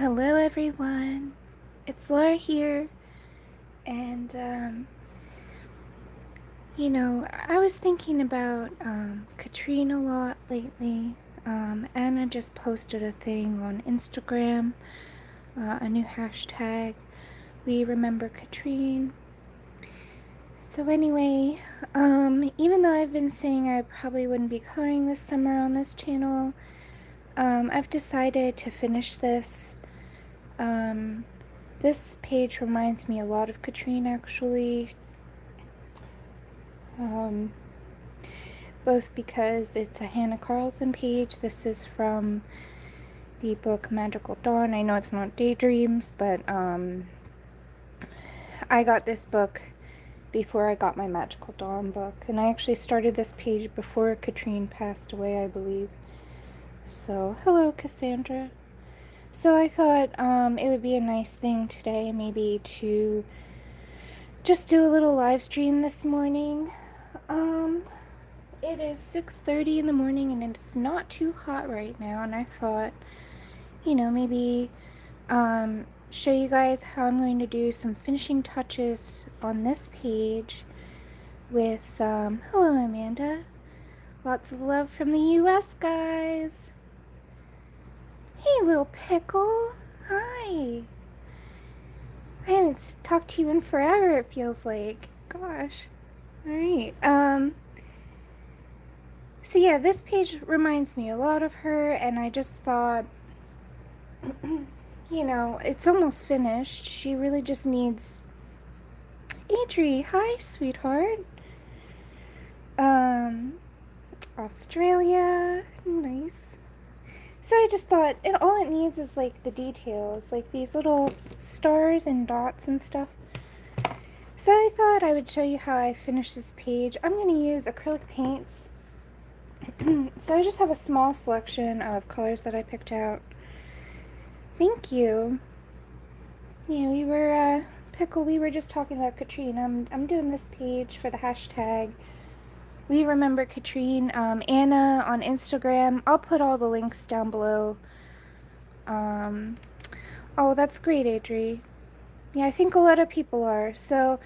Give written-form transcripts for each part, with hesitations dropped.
Hello everyone, it's Laura here, and I was thinking about Katrina a lot lately. Anna just posted a thing on Instagram, a new hashtag, We Remember Katrine. So anyway, even though I've been saying I probably wouldn't be coloring this summer on this channel, I've decided to finish this. This page reminds me a lot of Katrine, actually, both because it's a Hanna Karlzon page. This is from the book Magical Dawn. I know it's not Daydreams, but I got this book before I got my Magical Dawn book, and I actually started this page before Katrine passed away, I believe. So, hello, Cassandra. So I thought it would be a nice thing today, maybe to just do a little live stream this morning. It is 6:30 in the morning and it's not too hot right now, and I thought, maybe show you guys how I'm going to do some finishing touches on this page with, hello Amanda, lots of love from the US, guys. Hey little pickle, hi. I haven't talked to you in forever, it feels like. Gosh. Alright, so yeah, this page reminds me a lot of her, and I just thought, it's almost finished. She really just needs... Adri, hi, sweetheart. Australia, nice. So I just thought, all it needs is, like, the details, like these little stars and dots and stuff. So I thought I would show you how I finished this page. I'm going to use acrylic paints. So I just have a small selection of colors that I picked out. Thank you. Yeah, we were, Pickle, we were just talking about Katrine. I'm doing this page for the hashtag We Remember Katrine. Anna on Instagram. I'll put all the links down below. Oh, that's great, Adri. Yeah, I think a lot of people are. So,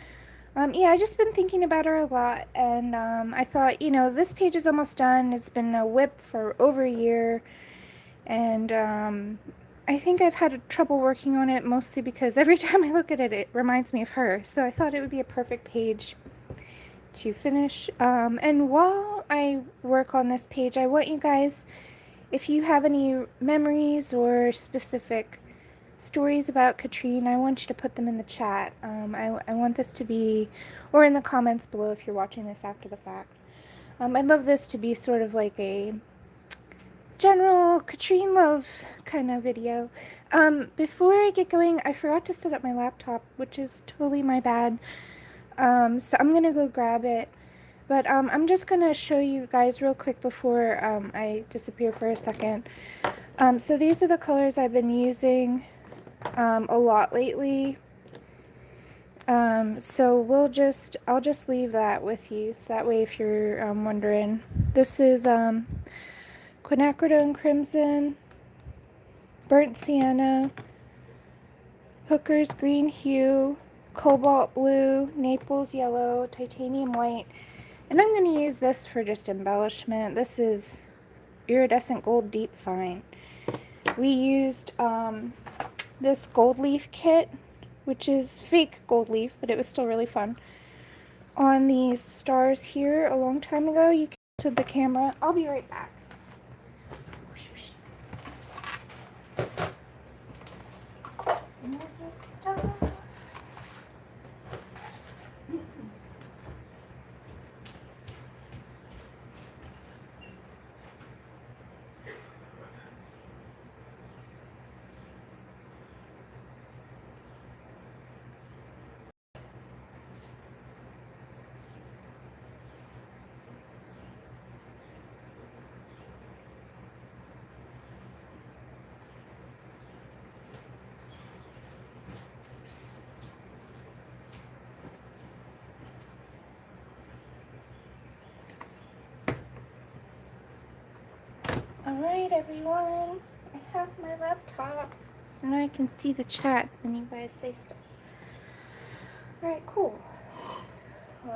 yeah, I've just been thinking about her a lot, and I thought, this page is almost done. It's been a whip for over a year, and I think I've had trouble working on it mostly because every time I look at it, it reminds me of her. So I thought it would be a perfect page to finish. And while I work on this page, I want you guys, if you have any memories or specific stories about Katrine, I want you to put them in the chat. I want this to be, or in the comments below if you're watching this after the fact. I'd love this to be sort of like a general Katrine love kind of video. Before I get going, I forgot to set up my laptop, which is totally my bad. So I'm gonna go grab it. But I'm just gonna show you guys real quick before I disappear for a second. So these are the colors I've been using a lot lately. So I'll just leave that with you, so that way if you're wondering. This is quinacridone crimson, burnt sienna, hooker's green hue, cobalt blue, Naples yellow, titanium white, and I'm going to use this for just embellishment. This is iridescent gold deep fine. We used this gold leaf kit, which is fake gold leaf, but it was still really fun, on these stars here a long time ago. You can to the camera. I'll be right back. Alright everyone, I have my laptop, So now I can see the chat when you guys say stuff. Alright, cool. Come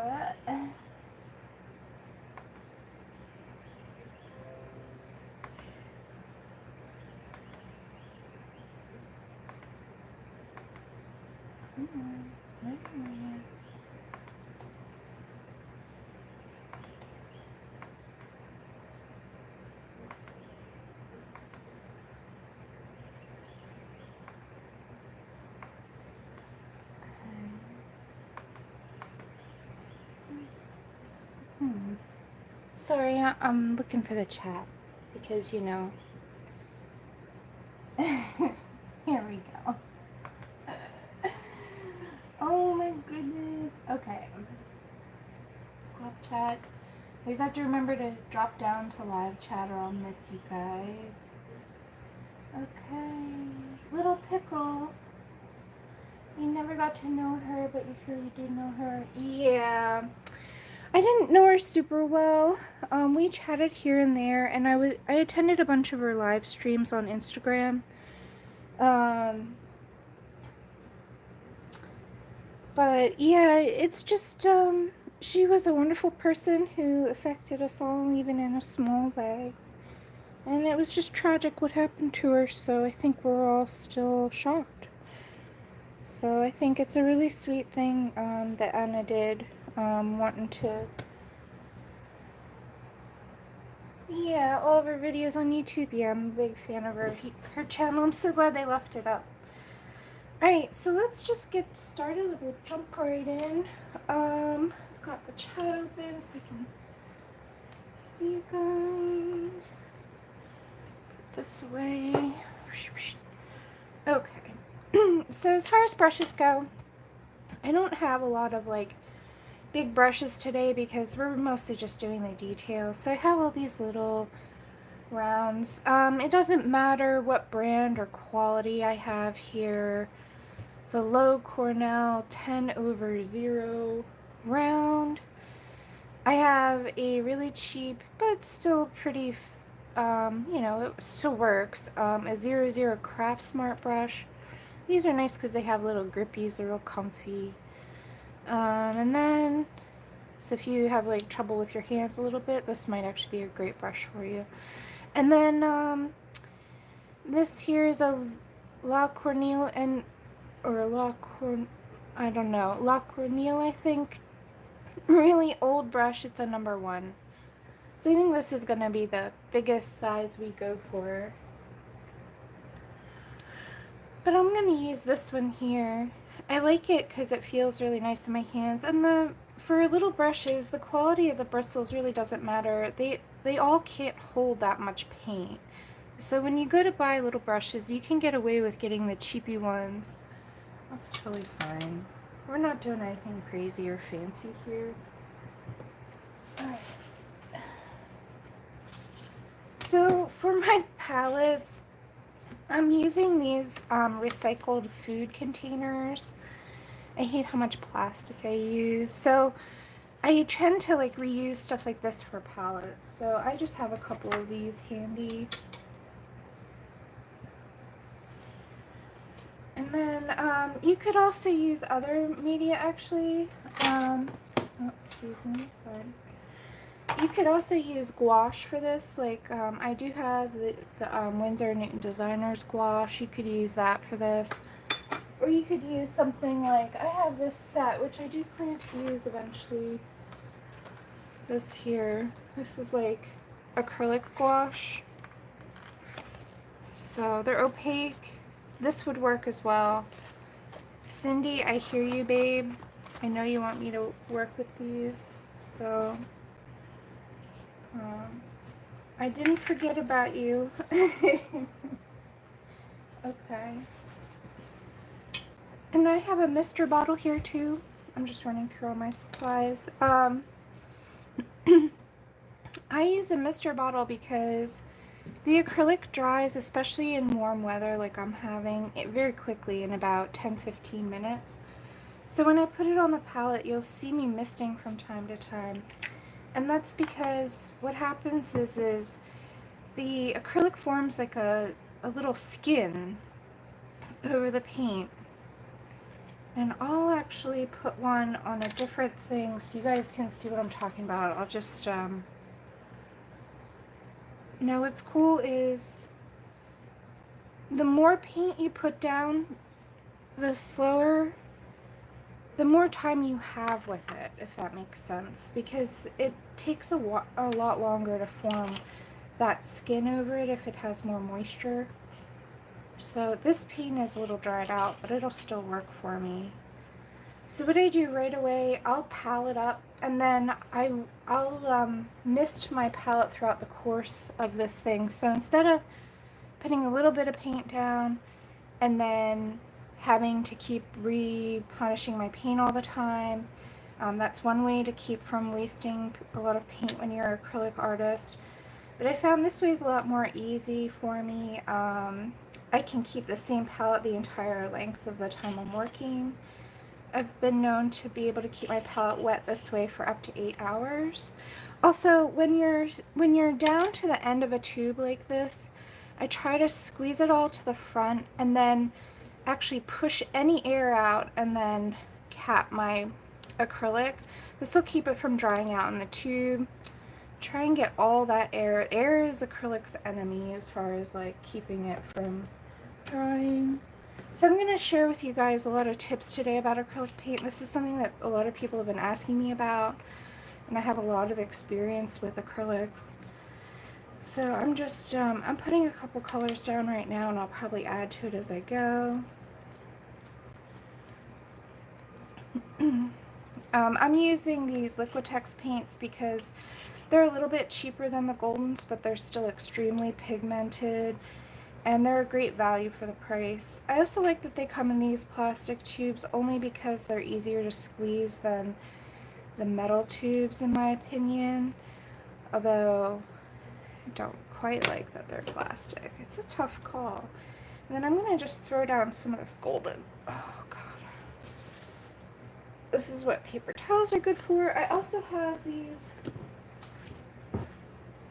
on. Where are you? Sorry, I'm looking for the chat because, you know. Here we go. Oh my goodness. Okay. Off chat. I always have to remember to drop down to live chat or I'll miss you guys. Okay. Little Pickle. You never got to know her, but you feel you do know her. Yeah. I didn't know her super well. We chatted here and there, and I attended a bunch of her live streams on Instagram. But yeah, it's just she was a wonderful person who affected us all, even in a small way. And it was just tragic what happened to her, so I think we're all still shocked. So I think it's a really sweet thing that Anna did, wanting to... Yeah, all of her videos on YouTube. Yeah, I'm a big fan of her channel. I'm so glad they left it up. Alright, so let's just get started. We'll jump right in. Got the chat open so I can see you guys. Put this away. Okay. So as far as brushes go, I don't have a lot of like big brushes today because we're mostly just doing the details. So I have all these little rounds. It doesn't matter what brand or quality I have here. The Low Cornell 10/0 round. I have a really cheap but still pretty, you know, it still works, a 00 Craft Smart brush. These are nice because they have little grippies, they're real comfy. And then, so if you have like trouble with your hands a little bit, this might actually be a great brush for you. And then, this here is a La Cornell I don't know, La Cornell, I think. Really old brush. It's a #1. So I think this is going to be the biggest size we go for. But I'm going to use this one here. I like it because it feels really nice in my hands. And for little brushes, the quality of the bristles really doesn't matter. They all can't hold that much paint. So when you go to buy little brushes, you can get away with getting the cheapy ones. That's totally fine. We're not doing anything crazy or fancy here. Alright. So for my palettes, I'm using these recycled food containers. I hate how much plastic I use. So I tend to like reuse stuff like this for palettes. So I just have a couple of these handy. And then you could also use other media actually. Oh, excuse me, sorry. You could also use gouache for this. Like I do have the Winsor & Newton Designers gouache. You could use that for this. Or you could use something like, I have this set, which I do plan to use eventually. This here. This is like acrylic gouache. So they're opaque. This would work as well. Cindy, I hear you, babe. I know you want me to work with these, so I didn't forget about you. Okay. And I have a mister bottle here too. I'm just running through all my supplies. I use a mister bottle because the acrylic dries, especially in warm weather like I'm having, it very quickly in about 10-15 minutes. So when I put it on the palette, you'll see me misting from time to time. And that's because what happens is the acrylic forms like a little skin. over the paint. And I'll actually put one on a different thing so you guys can see what I'm talking about. I'll just, now what's cool is the more paint you put down, the slower, the more time you have with it, if that makes sense. Because it takes a lot longer to form that skin over it if it has more moisture. So this paint is a little dried out, but it'll still work for me. So what I do right away, I'll palette up, and then I'll mist my palette throughout the course of this thing. So instead of putting a little bit of paint down and then having to keep replenishing my paint all the time, that's one way to keep from wasting a lot of paint when you're an acrylic artist. But I found this way is a lot more easy for me. I can keep the same palette the entire length of the time I'm working. I've been known to be able to keep my palette wet this way for up to 8 hours. Also, when you're down to the end of a tube like this, I try to squeeze it all to the front and then actually push any air out and then cap my acrylic. This will keep it from drying out in the tube. Try and get all that air. Air is acrylic's enemy as far as like keeping it from drying. So I'm going to share with you guys a lot of tips today about acrylic paint. This is something that a lot of people have been asking me about, and I have a lot of experience with acrylics. So I'm just, I'm putting a couple colors down right now, and I'll probably add to it as I go. I'm using these Liquitex paints because they're a little bit cheaper than the Goldens, but they're still extremely pigmented. And they're a great value for the price. I also like that they come in these plastic tubes only because they're easier to squeeze than the metal tubes, in my opinion. Although, I don't quite like that they're plastic. It's a tough call. And then I'm going to just throw down some of this golden. Oh, God. This is what paper towels are good for. I also have these.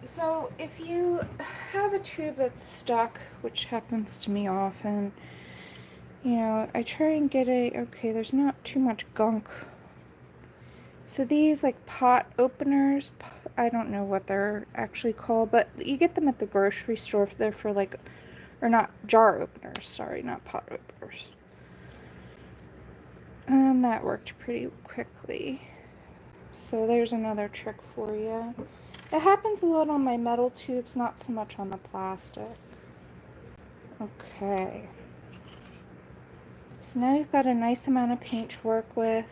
So if you have a tube that's stuck, which happens to me often, you know, I try and get okay, there's not too much gunk. So these like pot openers, I don't know what they're actually called, but you get them at the grocery store. They're for like, or not, jar openers, sorry, not pot openers. And that worked pretty quickly. So there's another trick for you. It happens a lot on my metal tubes, not so much on the plastic. Okay. So now you've got a nice amount of paint to work with.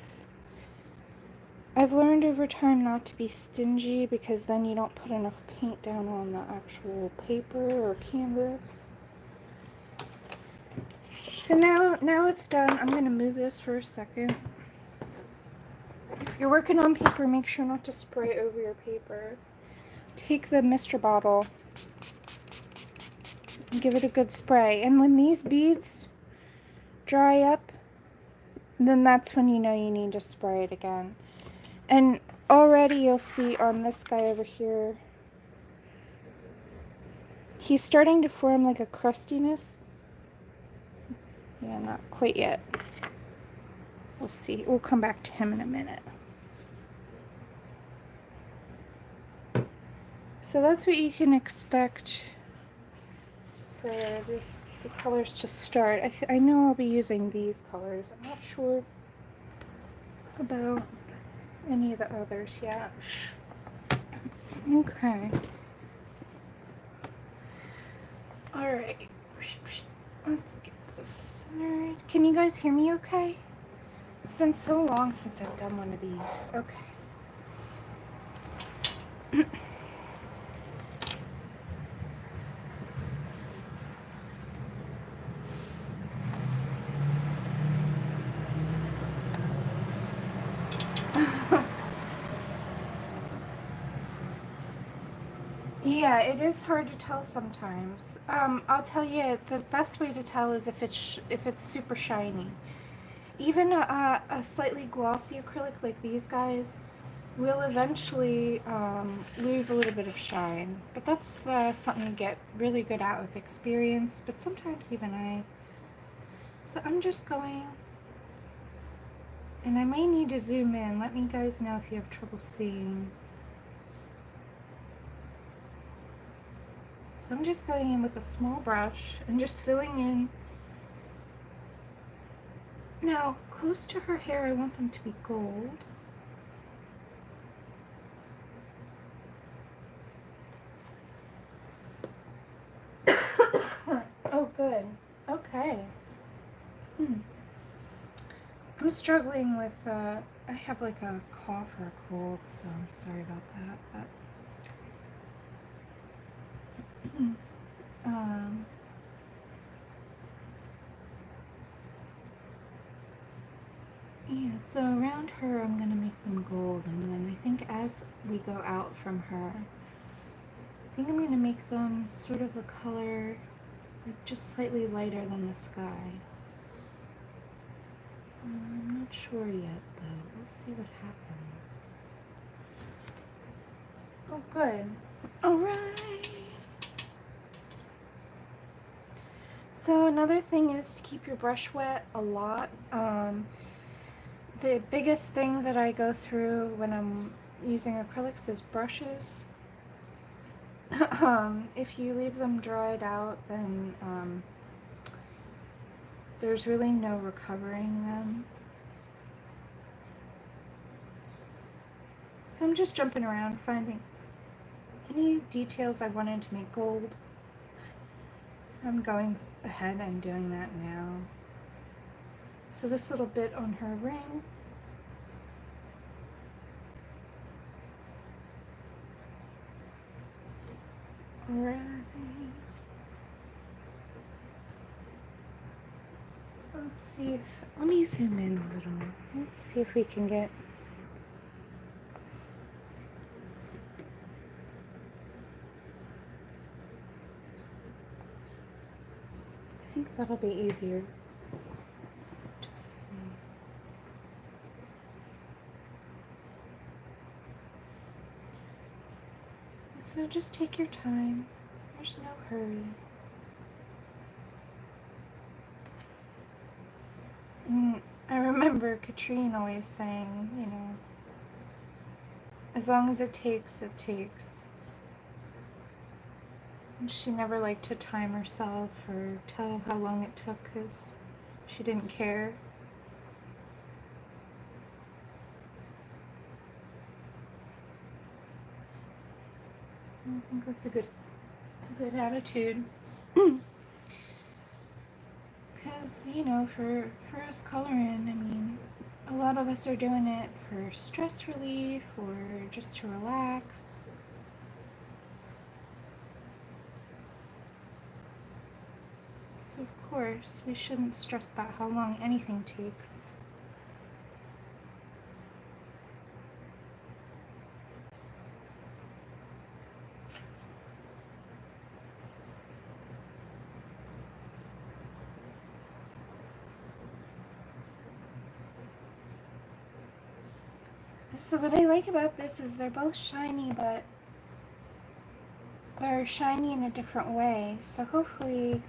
I've learned over time not to be stingy because then you don't put enough paint down on the actual paper or canvas. So now it's done. I'm going to move this for a second. If you're working on paper, make sure not to spray over your paper. Take the mister bottle and give it a good spray. And when these beads dry up, then that's when you know you need to spray it again. And already you'll see on this guy over here, he's starting to form like a crustiness. Yeah, not quite yet. We'll see. We'll come back to him in a minute. So that's what you can expect for the colors to start. I know I'll be using these colors. I'm not sure about any of the others yet. Okay. Alright. Let's get this centered. Can you guys hear me okay? It's been so long since I've done one of these. Okay. Yeah, it is hard to tell sometimes. I'll tell you, the best way to tell is if it's super shiny. Even a slightly glossy acrylic like these guys will eventually lose a little bit of shine. But that's something you get really good at with experience. But sometimes even So I'm just going, and I may need to zoom in. Let me guys know if you have trouble seeing. So I'm just going in with a small brush and just filling in. Now, close to her hair, I want them to be gold. Oh, good. Okay. I'm struggling with, I have like a cough or a cold, so I'm sorry about that, but, yeah, so around her, I'm gonna make them gold, and then I think as we go out from her, I think I'm gonna make them sort of a color, like just slightly lighter than the sky. I'm not sure yet, though. We'll see what happens. Oh, good. All right. So another thing is to keep your brush wet a lot. The biggest thing that I go through when I'm using acrylics is brushes. If you leave them dried out, then there's really no recovering them. So I'm just jumping around finding any details I wanted to make gold. I'm going ahead and doing that now. So this little bit on her ring. Right. Let's see if, let me zoom in a little. Let's see if we can get, I think that'll be easier. Just see. So just take your time. There's no hurry. I remember Katrine always saying, you know, as long as it takes, it takes. And she never liked to time herself or tell how long it took because she didn't care. I think that's a good attitude. Because, you know, for us coloring, I mean, a lot of us are doing it for stress relief or just to relax. So, of course, we shouldn't stress about how long anything takes. So what I like about this is they're both shiny, but they're shiny in a different way. So hopefully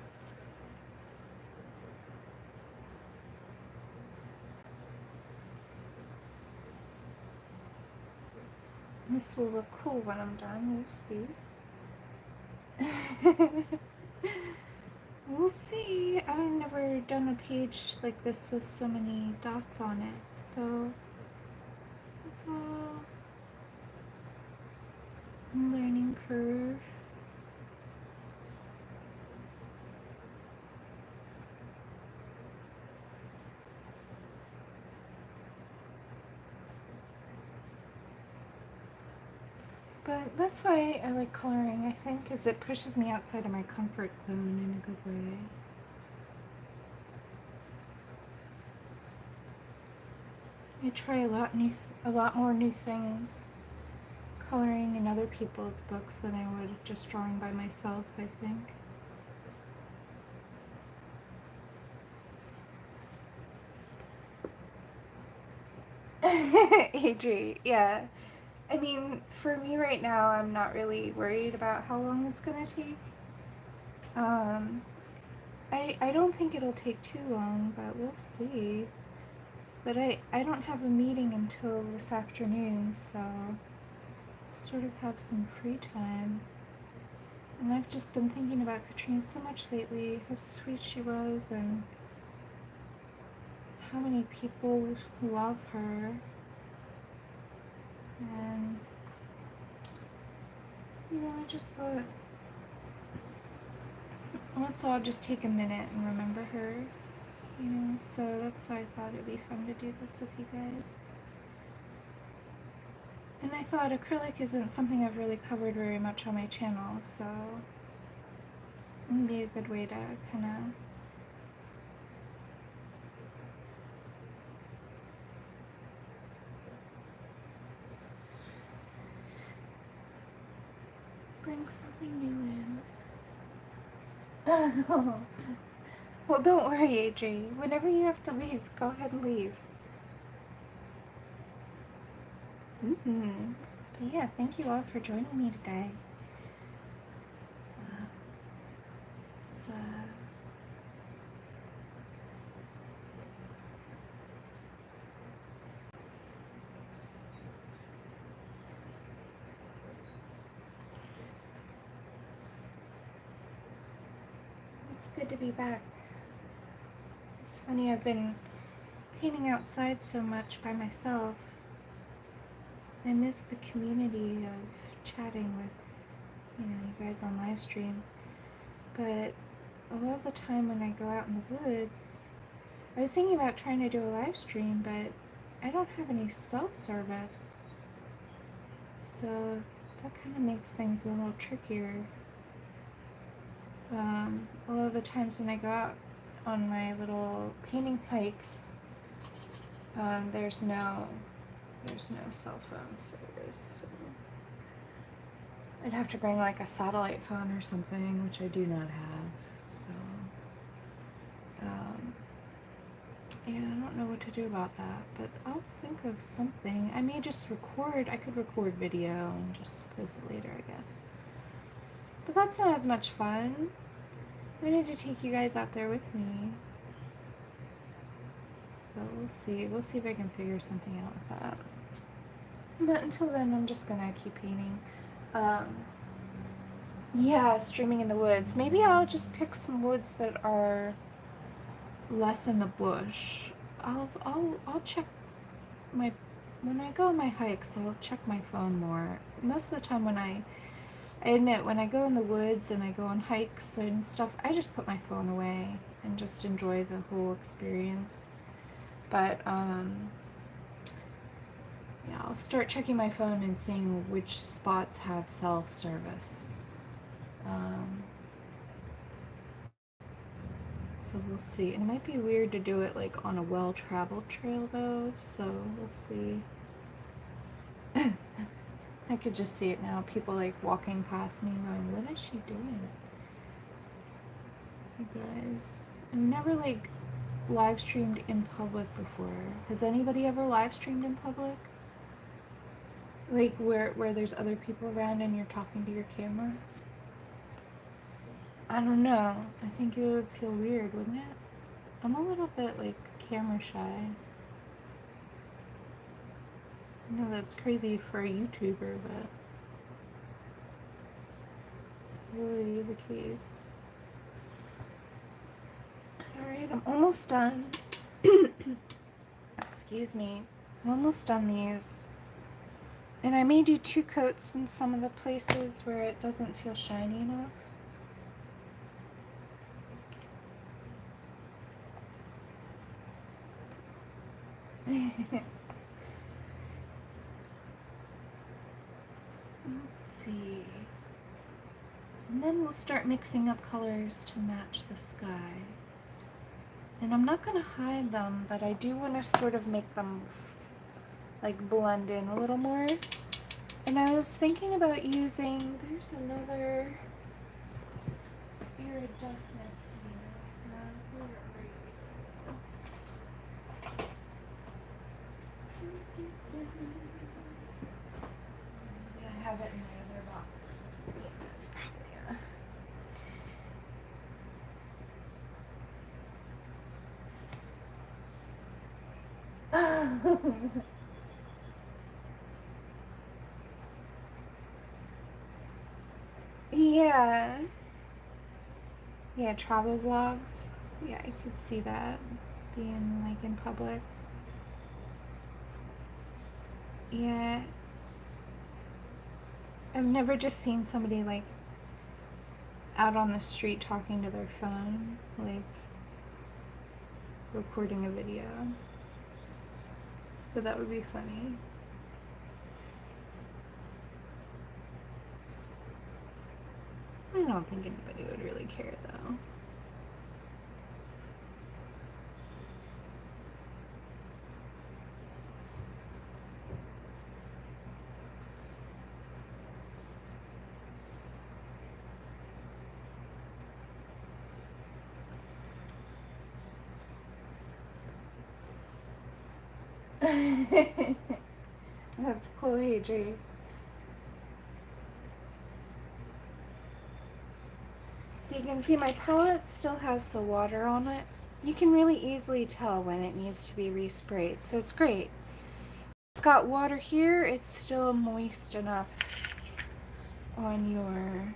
this will look cool when I'm done. We'll see. We'll see. I've never done a page like this with so many dots on it. So it's all a learning curve. But that's why I like coloring, I think, is it pushes me outside of my comfort zone in a good way. I try a lot more new things coloring in other people's books than I would just drawing by myself, I think. Adri, yeah. I mean, for me right now, I'm not really worried about how long it's gonna take. I don't think it'll take too long, but we'll see. But I don't have a meeting until this afternoon, so sort of have some free time. And I've just been thinking about Katrine so much lately, how sweet she was, and how many people love her. And, I just thought, let's all just take a minute and remember her, so that's why I thought it'd be fun to do this with you guys. And I thought acrylic isn't something I've really covered very much on my channel, so it would be a good way to kind of bring something new in. Well, don't worry, Adri. Whenever you have to leave, go ahead and leave. But yeah, thank you all for joining me today. It's, it's good to be back. It's funny, I've been painting outside so much by myself. I miss the community of chatting with, you guys on live stream. But a lot of the time when I go out in the woods, I was thinking about trying to do a live stream, but I don't have any cell service. So that kind of makes things a little trickier. A lot of the times when I go out on my little painting hikes, there's no cell phone service. So I'd have to bring like a satellite phone or something, which I do not have. So yeah, I don't know what to do about that, but I'll think of something. I may just record. I could record video and just post it later, I guess. But that's not as much fun. I need to take you guys out there with me. But we'll see. We'll see if I can figure something out with that. But until then, I'm just gonna keep painting. Yeah, streaming in the woods. Maybe I'll just pick some woods that are less in the bush. I'll check when I go on my hikes, I'll check my phone more. Most of the time I admit, when I go in the woods and I go on hikes and stuff, I just put my phone away and just enjoy the whole experience. But yeah, I'll start checking my phone and seeing which spots have cell service. So we'll see. And it might be weird to do it like on a well-traveled trail though, so we'll see. I could just see it now. People like walking past me going, what is she doing? You guys, I've never like live streamed in public before. Has anybody ever live streamed in public? Like where there's other people around and you're talking to your camera? I don't know. I think it would feel weird, wouldn't it? I'm a little bit like camera shy. I know that's crazy for a YouTuber, but really the case. Alright, I'm almost done. Excuse me. I'm almost done these. And I may do 2 coats in some of the places where it doesn't feel shiny enough. Let's see. And then we'll start mixing up colors to match the sky. And I'm not going to hide them, but I do want to sort of make them like blend in a little more. And I was thinking about using, there's another iridescent here. Where are you? I have it in my other box. Yeah, that's probably Yeah. Yeah, travel vlogs. Yeah, I could see that being like in public. Yeah. I've never just seen somebody like out on the street talking to their phone, like recording a video. But that would be funny. I don't think anybody would really care though. That's cool, Adri. So you can see my palette still has the water on it. You can really easily tell when it needs to be resprayed, so it's great. It's got water here, it's still moist enough on your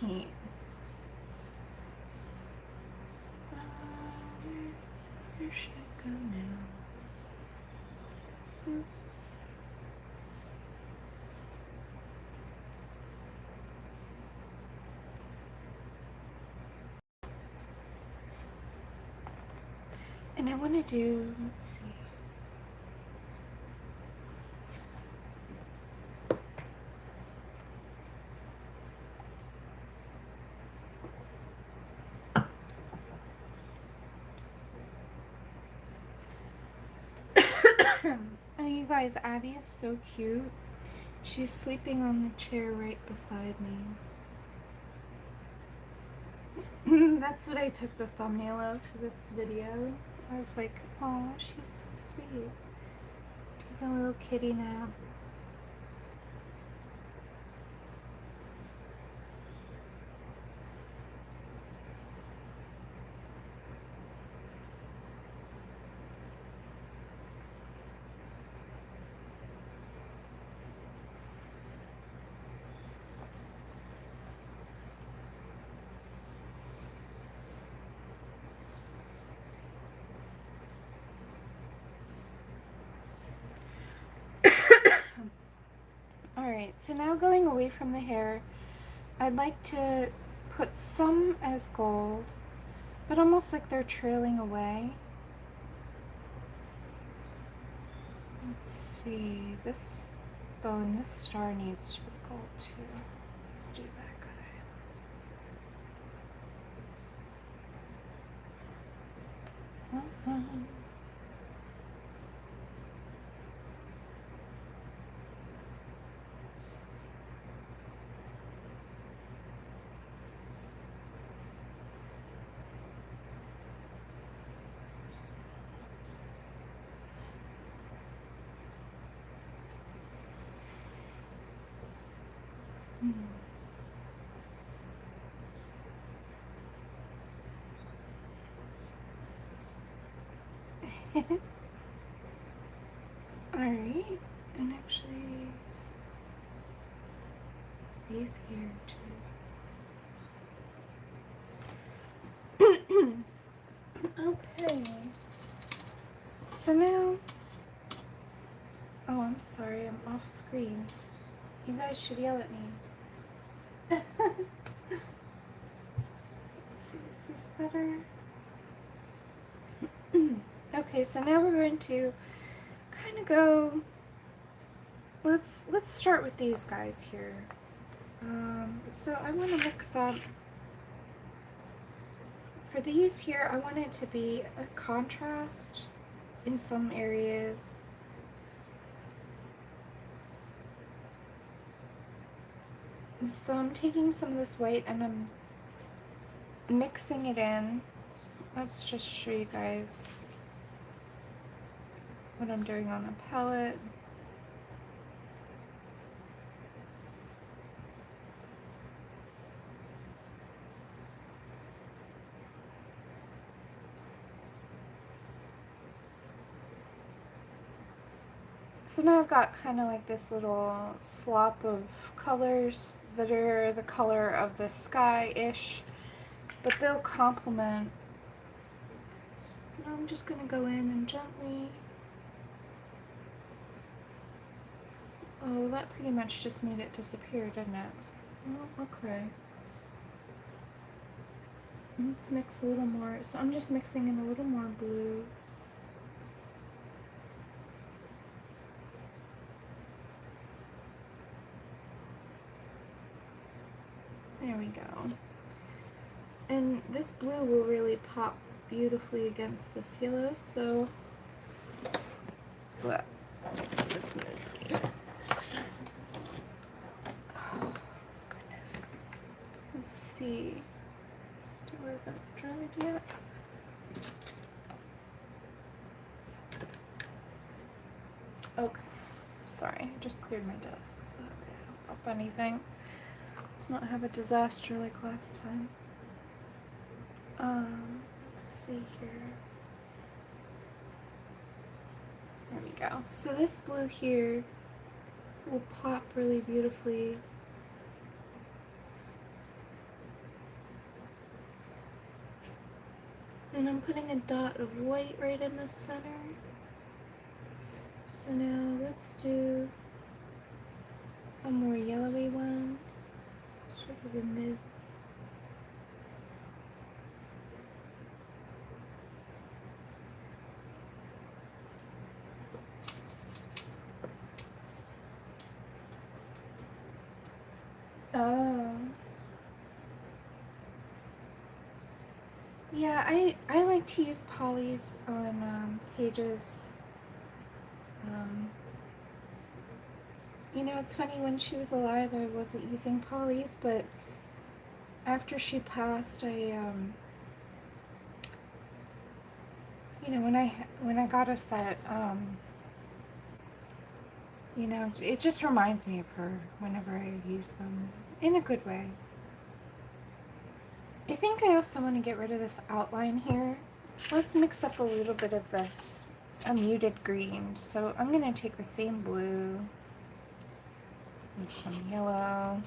paint. Where should I go now? Boop. And I want to do, let's see. Oh, you guys, Abby is so cute. She's sleeping on the chair right beside me. That's what I took the thumbnail of for this video. I was like, oh, she's so sweet. Take a little kitty nap. Alright, so now going away from the hair, I'd like to put some as gold, but almost like they're trailing away. Let's see, this bow and this star needs to be gold too. Let's do that guy. Alright, and actually these here too. Okay, so now, oh, I'm sorry, I'm off screen. You guys should yell at me. Let's see, is this better? Okay, so now we're going to kind of go, let's start with these guys here. So I want to mix up, for these here, I want it to be a contrast in some areas. So I'm taking some of this white and I'm mixing it in. Let's just show you guys what I'm doing on the palette. So now I've got kind of like this little slop of colors that are the color of the sky-ish, but they'll complement. So now I'm just going to go in and gently... Oh, that pretty much just made it disappear, didn't it? Oh, okay. Let's mix a little more. So I'm just mixing in a little more blue. There we go. And this blue will really pop beautifully against this yellow, so well, this movie. Oh goodness. Let's see. Still isn't dried yet. Okay. Sorry, I just cleared my desk so that way I don't pop anything. Let's not have a disaster like last time. Let's see here. There we go. So this blue here will pop really beautifully. And I'm putting a dot of white right in the center. So now let's do a more yellowy one, sort of a mid. Oh. Yeah, I like to use polys on pages. You know, it's funny, when she was alive I wasn't using polys, but after she passed, you know, when I got a set, you know, it just reminds me of her whenever I use them, in a good way. I think I also want to get rid of this outline here. So let's mix up a little bit of this, a muted green. So I'm going to take the same blue and some yellow.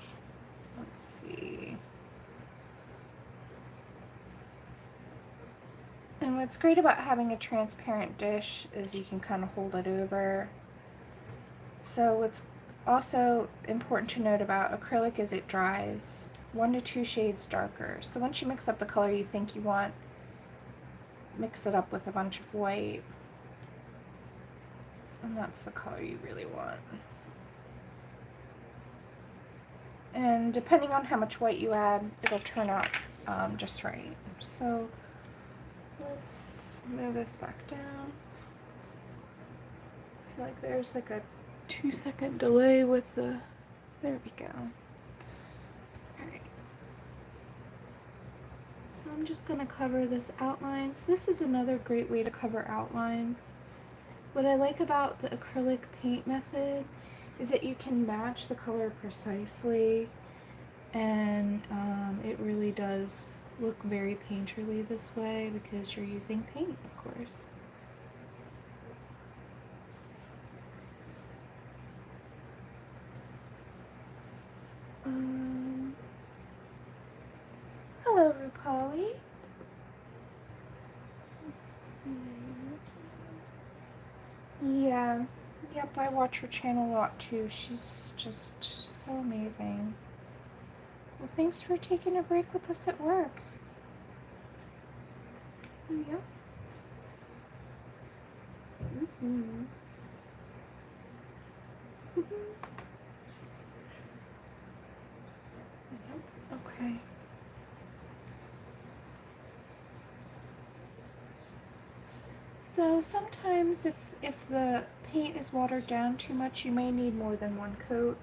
Let's see. And what's great about having a transparent dish is you can kind of hold it over. So what's also important to note about acrylic is it dries 1 to 2 shades darker. So once you mix up the color you think you want, mix it up with a bunch of white, and that's the color you really want. And depending on how much white you add, it'll turn out just right. So let's move this back down. I feel like there's like a 2-second delay with the, there we go. Alright. So I'm just going to cover this outline. So this is another great way to cover outlines. What I like about the acrylic paint method is that you can match the color precisely, and it really does look very painterly this way because you're using paint, of course. Hello, Rupali. Yeah, yep, I watch her channel a lot too. She's just so amazing. Well, thanks for taking a break with us at work. Yep. Okay. So sometimes if the paint is watered down too much, you may need more than one coat.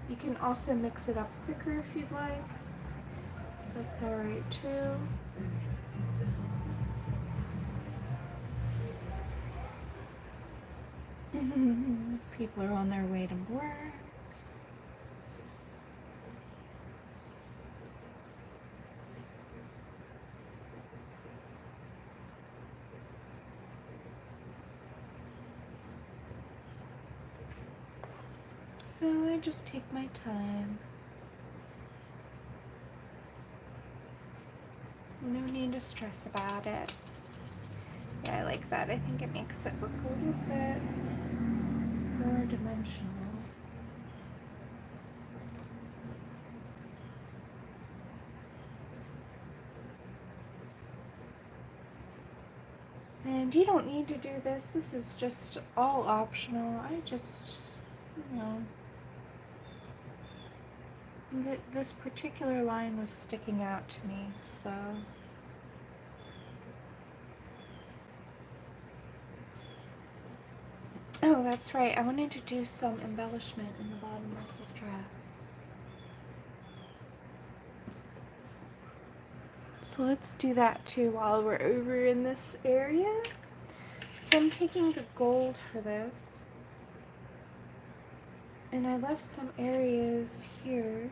You can also mix it up thicker if you'd like. That's alright too. People are on their way to work. So I just take my time. No need to stress about it. Yeah, I like that. I think it makes it look a little bit more dimensional. And you don't need to do this. This is just all optional. I just, you know, this particular line was sticking out to me, so. Oh, that's right. I wanted to do some embellishment in the bottom of the dress. So let's do that too while we're over in this area. So I'm taking the gold for this. And I left some areas here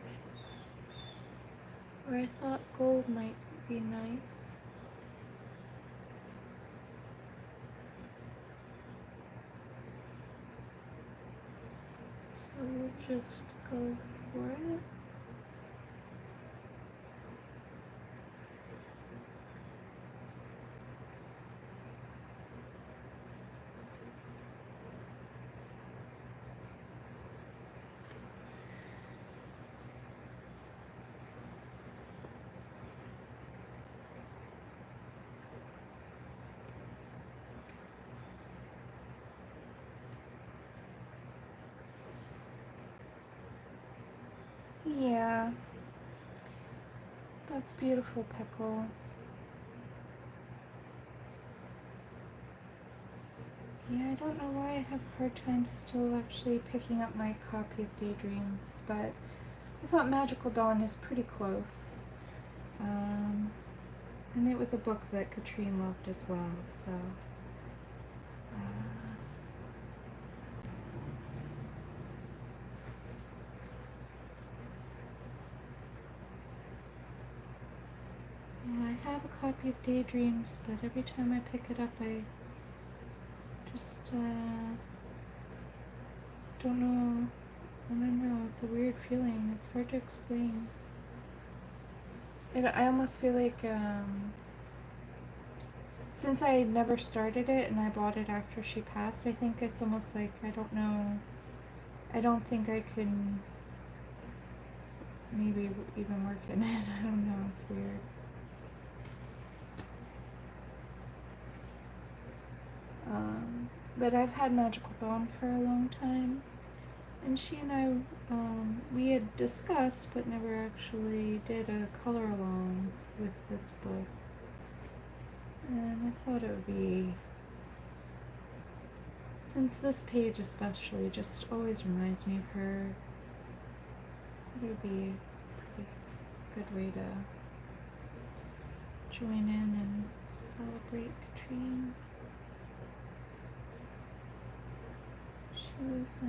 where I thought gold might be nice. So we'll just go for it. Yeah, that's beautiful, Pickle. Yeah, I don't know why I have a hard time still actually picking up my copy of Daydreams, but I thought Magical Dawn is pretty close. And it was a book that Katrine loved as well, so. Yeah, I have a copy of Daydreams, but every time I pick it up, I just don't know. I don't know. It's a weird feeling. It's hard to explain. I almost feel like since I never started it and I bought it after she passed, I think it's almost like I don't know. I don't think I can maybe even work in it. I don't know. It's weird. But I've had Magical Dawn for a long time, and she and I, we had discussed but never actually did a color along with this book. And I thought it would be, since this page especially just always reminds me of her, it would be a pretty good way to join in and celebrate Katrine. She was so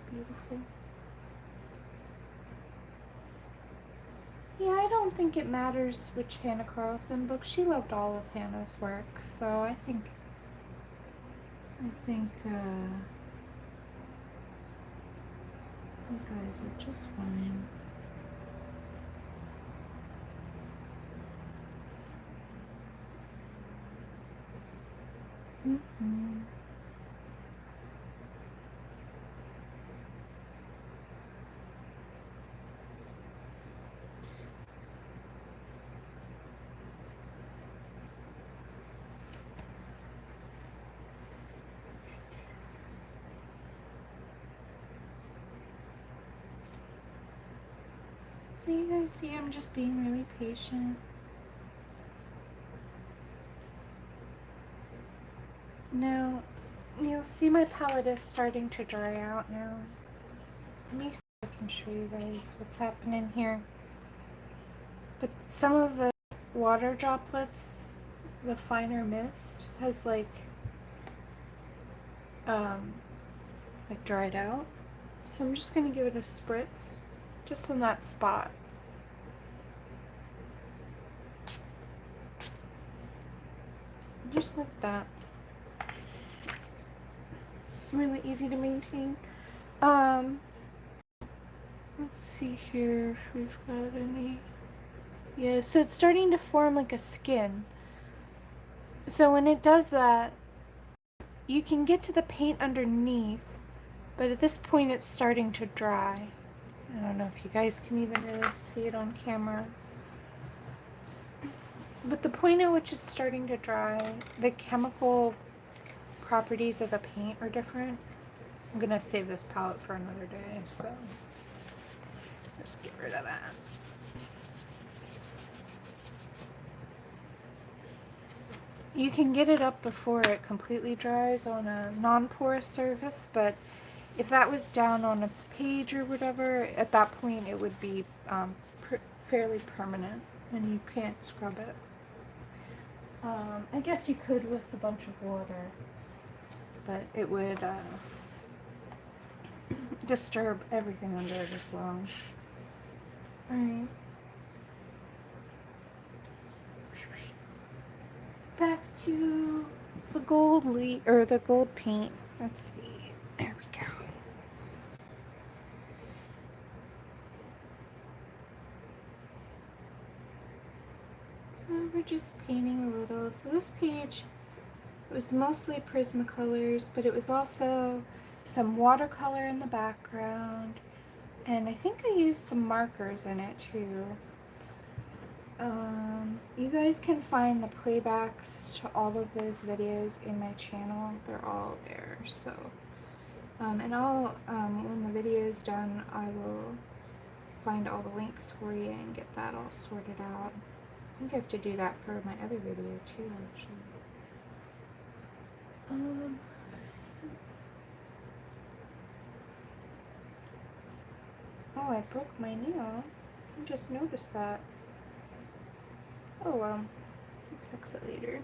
beautiful. Yeah, I don't think it matters which Hanna Karlzon book. She loved all of Hanna's work, so I think you guys are just fine. So you guys see I'm just being really patient. Now, you'll see my palette is starting to dry out now. Let me see if I can show you guys what's happening here. But some of the water droplets, the finer mist, has like dried out. So I'm just going to give it a spritz, just in that spot. just like that. Really easy to maintain. Let's see here if we've got any. Yeah, so it's starting to form like a skin. So when it does that, you can get to the paint underneath, but at this point it's starting to dry. I don't know if you guys can even really see it on camera. But the point at which it's starting to dry, the chemical properties of the paint are different. I'm going to save this palette for another day, so just get rid of that. You can get it up before it completely dries on a non-porous surface, but if that was down on a page or whatever, at that point it would be fairly permanent and you can't scrub it. I guess you could with a bunch of water, but it would disturb everything under it as well. Alright. Back to the gold the gold paint. Let's see. There we go. So we're just painting a little. So this page, it was mostly Prismacolors, but it was also some watercolor in the background, and I think I used some markers in it too. You guys can find the playbacks to all of those videos in my channel. They're all there. So, and I'll, when the video is done, I will find all the links for you and get that all sorted out. I think I have to do that for my other video too, actually. Oh, I broke my nail. I just noticed that. Oh well, I'll fix it later.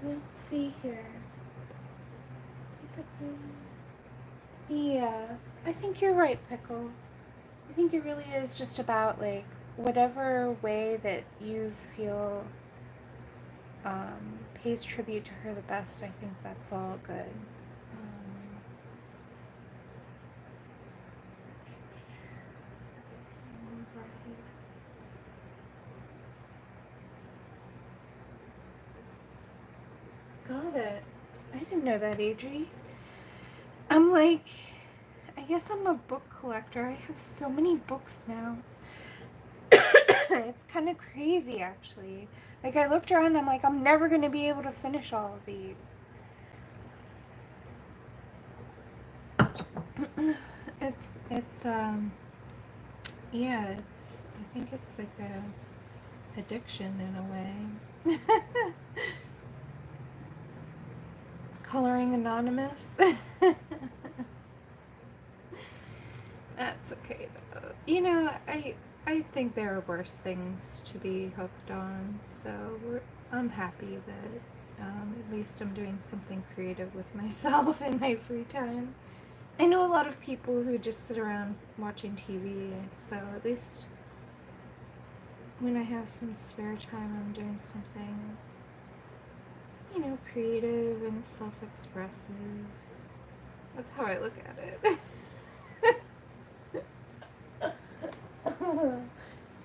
Let's see here. Yeah, I think you're right, Pickle. I think it really is just about, like, whatever way that you feel pays tribute to her the best. I think that's all good. Got it. I didn't know that, Adri. I'm like, I guess I'm a book collector. I have so many books now. It's kind of crazy, actually. Like, I looked around and I'm like, I'm never going to be able to finish all of these. Yeah, I think it's like a addiction in a way. Coloring Anonymous. That's okay though. You know, I think there are worse things to be hooked on, so I'm happy that at least I'm doing something creative with myself in my free time. I know a lot of people who just sit around watching TV, so at least when I have some spare time, I'm doing something, you know, creative and self-expressive. That's how I look at it.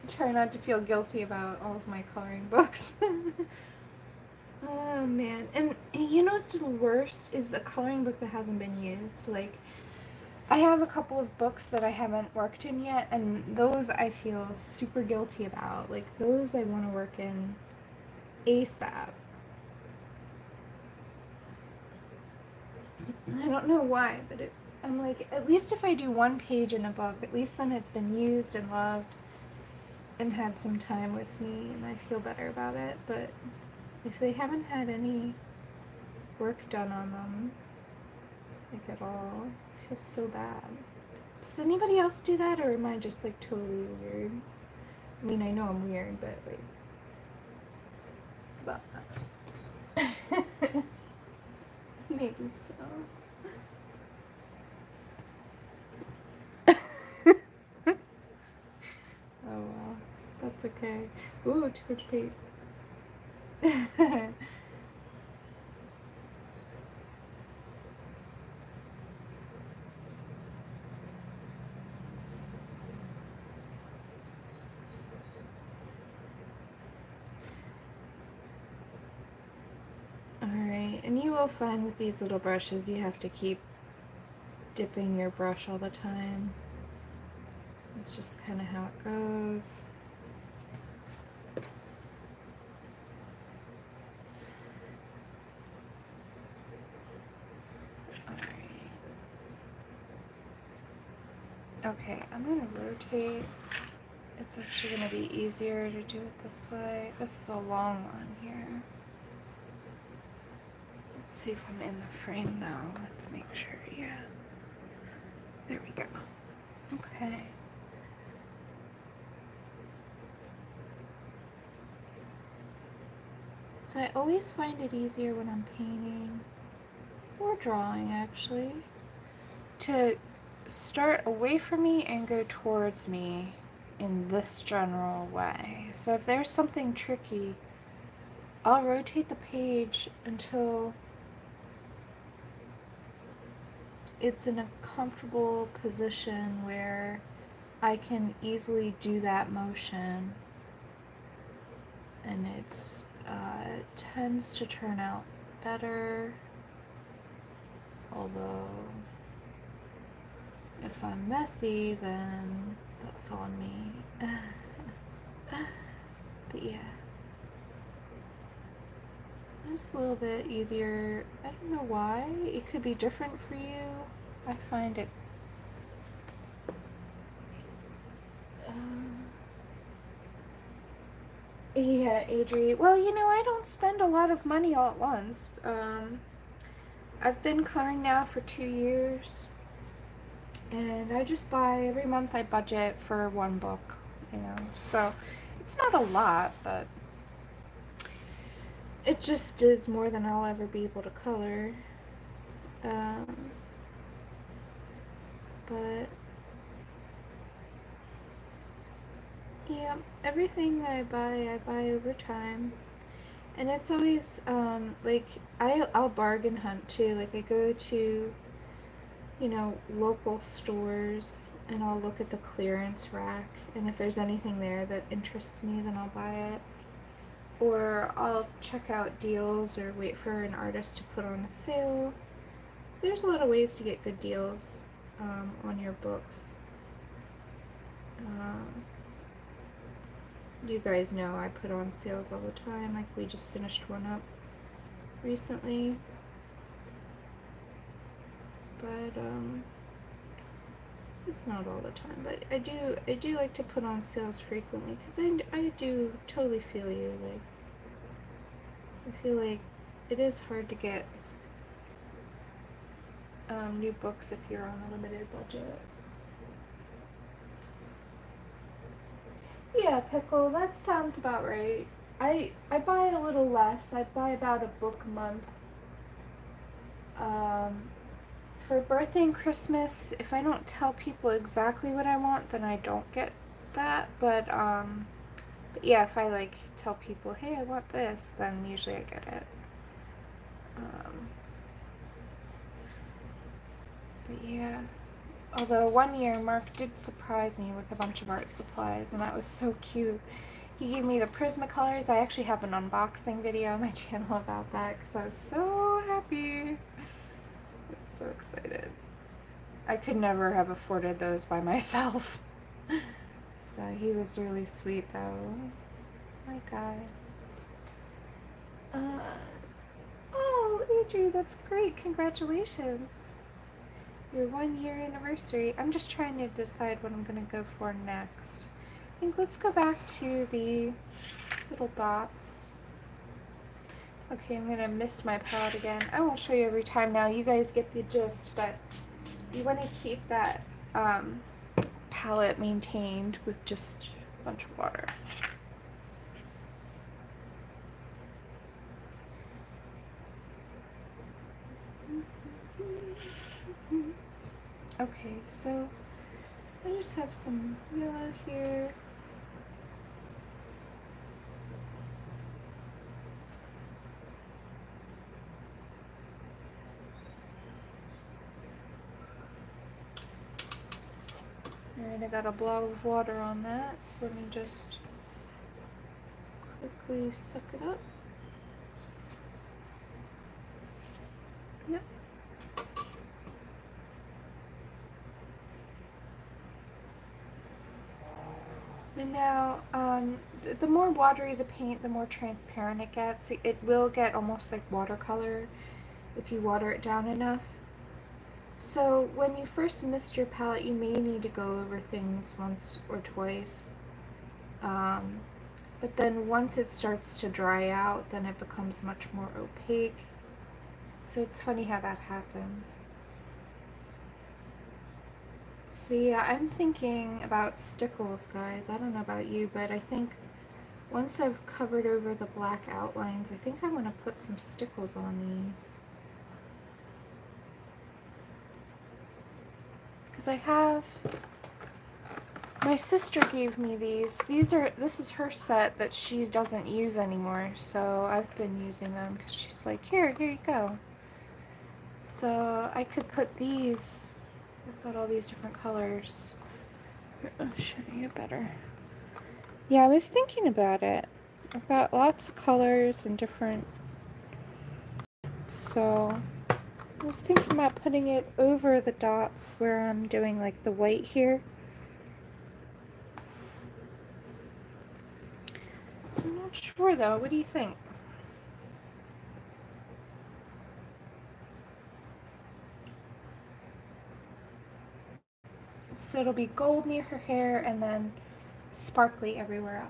Try not to feel guilty about all of my coloring books. Oh man, and you know what's the worst is the coloring book that hasn't been used. Like, I have a couple of books that I haven't worked in yet, and those I feel super guilty about. Like, those I want to work in ASAP. I don't know why, but I'm like, at least if I do one page in a book, at least then it's been used and loved and had some time with me, and I feel better about it. But if they haven't had any work done on them, like at all, I feel so bad. Does anybody else do that, or am I just like totally weird? I mean, I know I'm weird, but maybe so. Oh well, that's okay. Ooh, too much paint. Alright, and you will find with these little brushes you have to keep dipping your brush all the time. It's just kind of how it goes. Alright. Okay, I'm gonna rotate. It's actually gonna be easier to do it this way. This is a long one here. Let's see if I'm in the frame though. Let's make sure, yeah. There we go. Okay. So I always find it easier when I'm painting, or drawing actually, to start away from me and go towards me in this general way. So if there's something tricky, I'll rotate the page until it's in a comfortable position where I can easily do that motion, and it tends to turn out better, although if I'm messy, then that's on me. But yeah, just a little bit easier. I don't know why. It could be different for you. I find it yeah, Adri. Well, you know, I don't spend a lot of money all at once. I've been coloring now for 2 years, and I just buy every month. I budget for one book, you know. So it's not a lot, but it just is more than I'll ever be able to color. But yeah, everything I buy over time. And it's always, like, I'll bargain hunt too. Like, I go to, you know, local stores, and I'll look at the clearance rack, and if there's anything there that interests me, then I'll buy it. Or I'll check out deals or wait for an artist to put on a sale. So there's a lot of ways to get good deals on your books. You guys know I put on sales all the time. Like, we just finished one up recently. But it's not all the time. But I do like to put on sales frequently, because I do totally feel you. Like, I feel like it is hard to get new books if you're on a limited budget. Yeah, Pickle, that sounds about right. I buy a little less. I buy about a book a month. For birthday and Christmas, if I don't tell people exactly what I want, then I don't get that. But yeah, if I like tell people, hey, I want this, then usually I get it. But yeah. Although one year Mark did surprise me with a bunch of art supplies, and that was so cute. He gave me the Prismacolors. I actually have an unboxing video on my channel about that, because I was so happy. I was so excited. I could never have afforded those by myself. So he was really sweet, though. My guy. Oh, Adri, that's great. Congratulations. your 1 year anniversary. I'm just trying to decide what I'm gonna go for next. I think let's go back to the little dots. Okay, I'm gonna mist my palette again. I won't show you every time now. You guys get the gist, but you want to keep that palette maintained with just a bunch of water. Okay, so I just have some yellow here. Alright, I got a blob of water on that, so let me just quickly suck it up. Yep. And now, the more watery the paint, the more transparent it gets. It will get almost like watercolor if you water it down enough. So when you first mist your palette, you may need to go over things once or twice. But then once it starts to dry out, then it becomes much more opaque. So it's funny how that happens. So yeah, I'm thinking about stickles, guys. I don't know about you, but I think once I've covered over the black outlines, I think I'm going to put some stickles on these. Because I have, my sister gave me these. This is her set that she doesn't use anymore, so I've been using them because she's like, here you go. So I could put these, I've got all these different colors. I'll show you better. Yeah, I was thinking about it. I've got lots of colors and different, so I was thinking about putting it over the dots where I'm doing like the white here. I'm not sure though. What do you think? So it'll be gold near her hair and then sparkly everywhere else.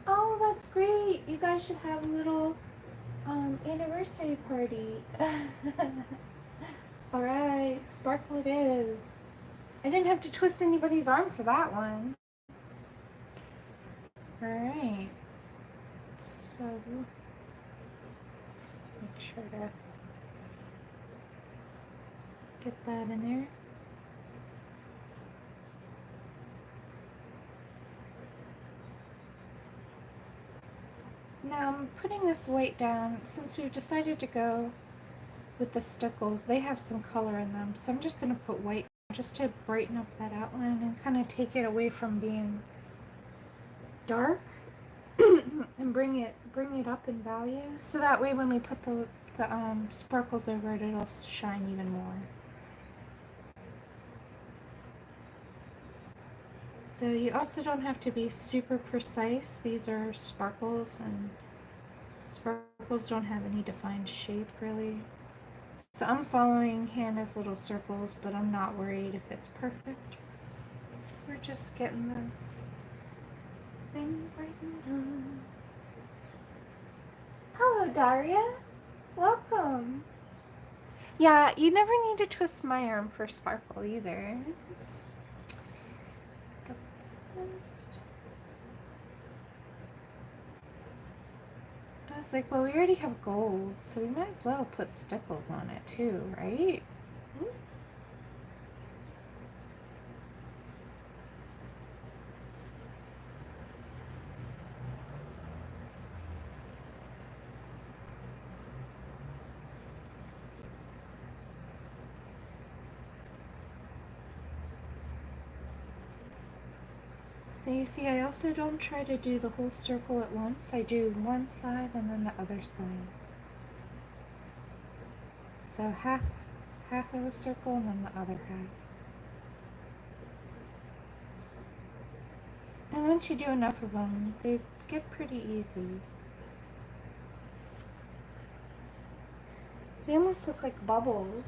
Oh, that's great. You guys should have a little anniversary party. Alright, sparkle it is. I didn't have to twist anybody's arm for that one. Alright. So, make sure to get that in there. Now I'm putting this white down. Since we've decided to go with the stickles, they have some color in them, so I'm just going to put white just to brighten up that outline and kind of take it away from being dark and bring it up in value, so that way when we put the sparkles over it, it'll shine even more. So you also don't have to be super precise. These are sparkles, and sparkles don't have any defined shape really. So I'm following Hannah's little circles, but I'm not worried if it's perfect. We're just getting the thing brightened on. Hello, Daria. Welcome. Yeah, you never need to twist my arm for sparkle either. It's the best. I was like, well, we already have gold, so we might as well put stickles on it too, right? So you see, I also don't try to do the whole circle at once. I do one side and then the other side. So half of a circle and then the other half. And once you do enough of them, they get pretty easy. They almost look like bubbles.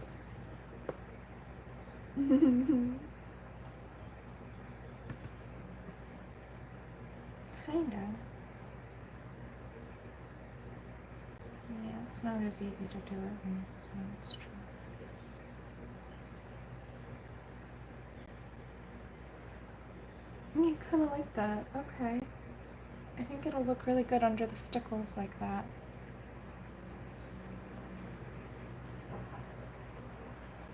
Kinda. Yeah, it's not as easy to do it when it's true. You kind of like that. Okay. I think it'll look really good under the stickles like that.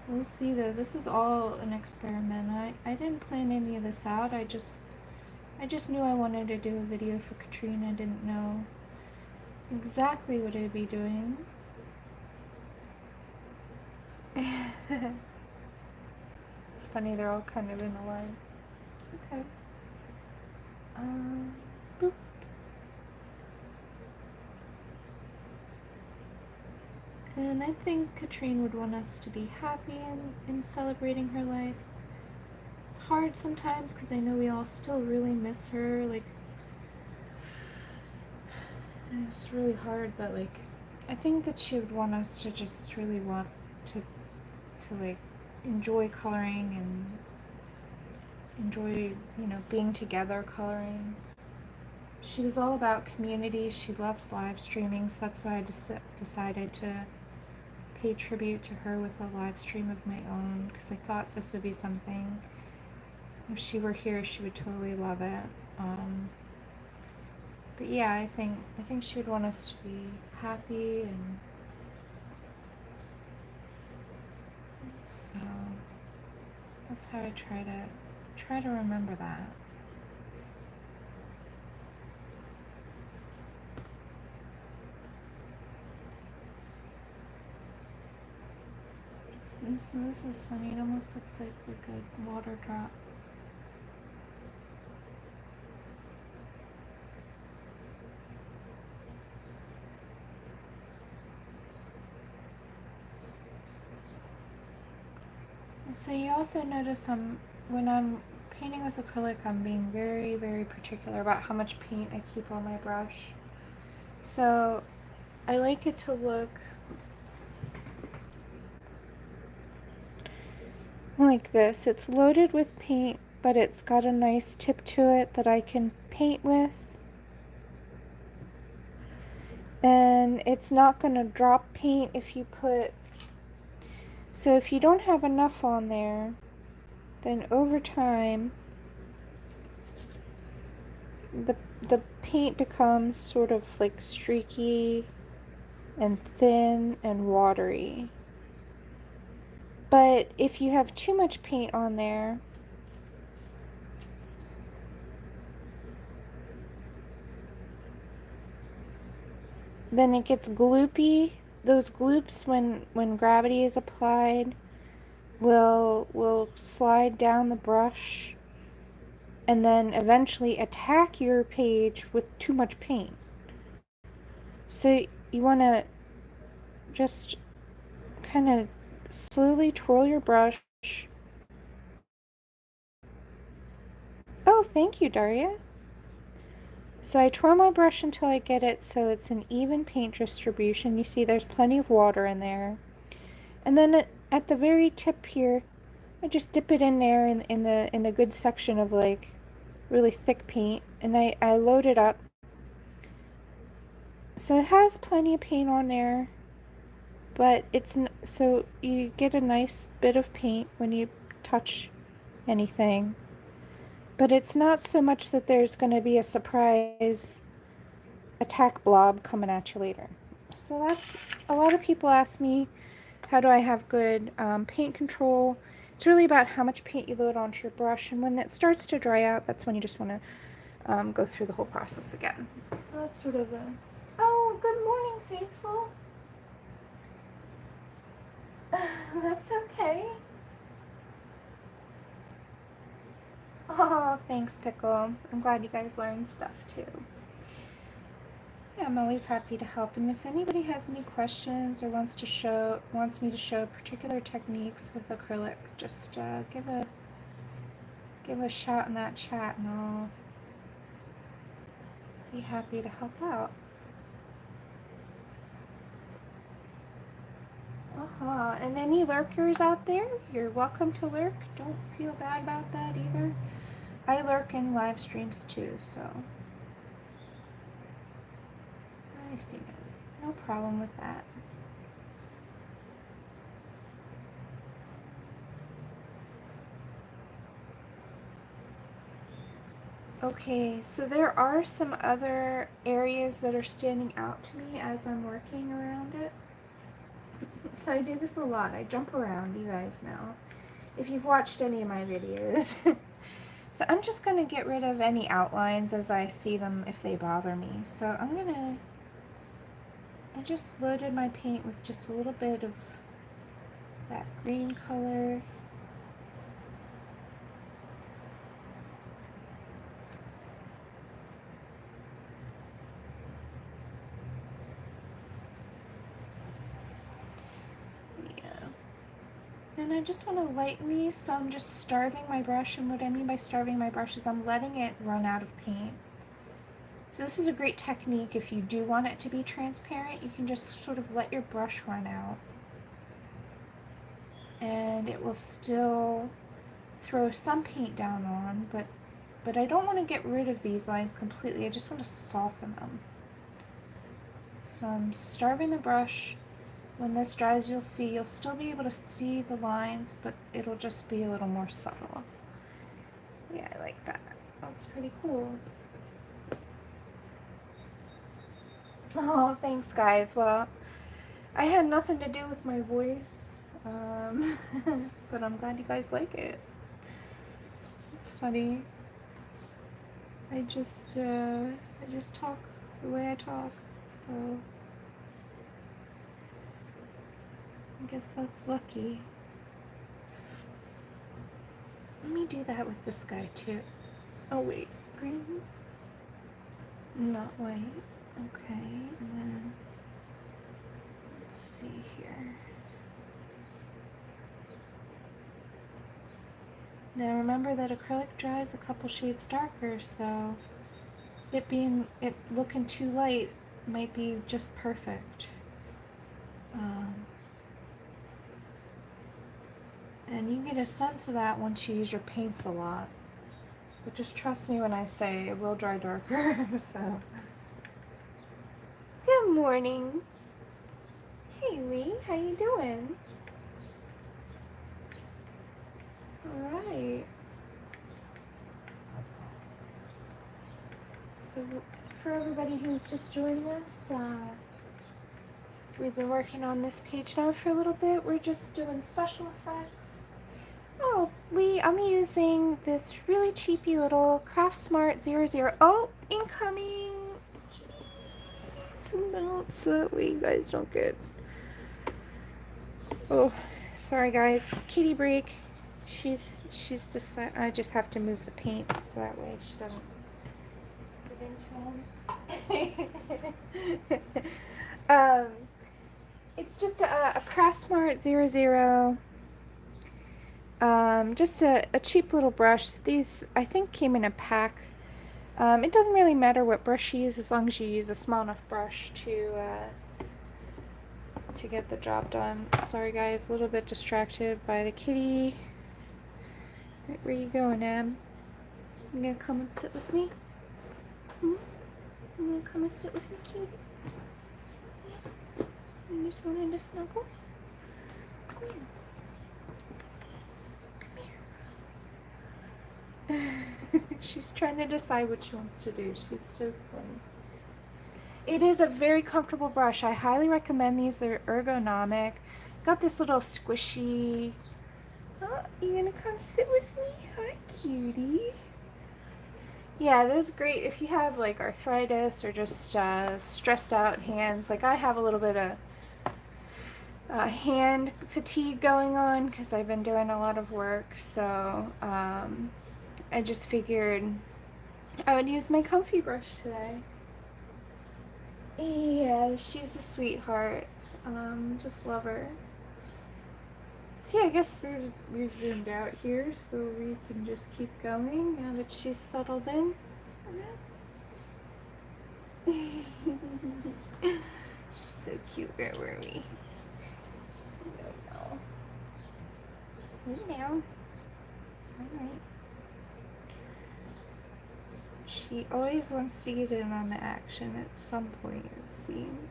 We'll see though. This is all an experiment. I didn't plan any of this out. I just knew I wanted to do a video for Katrina. I didn't know exactly what I'd be doing. It's funny, they're all kind of in a line. Okay. Boop. And I think Katrine would want us to be happy in celebrating her life. It's hard sometimes because I know we all still really miss her. Like, it's really hard, but like, I think that she would want us to just really want to like enjoy coloring and enjoy, being together coloring. She was all about community. She loved live streaming, so that's why I decided to pay tribute to her with a live stream of my own, because I thought this would be something, if she were here, she would totally love it. But yeah, I think she would want us to be happy, and so that's how I try to remember that. And so this is funny. It almost looks like a water drop. So you also notice when I'm painting with acrylic, I'm being very, very particular about how much paint I keep on my brush. So I like it to look like this. It's loaded with paint, but it's got a nice tip to it that I can paint with. And it's not going to drop paint if you put... So if you don't have enough on there, then over time, the paint becomes sort of like streaky and thin and watery. But if you have too much paint on there, then it gets gloopy. Those gloops, when gravity is applied, will slide down the brush and then eventually attack your page with too much paint. So you want to just kind of slowly twirl your brush. Oh, thank you, Daria. So I twirl my brush until I get it so it's an even paint distribution. You see there's plenty of water in there. And then at the very tip here, I just dip it in there in the good section of like really thick paint, and I load it up. So it has plenty of paint on there, but so you get a nice bit of paint when you touch anything. But it's not so much that there's going to be a surprise attack blob coming at you later. So that's, a lot of people ask me, how do I have good paint control? It's really about how much paint you load onto your brush, and when it starts to dry out, that's when you just want to go through the whole process again. So that's sort of a... Oh, good morning, Faithful. That's okay. Oh, thanks, Pickle. I'm glad you guys learned stuff too. Yeah, I'm always happy to help, and if anybody has any questions or wants me to show particular techniques with acrylic, just give a shout in that chat, and I'll be happy to help out. And any lurkers out there, you're welcome to lurk. Don't feel bad about that either. I lurk in live streams too, so I see no problem with that. Okay, so there are some other areas that are standing out to me as I'm working around it. So I do this a lot. I jump around, you guys know, if you've watched any of my videos. So I'm just going to get rid of any outlines as I see them if they bother me. So I just loaded my paint with just a little bit of that green color. And I just want to lighten these, so I'm just starving my brush, and what I mean by starving my brush is I'm letting it run out of paint. So this is a great technique if you do want it to be transparent. You can just sort of let your brush run out, and it will still throw some paint down on, but I don't want to get rid of these lines completely. I just want to soften them. So I'm starving the brush. When this dries, you'll still be able to see the lines, but it'll just be a little more subtle. Yeah, I like that. That's pretty cool. Oh, thanks, guys. Well, I had nothing to do with my voice, but I'm glad you guys like it. It's funny. I just talk the way I talk, so I guess that's lucky. Let me do that with this guy too. Oh wait, green? Not white. Okay, and then let's see here. Now remember that acrylic dries a couple shades darker, so it looking too light might be just perfect. And you get a sense of that once you use your paints a lot. But just trust me when I say it will dry darker. So, good morning, Haley. How you doing? All right. So, for everybody who's just joining us, we've been working on this page now for a little bit. We're just doing special effects. Oh, Lee, I'm using this really cheapy little Craft Smart 00. Oh, incoming! Some notes so that way you guys don't get... Oh, sorry guys. Kitty break. She's just... I just have to move the paint so that way she doesn't get into them. It's just a Craft Smart 00. Just a cheap little brush. These, I think, came in a pack. It doesn't really matter what brush you use as long as you use a small enough brush to get the job done. Sorry guys, a little bit distracted by the kitty. Right, where you going, Em? You gonna come and sit with me? You gonna come and sit with me, kitty? Yeah. You just wanted to snuggle? Come here. She's trying to decide what she wants to do. She's so funny. It is a very comfortable brush. I highly recommend these. They're ergonomic. Got this little squishy... Oh, you gonna come sit with me? Hi, cutie. Yeah, this is great if you have like arthritis or just stressed out hands. Like I have a little bit of hand fatigue going on because I've been doing a lot of work. So I just figured I would use my comfy brush today. Yeah, she's a sweetheart. Just love her. So yeah, I guess we've zoomed out here, so we can just keep going now that she's settled in. She's so cute. Where were we? I don't know. Lay down. Alright. She always wants to get in on the action at some point, it seems.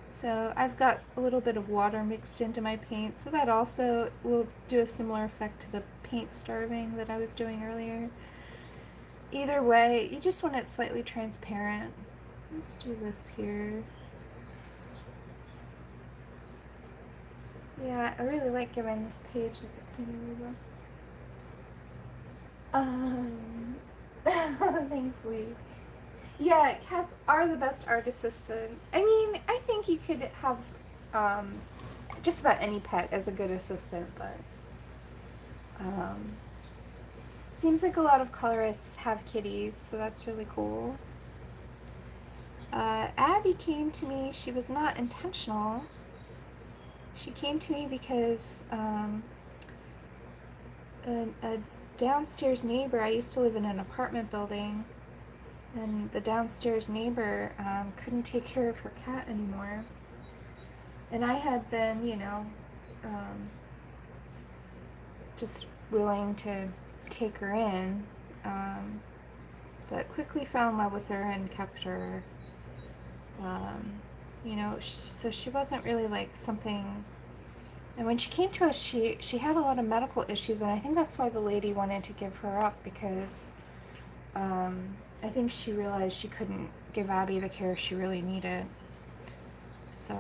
So I've got a little bit of water mixed into my paint, so that also will do a similar effect to the paint starving that I was doing earlier. Either way, you just want it slightly transparent. Let's do this here. Yeah, I really like giving this page like a clean over. Thanks, Lee. Yeah, cats are the best art assistant. I mean, I think you could have just about any pet as a good assistant, but seems like a lot of colorists have kitties, so that's really cool. Abby came to me. She was not intentional. She came to me because a downstairs neighbor, I used to live in an apartment building, and the downstairs neighbor couldn't take care of her cat anymore. And I had been, you know, just willing to take her in, but quickly fell in love with her and kept her. You know, so she wasn't really like something. And when she came to us, she had a lot of medical issues, and I think that's why the lady wanted to give her up, because I think she realized she couldn't give Abby the care she really needed. So,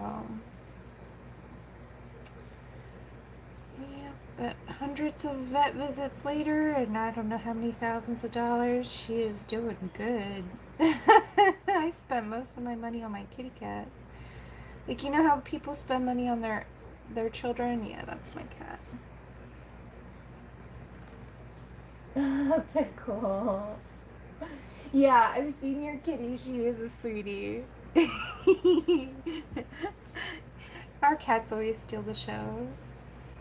yeah, but hundreds of vet visits later, and I don't know how many thousands of dollars, she is doing good. I spent most of my money on my kitty cat. Like, you know how people spend money on their children? Yeah, that's my cat. Pickle. Yeah, I've seen your kitty. She is a sweetie. Our cats always steal the show.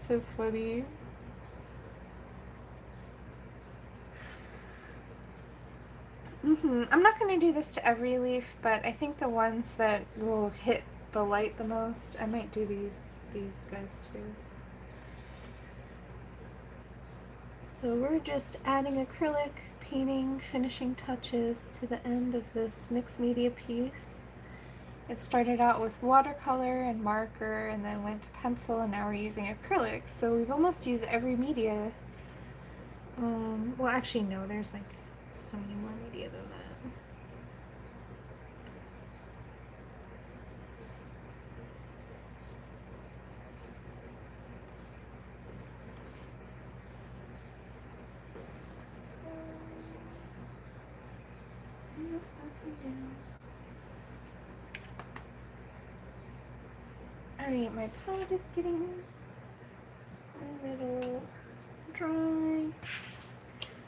So funny. I'm not going to do this to every leaf, but I think the ones that will hit the light the most, I might do these guys too. So we're just adding acrylic, painting, finishing touches to the end of this mixed media piece. It started out with watercolor and marker, and then went to pencil, and now we're using acrylic. So we've almost used every media. Well, actually, no, there's like so many more media than that. Alright, my palette is getting a little dry.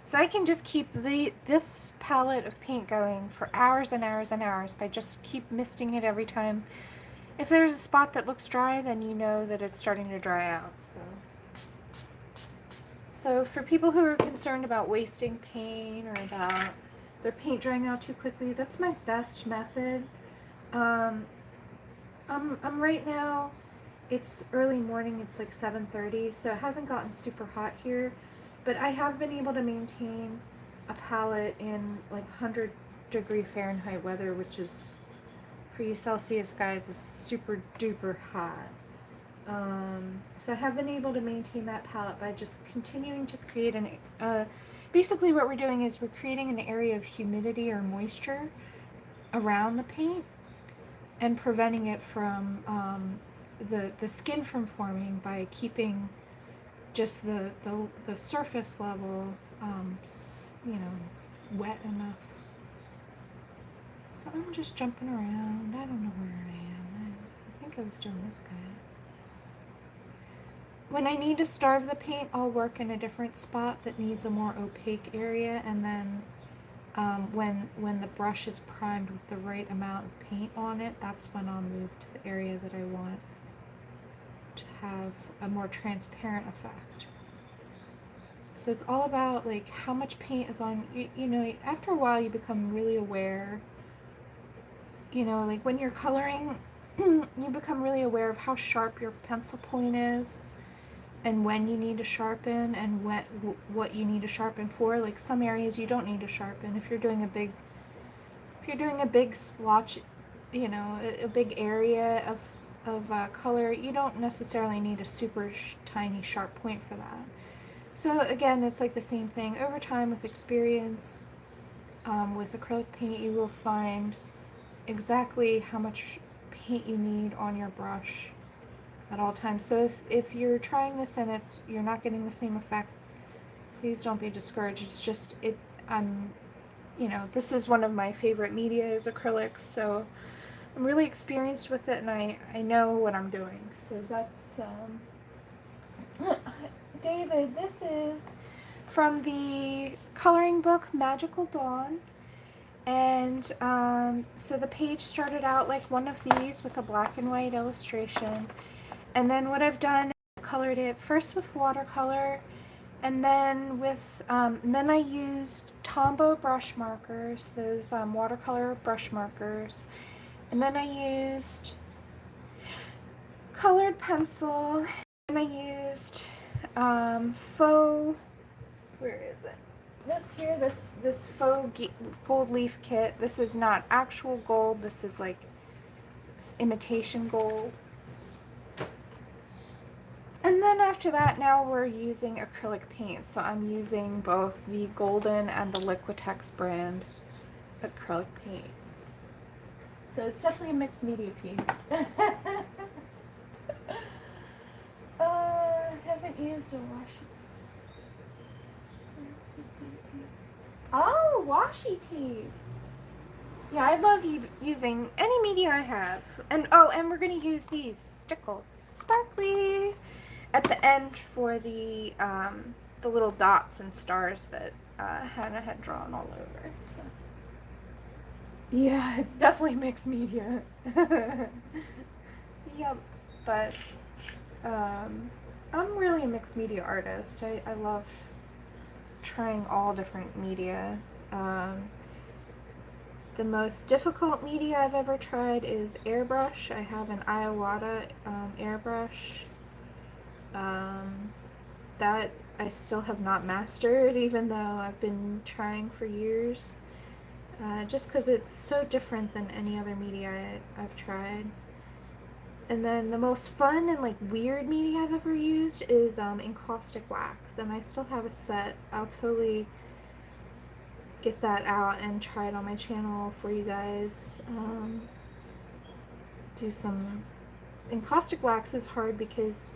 So I can just keep this palette of paint going for hours and hours and hours by just keep misting it every time. If there's a spot that looks dry, then you know that it's starting to dry out. So for people who are concerned about wasting paint or about their paint drying out too quickly, that's my best method. I'm right now, it's early morning, it's like 7:30, so it hasn't gotten super hot here, but I have been able to maintain a palette in like 100-degree Fahrenheit weather, which is, for you Celsius guys, is super duper hot. So I have been able to maintain that palette by just continuing to create basically what we're doing is we're creating an area of humidity or moisture around the paint and preventing it from the skin from forming by keeping just the surface level you know, wet enough. So I'm just jumping around. I don't know where I am. I think I was doing this guy. when I need to starve the paint, I'll work in a different spot that needs a more opaque area, and then when the brush is primed with the right amount of paint on it, that's when I'll move to the area that I want to have a more transparent effect. So it's all about like how much paint is on, you know, after a while you become really aware, you know, like when you're coloring, you become really aware of how sharp your pencil point is and when you need to sharpen and what you need to sharpen for. Like some areas you don't need to sharpen. If you're doing a big splotch, you know, a big area of color, you don't necessarily need a super tiny sharp point for that. So again, it's like the same thing. Over time, with experience, with acrylic paint, you will find exactly how much paint you need on your brush at all times. So if you're trying this and you're not getting the same effect, please don't be discouraged. It's just you know, this is one of my favorite media is acrylics, so I'm really experienced with it, and I know what I'm doing. So that's David, this is from the coloring book Magical Dawn. And so the page started out like one of these with a black and white illustration. And then what I've done is colored it first with watercolor, and then then I used Tombow brush markers, those watercolor brush markers. And then I used colored pencil, and I used faux, where is it? This faux gold leaf kit. This is not actual gold. This is like imitation gold. And then after that, now we're using acrylic paint. So I'm using both the Golden and the Liquitex brand acrylic paint. So it's definitely a mixed media piece. Haven't used a washi. Oh, washi tape. Yeah, I love using any media I have. And oh, and we're gonna use these stickles, sparkly, at the end for the little dots and stars that Hanna had drawn all over. So. Yeah, it's definitely mixed media. Yep, but I'm really a mixed media artist. I love trying all different media. The most difficult media I've ever tried is airbrush. I have an Iwata airbrush that I still have not mastered, even though I've been trying for years, just because it's so different than any other media I've tried. And then the most fun and like weird media I've ever used is encaustic wax, and I still have a set. I'll totally get that out and try it on my channel for you guys. Do some encaustic wax is hard because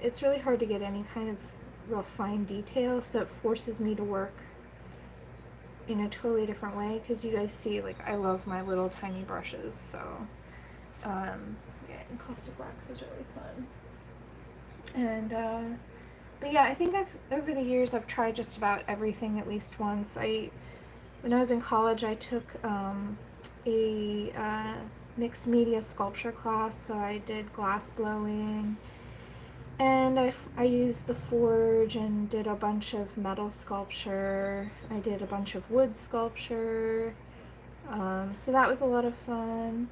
it's really hard to get any kind of real fine detail, so it forces me to work in a totally different way, because you guys see, like, I love my little tiny brushes, so yeah, encaustic wax is really fun. And but yeah, I think over the years I've tried just about everything at least once. When I was in college, I took a mixed media sculpture class, so I did glass blowing, and I used the forge and did a bunch of metal sculpture. I did a bunch of wood sculpture, so that was a lot of fun.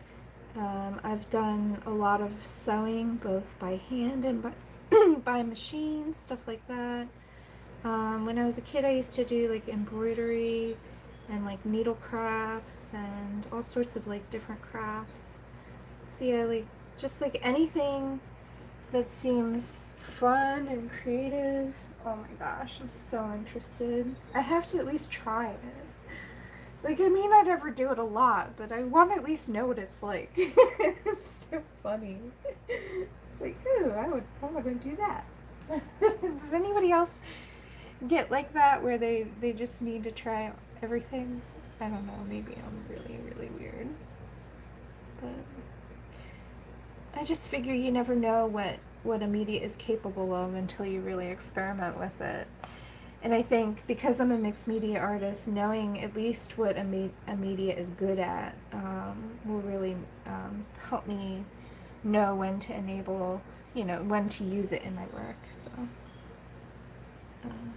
I've done a lot of sewing, both by hand and by machine, stuff like that. When I was a kid, I used to do like embroidery and like needle crafts and all sorts of like different crafts. So yeah, like just like anything that seems fun and creative. Oh my gosh, I'm so interested. I have to at least try it. Like, I may not ever do it a lot, but I want to at least know what it's like. It's so funny. It's like, ooh, I want to do that. Does anybody else get like that, where they just need to try everything? I don't know, maybe I'm really, really weird. But I just figure you never know what what a media is capable of until you really experiment with it. And I think because I'm a mixed media artist, knowing at least what a media is good at will really help me know when to enable, when to use it in my work. Um,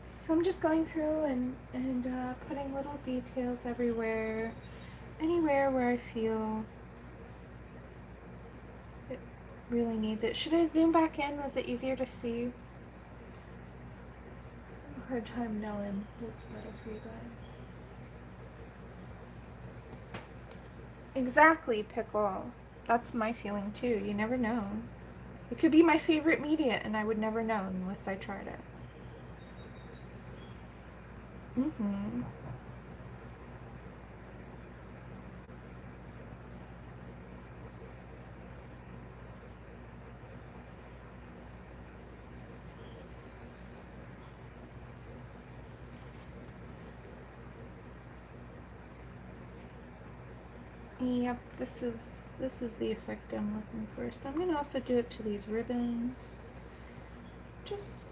so I'm just going through and putting little details everywhere, anywhere where I feel it really needs it. Should I zoom back in? Was it easier to see? I have a hard time knowing what's better for you guys. Exactly, pickle. That's my feeling too. You never know. It could be my favorite media and I would never know unless I tried it. Mm-hmm. Yep, this is the effect I'm looking for. So I'm going to also do it to these ribbons. Just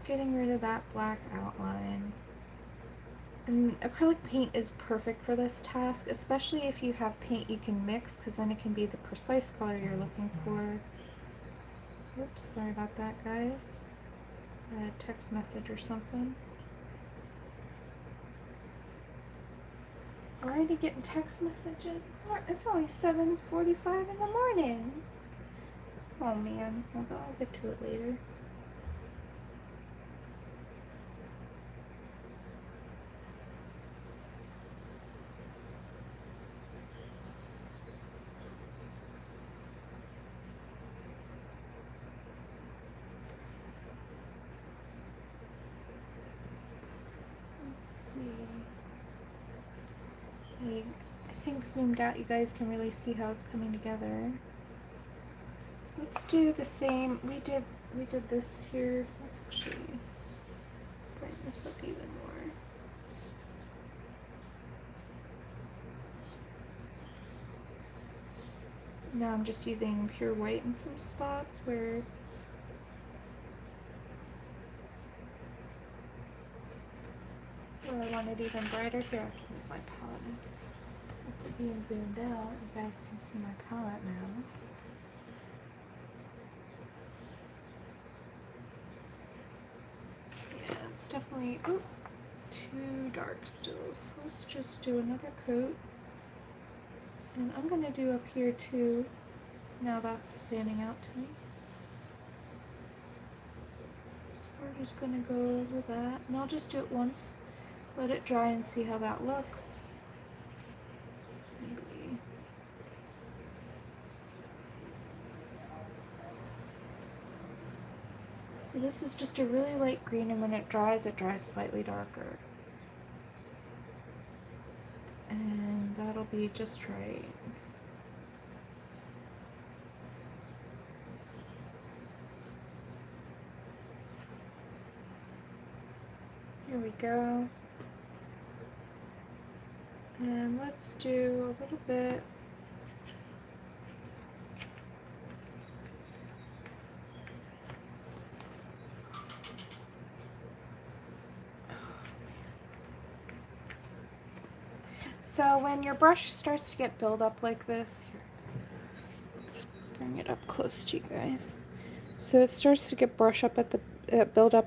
getting rid of that black outline. And acrylic paint is perfect for this task, especially if you have paint you can mix, because then it can be the precise color you're looking for. Oops, sorry about that, guys. A text message or something. Already getting text messages? It's only 7:45 in the morning. Oh man, although I'll get to it later. I think zoomed out you guys can really see how it's coming together. Let's do the same. We did this here. Let's actually bring this up even more. Now I'm just using pure white in some spots where I want it even brighter. Here, I can use my palette. With it being zoomed out, you guys can see my palette now. Yeah, it's definitely too dark still. So let's just do another coat. And I'm going to do up here too. Now that's standing out to me. So we're just going to go over that. And I'll just do it once. Let it dry and see how that looks. Maybe. So this is just a really light green, and when it dries slightly darker. And that'll be just right. Here we go. And let's do a little bit. So when your brush starts to get build up like this, here, let's bring it up close to you guys. So it starts to get build up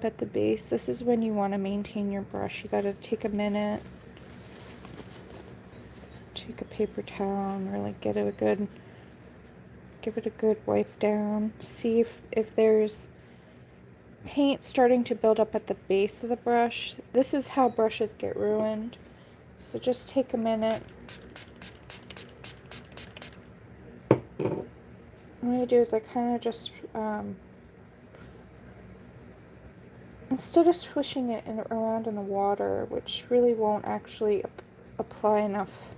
at the base. This is when you want to maintain your brush. You got to take a minute, take a paper towel, and really give it a good wipe down. See if there's paint starting to build up at the base of the brush. This is how brushes get ruined. So just take a minute. What I do is I kind of just, instead of swishing it around in the water, which really won't actually apply enough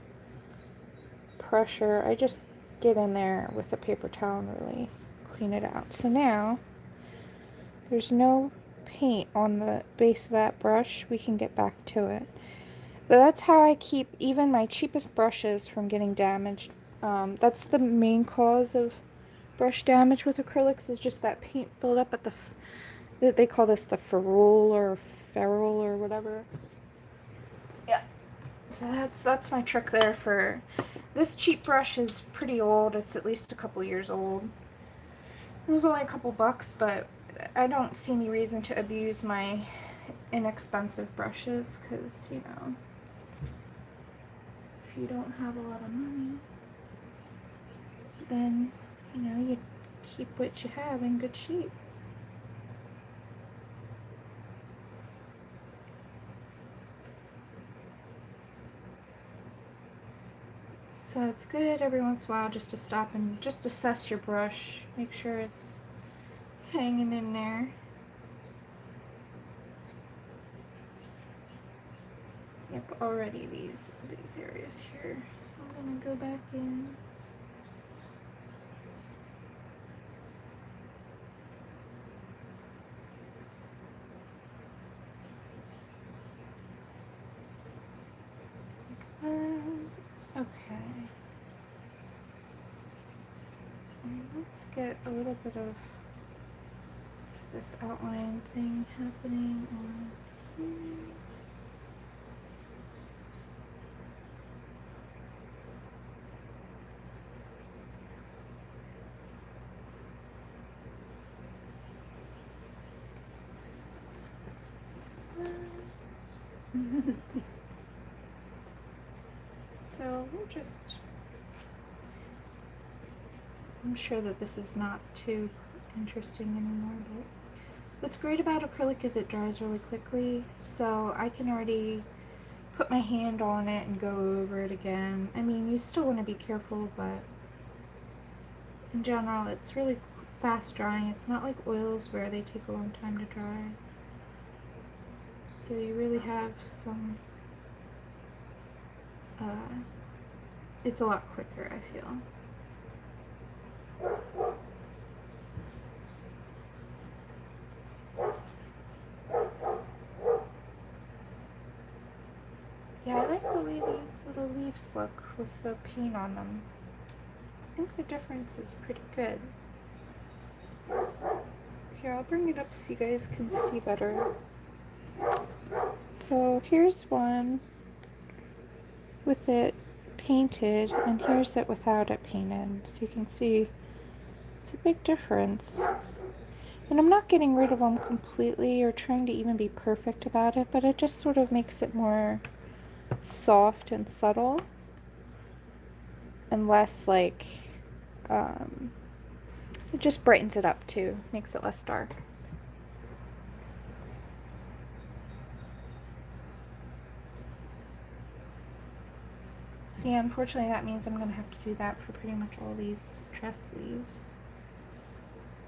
pressure, I just get in there with a paper towel and really clean it out. So now, there's no paint on the base of that brush. We can get back to it. But that's how I keep even my cheapest brushes from getting damaged. That's the main cause of brush damage with acrylics, is just that paint buildup at they call this the ferrule or whatever. Yeah. So that's my trick there for this cheap brush. Is pretty old. It's at least a couple years old. It was only a couple bucks, but I don't see any reason to abuse my inexpensive brushes, because, you know, if you don't have a lot of money, then, you know, you keep what you have in good shape. So it's good every once in a while just to stop and just assess your brush. Make sure it's hanging in there. Yep, already these areas here. So I'm gonna go back in. Okay. And let's get a little bit of this outline thing happening on here. So we'll just, I'm sure that this is not too interesting anymore, but what's great about acrylic is it dries really quickly, so I can already put my hand on it and go over it again. I mean, you still want to be careful, but in general it's really fast drying. It's not like oils where they take a long time to dry. So you really have some, it's a lot quicker, I feel. Yeah, I like the way these little leaves look with the paint on them. I think the difference is pretty good. Here, I'll bring it up so you guys can see better. So here's one with it painted, and here's it without it painted. So you can see it's a big difference. And I'm not getting rid of them completely or trying to even be perfect about it, but it just sort of makes it more soft and subtle and less like, it just brightens it up too, makes it less dark. See, unfortunately that means I'm going to have to do that for pretty much all these dress sleeves.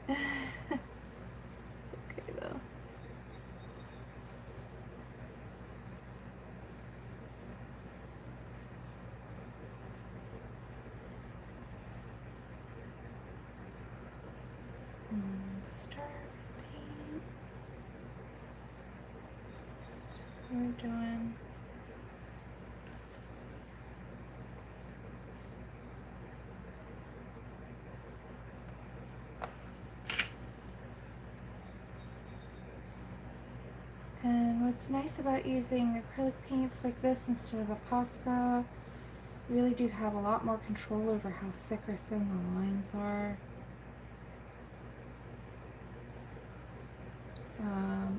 It's okay though. Starry paint. So we're doing and what's nice about using acrylic paints like this instead of a Posca, you really do have a lot more control over how thick or thin the lines are.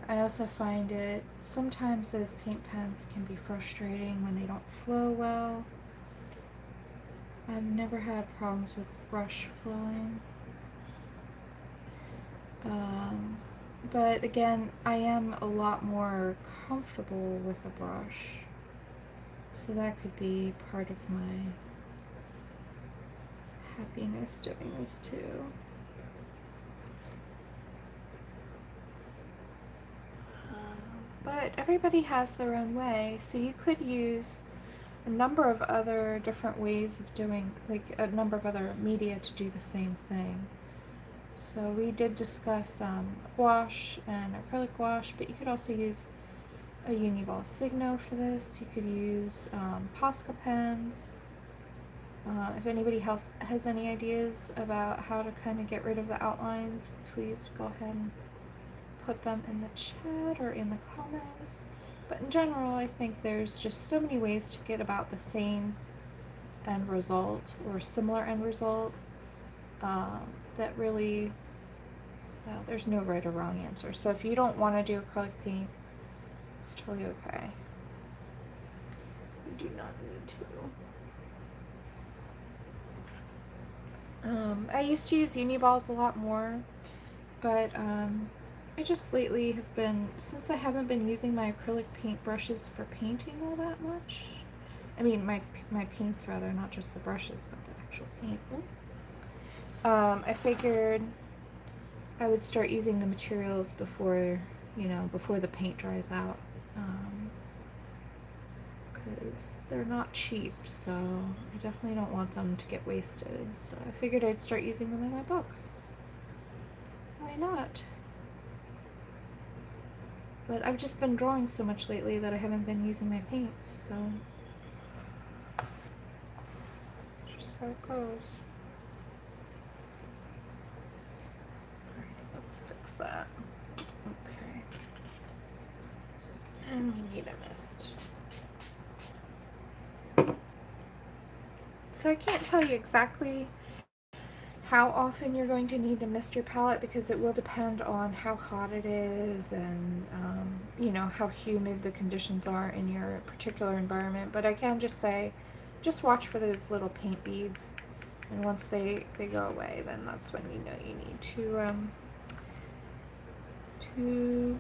I also find it, sometimes those paint pens can be frustrating when they don't flow well. I've never had problems with brush flowing. But again, I am a lot more comfortable with a brush. So that could be part of my happiness doing this too. But everybody has their own way, so you could use a number of other different ways of doing, like a number of other media to do the same thing. So we did discuss gouache and acrylic gouache, but you could also use a Uniball Signo for this. You could use Posca pens. If anybody else has any ideas about how to kind of get rid of the outlines, please go ahead and put them in the chat or in the comments. But in general, I think there's just so many ways to get about the same end result or similar end result that really there's no right or wrong answer. So if you don't want to do acrylic paint, it's totally okay. You do not need to. I used to use Uniballs a lot more, but I just lately have been, since I haven't been using my acrylic paint brushes for painting all that much. I mean, my paints rather, not just the brushes, but the actual paint. I figured I would start using the materials before, before the paint dries out. Because they're not cheap, so I definitely don't want them to get wasted. So I figured I'd start using them in my books. Why not? But I've just been drawing so much lately that I haven't been using my paints, so just how it goes. Alright, let's fix that. Okay. And we need a mist. So I can't tell you exactly how often you're going to need to mist your palette because it will depend on how hot it is and how humid the conditions are in your particular environment. But I can just say, just watch for those little paint beads, and once they go away, then that's when you know you need to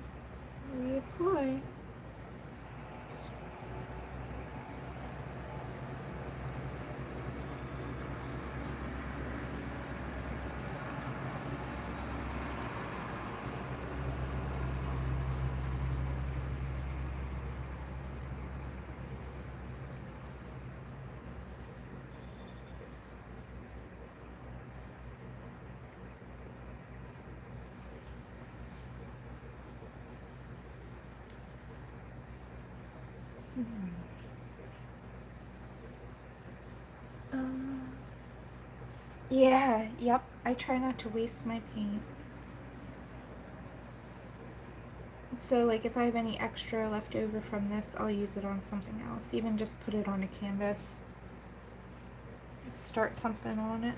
reapply. Yeah, yep. I try not to waste my paint. So like if I have any extra left over from this, I'll use it on something else. Even just put it on a canvas. Start something on it.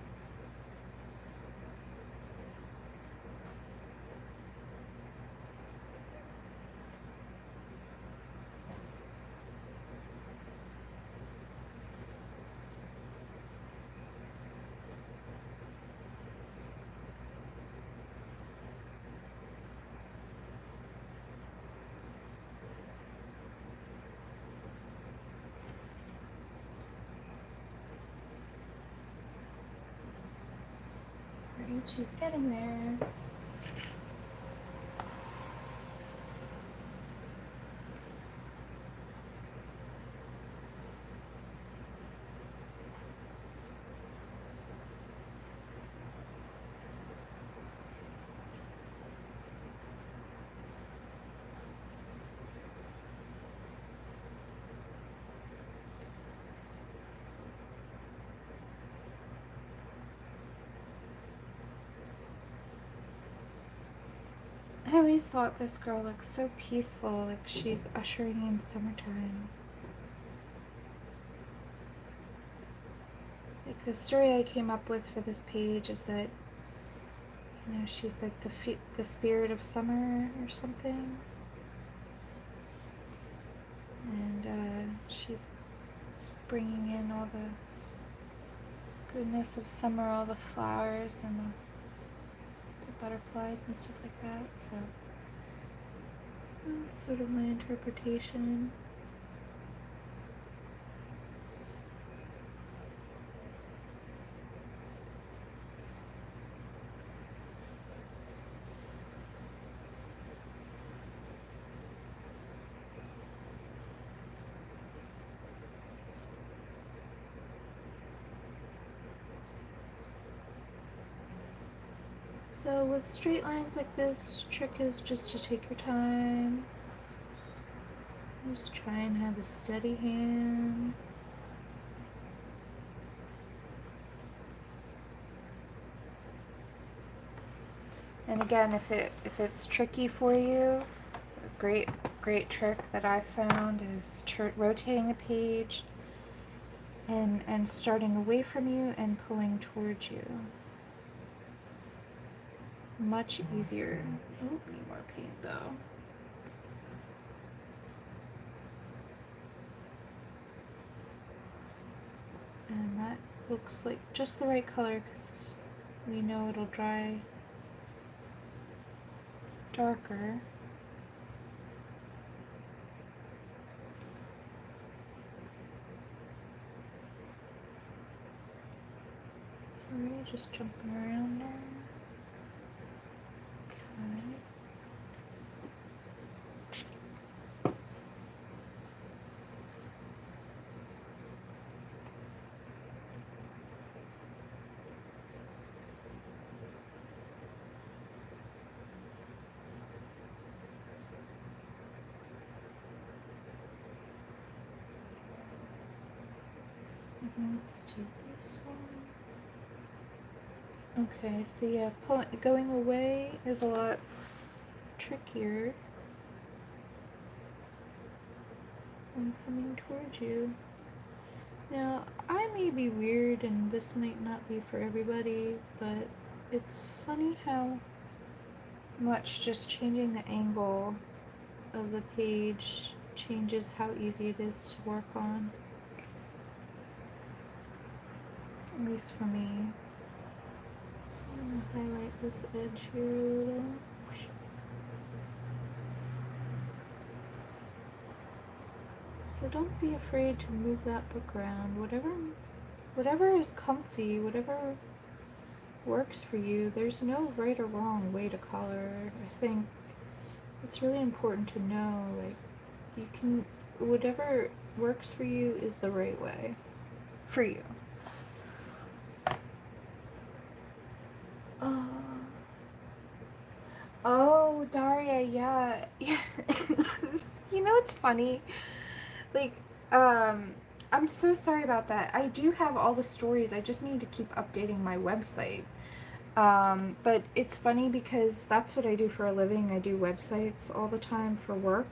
Right, she's getting there. I always thought this girl looked so peaceful, like she's ushering in summertime. Like the story I came up with for this page is that, she's like the spirit of summer or something. And she's bringing in all the goodness of summer, all the flowers and the butterflies and stuff like that. So that's sort of my interpretation. So with straight lines like this, trick is just to take your time. Just try and have a steady hand. And again, if it's tricky for you, a great trick that I found is rotating the page and starting away from you and pulling towards you. Much easier. Oh, need more paint though. And that looks like just the right color because we know it'll dry darker. Sorry, just jumping around there. Okay. Let's do this one. Okay, so yeah, going away is a lot trickier than coming towards you. Now, I may be weird and this might not be for everybody, but it's funny how much just changing the angle of the page changes how easy it is to work on. At least for me. So I'm going to highlight this edge here a little. So don't be afraid to move that book around. Whatever is comfy, whatever works for you. There's no right or wrong way to color. I think it's really important to know, like, you can, whatever works for you is the right way for you. Oh, Daria, yeah. You know what's funny? Like, I'm so sorry about that. I do have all the stories. I just need to keep updating my website. But it's funny because that's what I do for a living. I do websites all the time for work.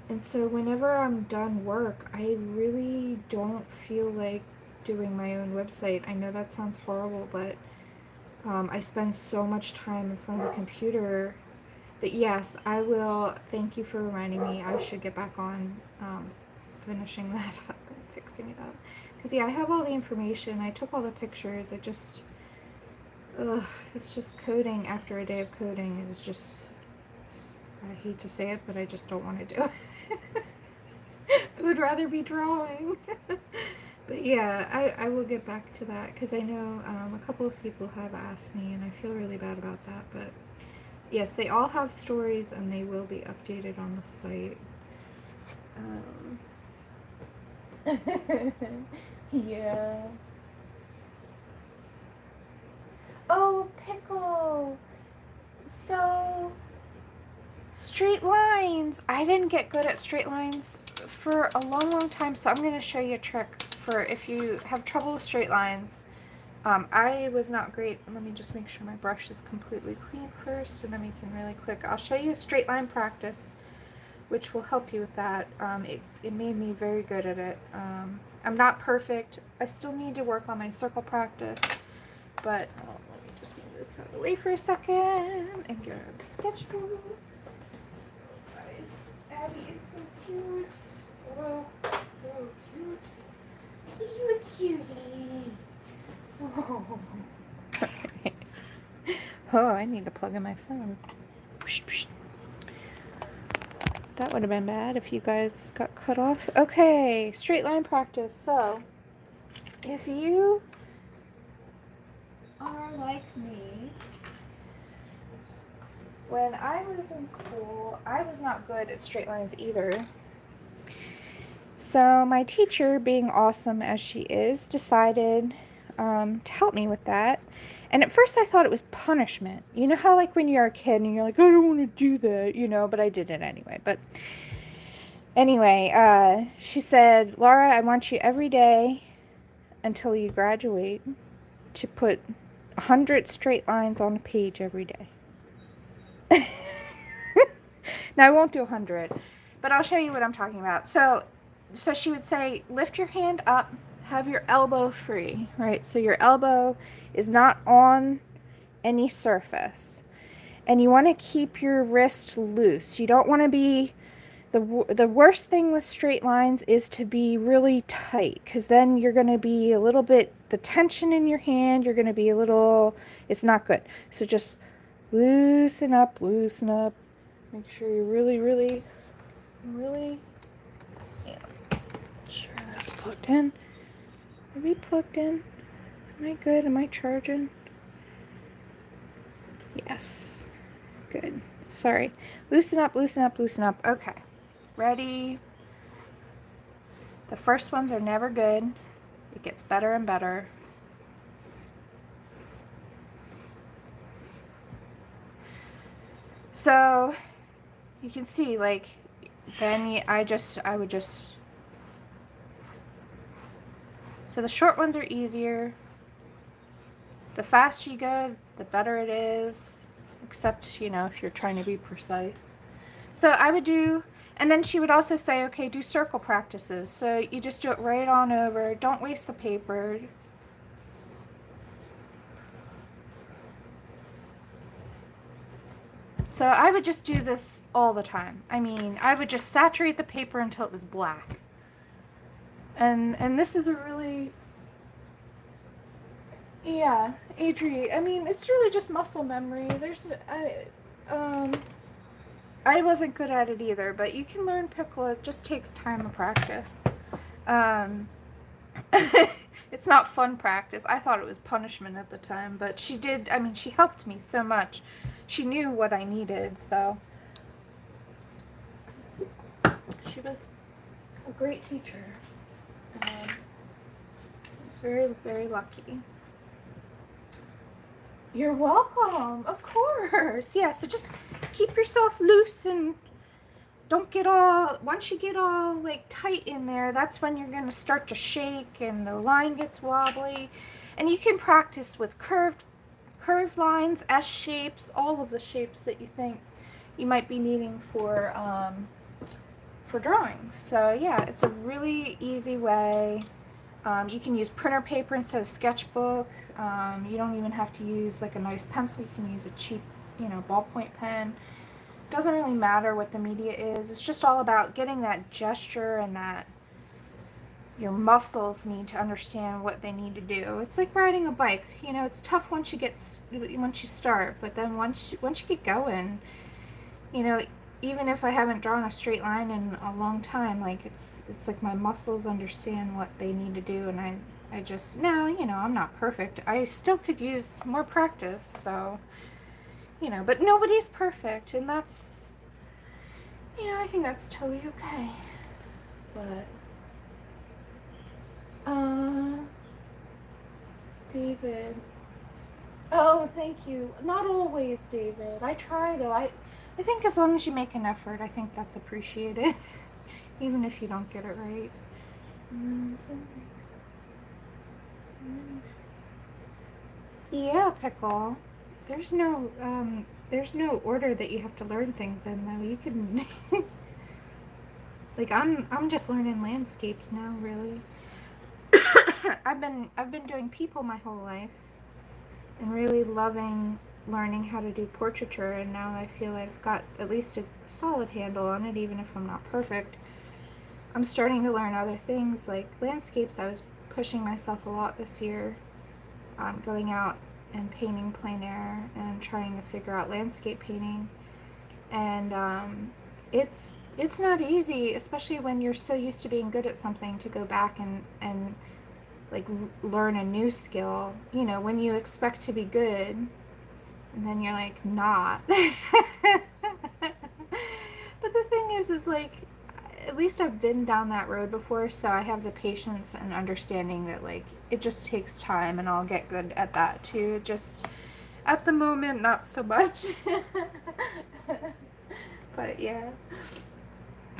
And so whenever I'm done work, I really don't feel like doing my own website. I know that sounds horrible, but I spend so much time in front of the computer. But yes, I will. Thank you for reminding me. I should get back on finishing that up and fixing it up. Because yeah, I have all the information. I took all the pictures. It's just coding after a day of coding. It is just, I hate to say it, but I just don't want to do it. I would rather be drawing. But yeah, I will get back to that because I know a couple of people have asked me and I feel really bad about that. But yes, they all have stories and they will be updated on the site. Yeah. Oh, Pickle! So, straight lines! I didn't get good at straight lines for a long time, so I'm going to show you a trick for if you have trouble with straight lines. I was not great. Let me just make sure my brush is completely clean first, and then we can really quick. I'll show you a straight line practice, which will help you with that. It made me very good at it. I'm not perfect. I still need to work on my circle practice, but let me just move this out of the way for a second and get out of the sketchbook. Guys, Abby is so cute. Oh, so cute. You a cutie. Oh. Oh, I need to plug in my phone. That would have been bad if you guys got cut off. Okay, straight line practice. So, if you are like me, when I was in school, I was not good at straight lines either. So my teacher, being awesome as she is, decided to help me with that. And at first I thought it was punishment. You know how like when you're a kid and you're like, I don't want to do that, you know, but I did it anyway. But Anyway, she said, Laura, I want you every day until you graduate to put 100 straight lines on a page every day. Now, I won't do 100, but I'll show you what I'm talking about. So she would say, lift your hand up, have your elbow free, right? So your elbow is not on any surface. And you want to keep your wrist loose. You don't want to be, the worst thing with straight lines is to be really tight, because then you're going to be a little bit, the tension in your hand, you're going to be a little, it's not good. So just loosen up, loosen up. Make sure you're really, really, really, yeah, sure that's plugged in. Are we plugged in? Am I good? Am I charging? Yes. Good. Sorry. Loosen up, loosen up, loosen up. Okay. Ready? The first ones are never good. It gets better and better. So you can see, like, then I would just, so the short ones are easier. The faster you go, the better it is, except, you know, if you're trying to be precise. So I would do, and then she would also say, okay, do circle practices. So you just do it right on over. Don't waste the paper. So I would just do this all the time. I mean, I would just saturate the paper until it was black. And this is a really, yeah, Adri, I mean, it's really just muscle memory. I wasn't good at it either, but you can learn pickle. It just takes time of practice. Um, it's not fun practice. I thought it was punishment at the time, but she did, I mean, she helped me so much. She knew what I needed, so she was a great teacher. I was very, very lucky. You're welcome, of course. Yeah, so just keep yourself loose and don't get all, once you get all like tight in there, that's when you're going to start to shake and the line gets wobbly. And you can practice with curved lines, S shapes, all of the shapes that you think you might be needing for drawing. So yeah, it's a really easy way. You can use printer paper instead of sketchbook. You don't even have to use like a nice pencil. You can use a cheap, you know, ballpoint pen. Doesn't really matter what the media is. It's just all about getting that gesture and that your muscles need to understand what they need to do. It's like riding a bike. You know, it's tough once you start, but then once you get going, you know, even if I haven't drawn a straight line in a long time, like it's like my muscles understand what they need to do, and I just, now, you know, I'm not perfect. I still could use more practice, so, you know, but nobody's perfect, and that's, you know, I think that's totally okay. But David. Oh, thank you. Not always, David. I try though. I think as long as you make an effort, I think that's appreciated. Even if you don't get it right. Yeah, Pickle. There's no order that you have to learn things in though. You can like I'm just learning landscapes now, really. I've been doing people my whole life and really loving learning how to do portraiture, and now I feel I've got at least a solid handle on it, even if I'm not perfect. I'm starting to learn other things like landscapes. I was pushing myself a lot this year, going out and painting plein air and trying to figure out landscape painting, and it's not easy, especially when you're so used to being good at something, to go back and like learn a new skill, you know, when you expect to be good and then you're like not. But the thing is like, at least I've been down that road before, so I have the patience and understanding that like it just takes time, and I'll get good at that too. Just at the moment, not so much. But yeah.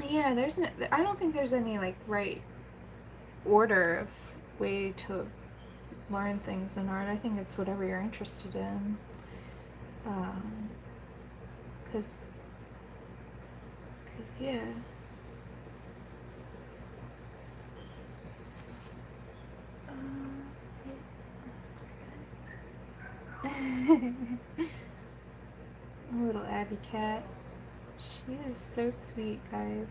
Yeah, there's no, I don't think there's any like right order of way to learn things in art. I think it's whatever you're interested in. Um, cause, yeah. Little Abby cat. She is so sweet, guys.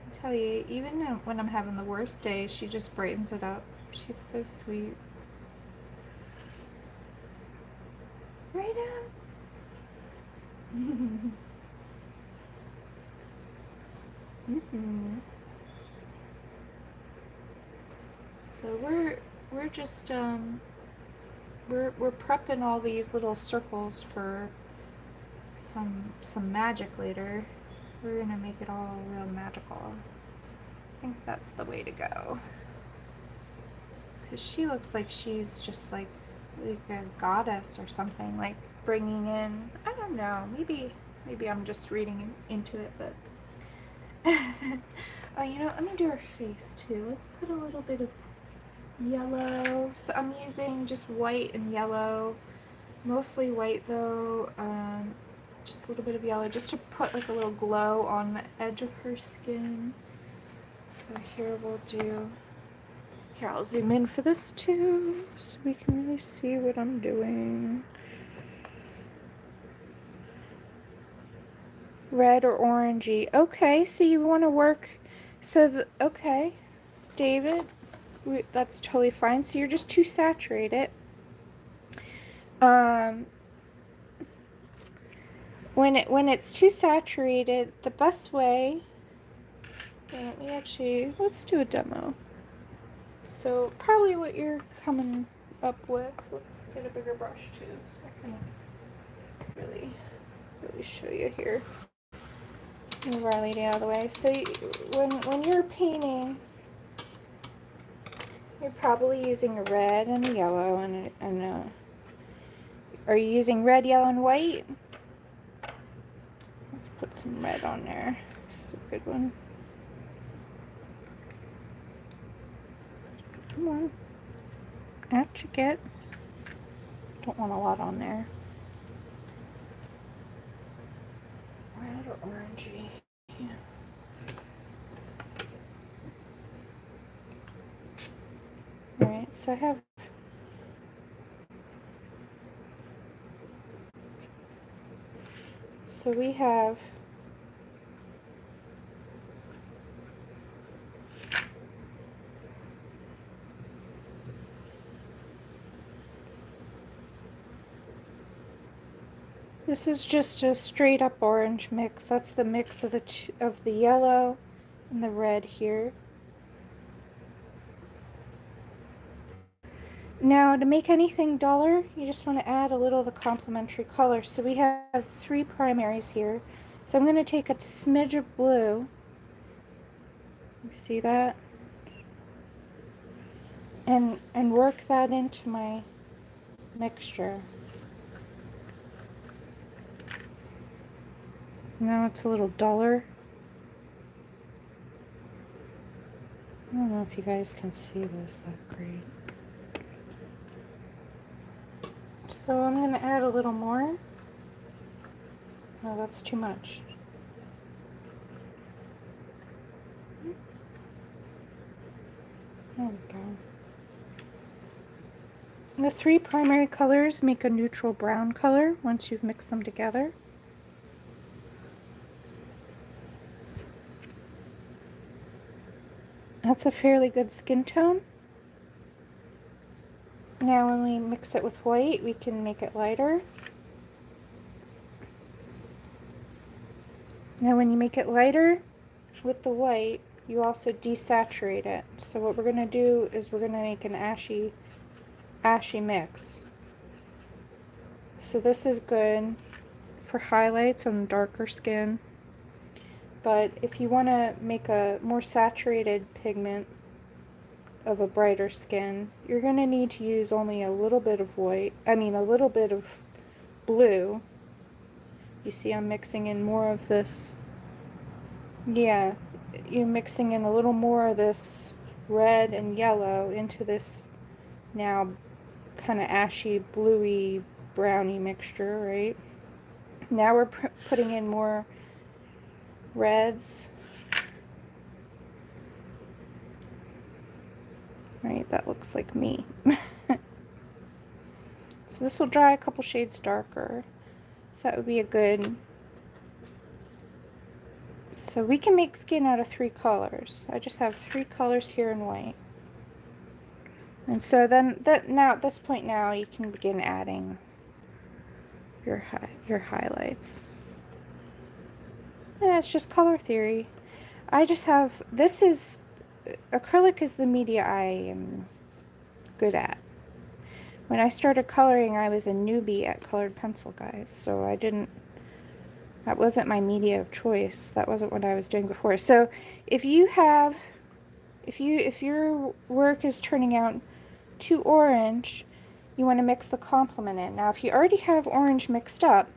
I tell you, even when I'm having the worst day, she just brightens it up. She's so sweet. Right up. Mm-hmm. So we're just we're prepping all these little circles for some magic later. We're gonna make it all real magical. I think that's the way to go. Cause she looks like she's just like a goddess or something, like bringing in. I don't know. Maybe I'm just reading into it, but. Oh, you know, let me do her face too. Let's put a little bit of yellow. So I'm using just white and yellow, mostly white though. Just a little bit of yellow, just to put like a little glow on the edge of her skin. So here we'll do. Here, I'll zoom in for this too, so we can really see what I'm doing. Red or orangey. Okay, so you want to work. Okay, David, that's totally fine. So you're just too saturated. Um, when it's too saturated, the best way. Let me actually, let's do a demo. So probably what you're coming up with. Let's get a bigger brush too, so I can really show you here. Move our lady out of the way. So when you're painting, you're probably using a red and a yellow and a. Are you using red, yellow, and white? Let's put some red on there. This is a good one. Come on. Out you get. Don't want a lot on there. Red or orangey. Yeah. Alright, so I have. So we have. This is just a straight up orange mix. That's the mix of the yellow and the red here. Now to make anything duller, you just want to add a little of the complementary color. So we have 3 primaries here. So I'm going to take a smidge of blue. You see that? And work that into my mixture. Now it's a little duller. I don't know if you guys can see this that great. So I'm going to add a little more. No, that's too much. There we go. The 3 primary colors make a neutral brown color once you've mixed them together. That's a fairly good skin tone. Now when we mix it with white, we can make it lighter. Now when you make it lighter with the white, you also desaturate it. So what we're going to do is we're going to make an ashy mix. So this is good for highlights on darker skin. But if you want to make a more saturated pigment of a brighter skin, you're going to need to use only a little bit of a little bit of blue. You see I'm mixing in more of this Yeah, you're mixing in a little more of this red and yellow into this now kind of ashy, bluey, browny mixture, right? Now we're putting in more reds. Right, that looks like me. So this will dry a couple shades darker. So that would be a good... So we can make skin out of 3 colors. I just have 3 colors here in white. And so then now at this point now you can begin adding your highlights. Yeah, it's just color theory. I just have, this is, acrylic is the media I am good at. When I started coloring, I was a newbie at colored pencil, guys, so that wasn't my media of choice. That wasn't what I was doing before. So if you have, if your work is turning out too orange, you want to mix the complement in. Now, if you already have orange mixed up,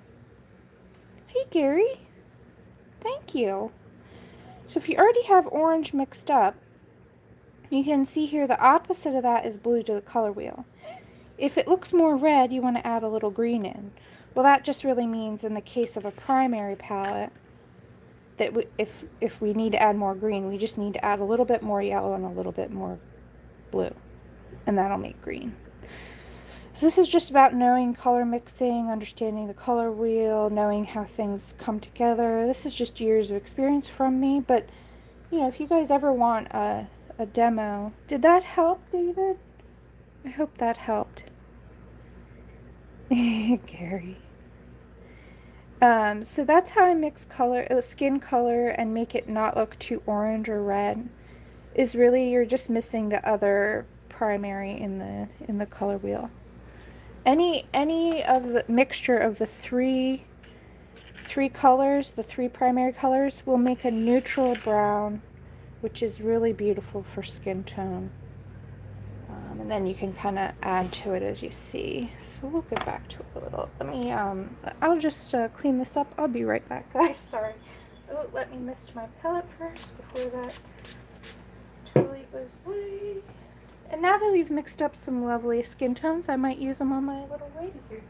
hey Gary, thank you. So if you already have orange mixed up, you can see here the opposite of that is blue to the color wheel. If it looks more red, you want to add a little green in. Well, that just really means in the case of a primary palette that if we need to add more green, we just need to add a little bit more yellow and a little bit more blue, and that'll make green. So this is just about knowing color mixing, understanding the color wheel, knowing how things come together. This is just years of experience from me, but you know, if you guys ever want a demo. Did that help, David? I hope that helped. Gary. So that's how I mix color, skin color, and make it not look too orange or red. Is really you're just missing the other primary in the color wheel. Any of the mixture of the three colors, the 3 primary colors, will make a neutral brown, which is really beautiful for skin tone. And then you can kind of add to it as you see. So we'll get back to it a little. Let me, I'll just clean this up. I'll be right back, guys. Sorry. Oh, let me mist my palette first before that totally goes away. And now that we've mixed up some lovely skin tones, I might use them on my little lady here.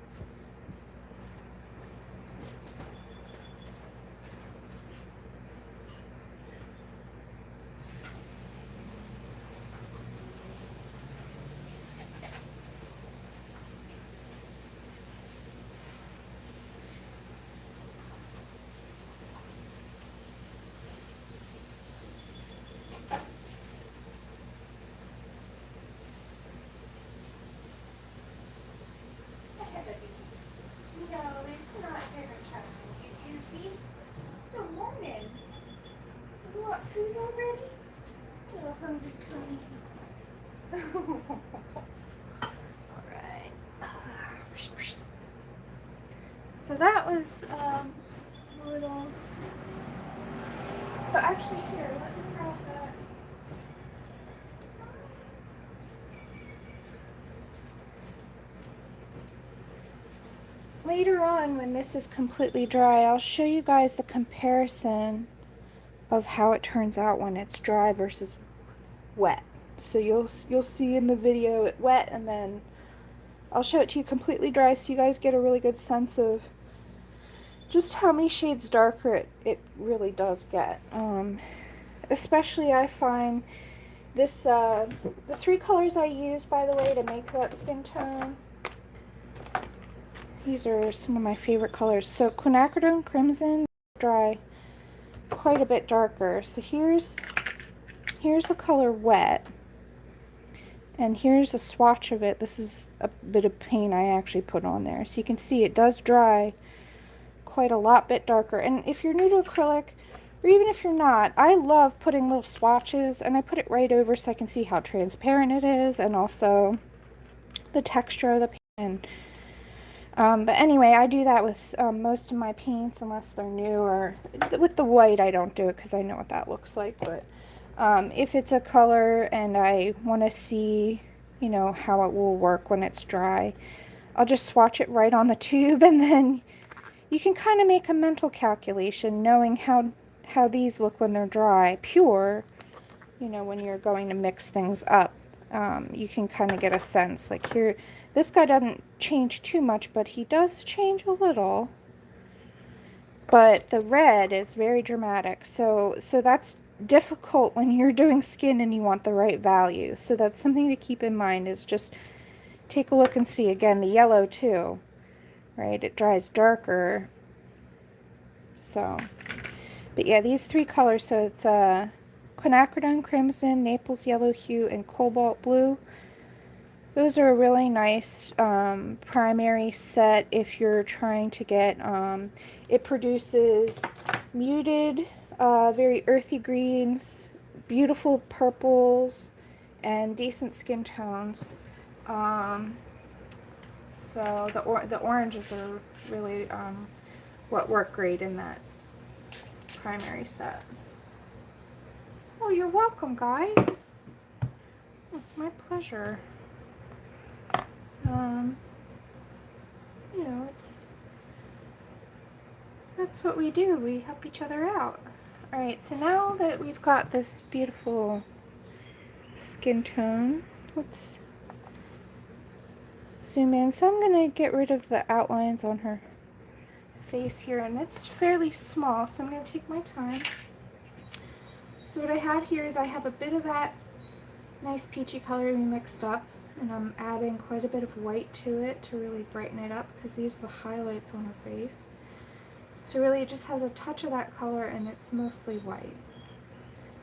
Food already? Little hungry Tony. Alright. So that was a little. So actually, here, let me grab that. Later on, when this is completely dry, I'll show you guys the comparison of how it turns out when it's dry versus wet. So you'll see in the video it wet, and then I'll show it to you completely dry so you guys get a really good sense of just how many shades darker it really does get. Especially I find this, the 3 colors I used, by the way, to make that skin tone, these are some of my favorite colors. So quinacridone crimson, dry quite a bit darker. So here's the color wet, and here's a swatch of it. This is a bit of paint I actually put on there, so you can see it does dry quite a lot bit darker. And if you're new to acrylic, or even if you're not, I love putting little swatches, and I put it right over so I can see how transparent it is, and also the texture of the paint. But anyway, I do that with most of my paints, unless they're new, or with the white I don't do it because I know what that looks like. But if it's a color and I want to see, you know, how it will work when it's dry, I'll just swatch it right on the tube, and then you can kind of make a mental calculation knowing how how these look when they're dry, pure, you know, when you're going to mix things up. You can kind of get a sense. Like here, this guy doesn't change too much, but he does change a little. But the red is very dramatic. So that's difficult when you're doing skin and you want the right value. So that's something to keep in mind, is just take a look and see. Again, the yellow too, right? It dries darker. So, but yeah, these three colors, so it's quinacridone crimson, Naples yellow hue, and cobalt blue. Those are a really nice primary set if you're trying to get, it produces muted, very earthy greens, beautiful purples, and decent skin tones. So the oranges are really what work great in that primary set. Oh, you're welcome, guys. It's my pleasure. You know, that's what we do. We help each other out. Alright, so now that we've got this beautiful skin tone, let's zoom in. So I'm going to get rid of the outlines on her face here, and it's fairly small, so I'm going to take my time. So what I have here is I have a bit of that nice peachy color we mixed up, and I'm adding quite a bit of white to it to really brighten it up, because these are the highlights on her face. So really it just has a touch of that color, and it's mostly white.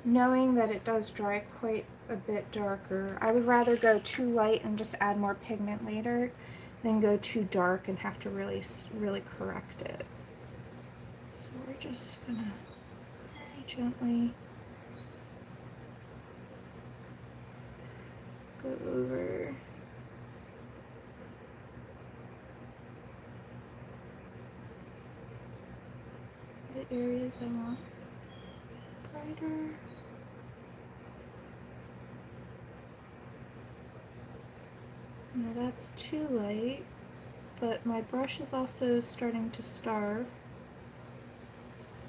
Knowing that it does dry quite a bit darker, I would rather go too light and just add more pigment later than go too dark and have to really correct it. So we're just gonna very gently go over the areas I want brighter. Now that's too light, but my brush is also starting to starve,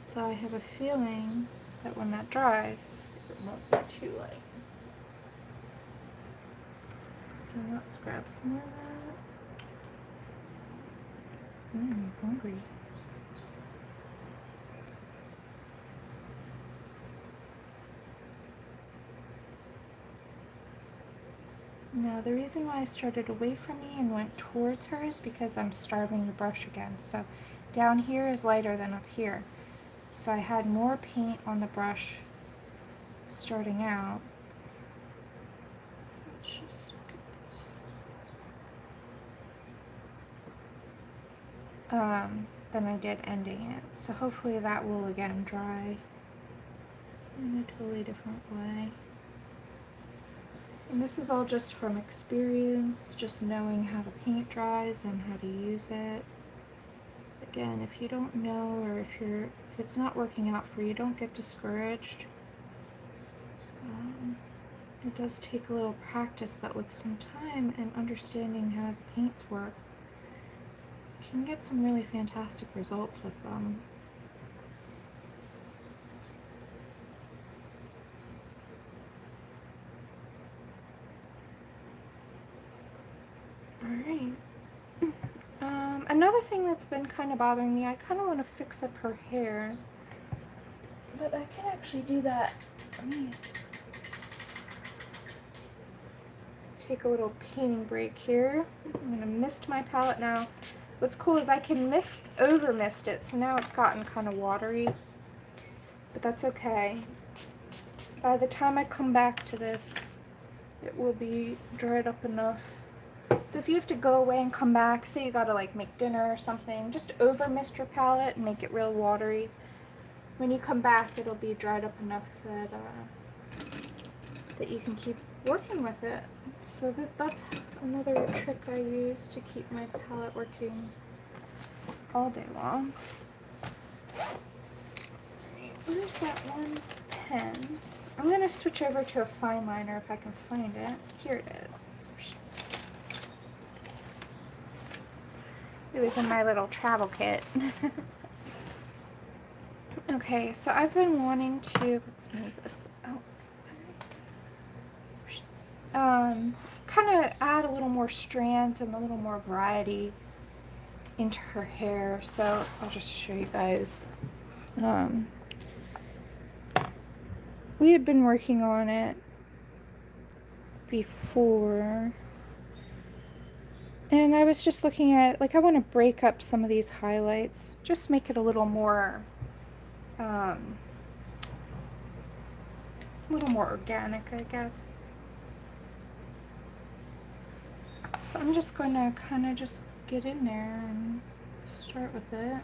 so I have a feeling that when that dries, it won't be too light. So let's grab some more of that. I'm hungry. Now the reason why I started away from me and went towards her is because I'm starving the brush again. So down here is lighter than up here. So I had more paint on the brush starting out. Let's just look at this. Than I did ending it. So hopefully that will again dry in a totally different way. And this is all just from experience, just knowing how the paint dries and how to use it. Again, if you don't know, or if it's not working out for you, don't get discouraged. It does take a little practice, but with some time and understanding how the paints work, you can get some really fantastic results with them. Alright. Another thing that's been kind of bothering me, I kind of want to fix up her hair. But I can actually do that. Let's take a little painting break here. I'm going to mist my palette now. What's cool is I can over mist it, so now it's gotten kind of watery. But that's okay. By the time I come back to this, it will be dried up enough. So if you have to go away and come back, say you gotta like make dinner or something, just over mist your palette and make it real watery. When you come back, it'll be dried up enough that you can keep working with it. So that's another trick I use to keep my palette working all day long. Where's that one pen? I'm gonna switch over to a fine liner if I can find it. Here it is. It was in my little travel kit. Okay, so I've been wanting to, let's move this out. Kind of add a little more strands and a little more variety into her hair. So I'll just show you guys. Um, we had been working on it before, and I was just looking at, like, I want to break up some of these highlights, just make it um, a little more organic, I guess. So I'm just going to kind of just get in there and start with it.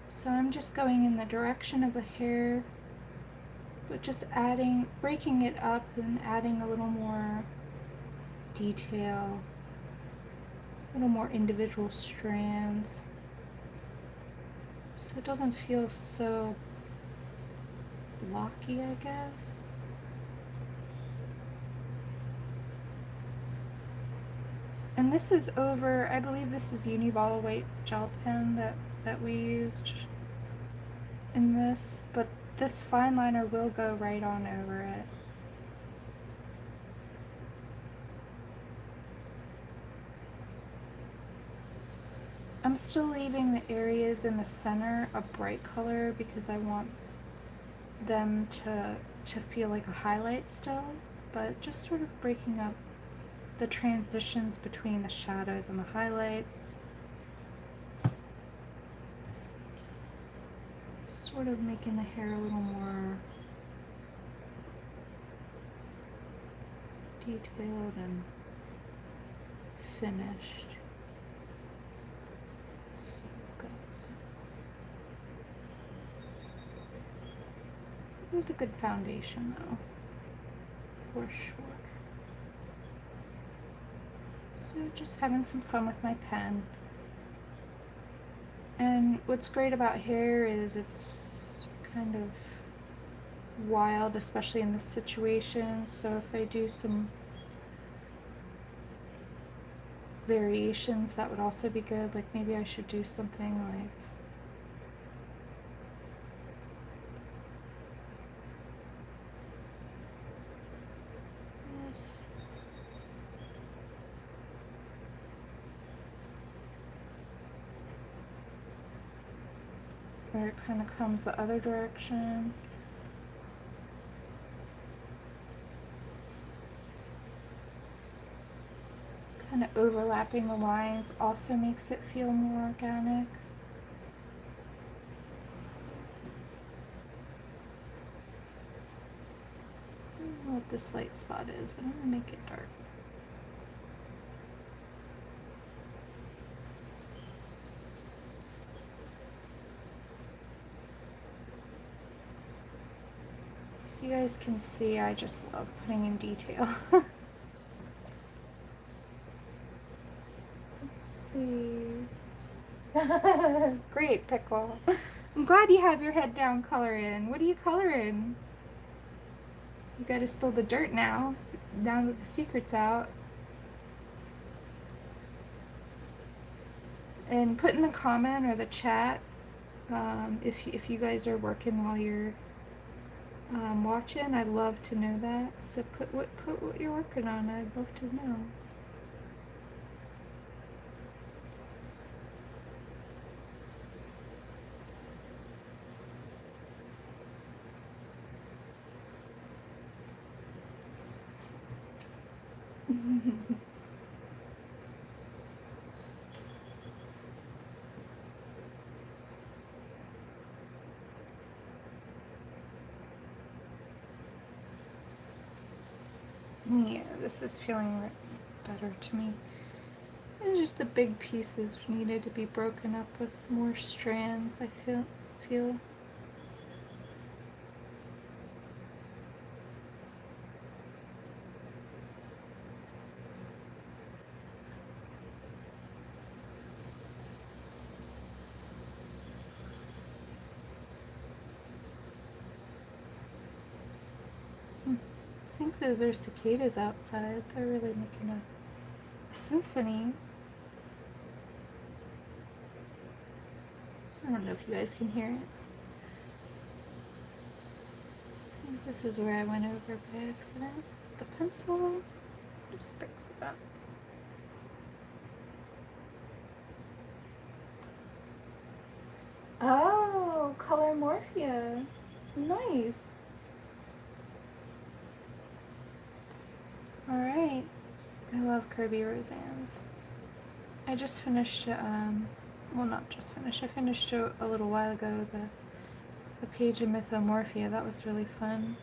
So I'm just going in the direction of the hair, but just breaking it up and adding a little more detail, a little more individual strands, so it doesn't feel so blocky, I guess. And this is over, I believe this is Uniball white gel pen that we used in this, but this fine liner will go right on over it. I'm still leaving the areas in the center a bright color because I want them to feel like a highlight still, but just sort of breaking up the transitions between the shadows and the highlights. Sort of making the hair a little more detailed and finished. It was a good foundation though, for sure. So just having some fun with my pen. And what's great about hair is it's kind of wild, especially in this situation. So if I do some variations, that would also be good. Like maybe I should do something like this. Where it kind of comes the other direction. Kind of overlapping the lines also makes it feel more organic. I don't know what this light spot is, but I'm going to make it dark. So you guys can see I just love putting in detail. See. Great, Pickle. I'm glad you have your head down coloring. What are you coloring? You gotta spill the dirt now that the secret's out. And put in the comment or the chat if you guys are working while you're watching. I'd love to know that. So put what you're working on. I'd love to know. Yeah, this is feeling better to me. And just the big pieces needed to be broken up with more strands, I feel. I think those are cicadas outside. They're really making a symphony. don't know if you guys can hear it. I think this is where I went over by accident with the pencil. Just fix it up. Oh, color morphia. Nice. Alright. I love Kirby Roseanne's. I just finished, well, not just finished, I finished a little while ago the page of Mythomorphia. That was really fun.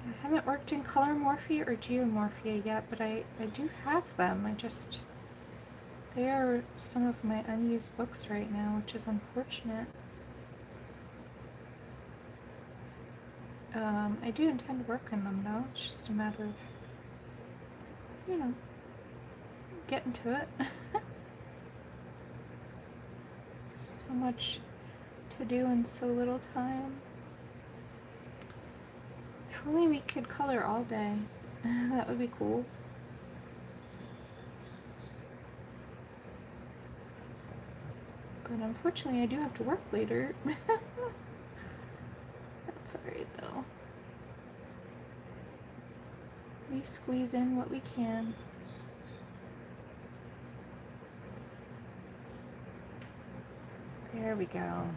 I haven't worked in color morphia or geomorphia yet, but I do have them. They are some of my unused books right now, which is unfortunate. I do intend to work on them though. It's just a matter of, you know, getting to it. So much to do in so little time. If only we could color all day. That would be cool. But unfortunately I do have to work later. That's alright though. We squeeze in what we can. There we go.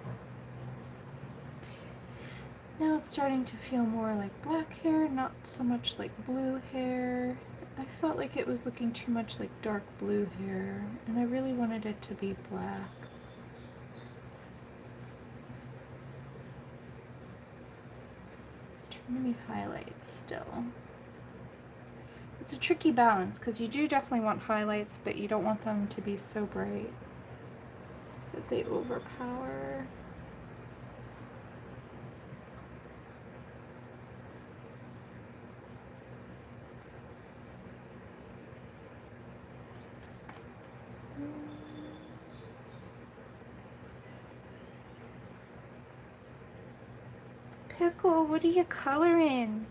Now it's starting to feel more like black hair, not so much like blue hair. I felt like it was looking too much like dark blue hair, and I really wanted it to be black. Too many highlights still. It's a tricky balance because you do definitely want highlights, but you don't want them to be so bright that they overpower. Pickle, what are you coloring?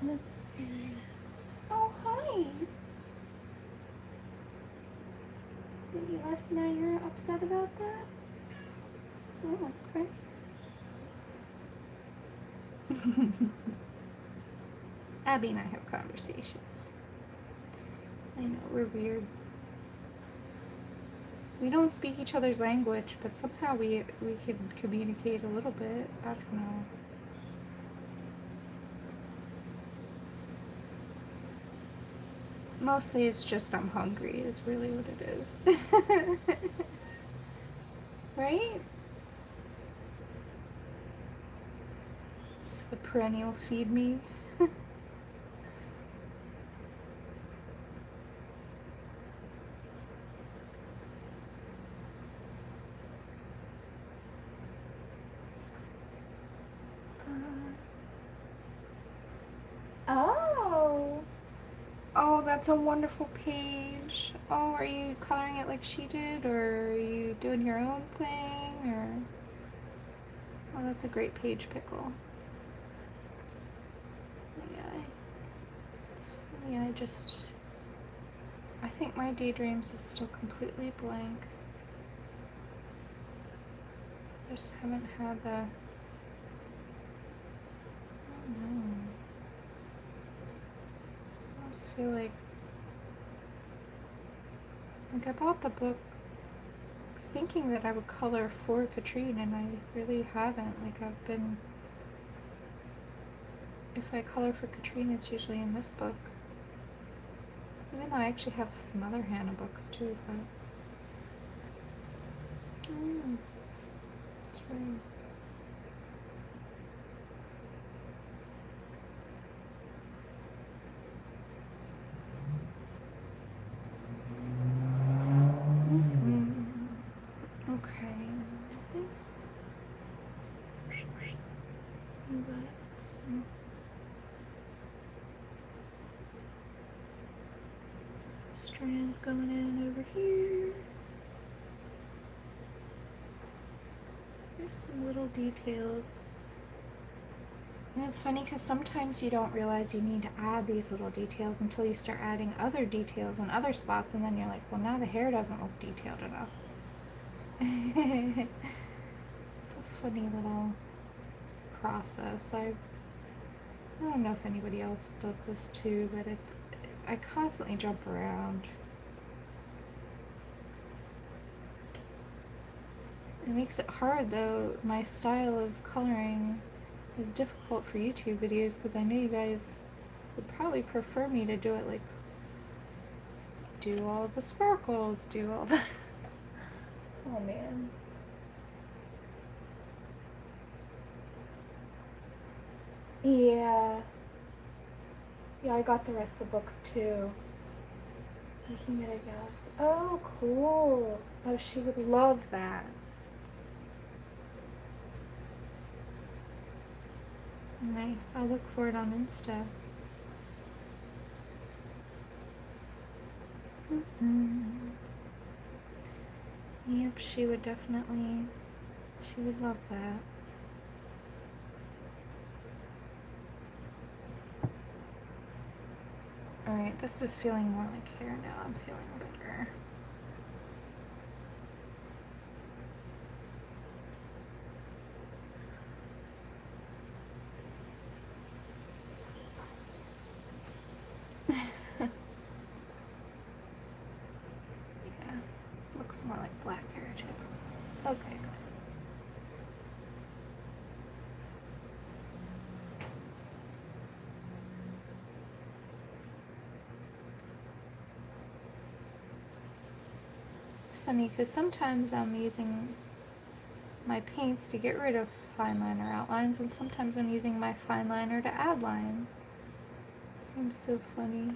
Let's see. Oh, hi. Maybe left now you're upset about that? Oh, okay. Abby and I have conversations. I know, we're weird. We don't speak each other's language, but somehow we can communicate a little bit. I don't know. Mostly it's just I'm hungry is really what it is. Right? It's the perennial feed me. Oh. Oh, that's a wonderful page. Oh, are you coloring it like she did, or are you doing your own thing, or? Oh, that's a great page, Pickle. Yeah, it's funny, I think my Daydreams is still completely blank. I just haven't had the, I don't know. I just feel like I bought the book thinking that I would color for Katrine, and I really haven't. Like, I've been if I color for Katrina, it's usually in this book. Even though I actually have some other Hanna books too, but... That's right. Okay. Strands going in over here. There's some little details. And it's funny because sometimes you don't realize you need to add these little details until you start adding other details in other spots, and then you're like, well, now the hair doesn't look detailed enough. It's a funny little process. I don't know if anybody else does this too, but I constantly jump around. It makes it hard though. My style of coloring is difficult for YouTube videos because I know you guys would probably prefer me to do it like do all the sparkles, do all the oh man. Yeah. Yeah, I got the rest of the books too. Oh, cool. Oh, she would love that. Nice. I'll look for it on Insta. Yep, she would definitely, she would love that. Alright, this is feeling more like hair now. I'm feeling better. Yeah, looks more like black hair too. Okay, good. It's funny because sometimes I'm using my paints to get rid of fine liner outlines, and sometimes I'm using my fine liner to add lines. Seems so funny.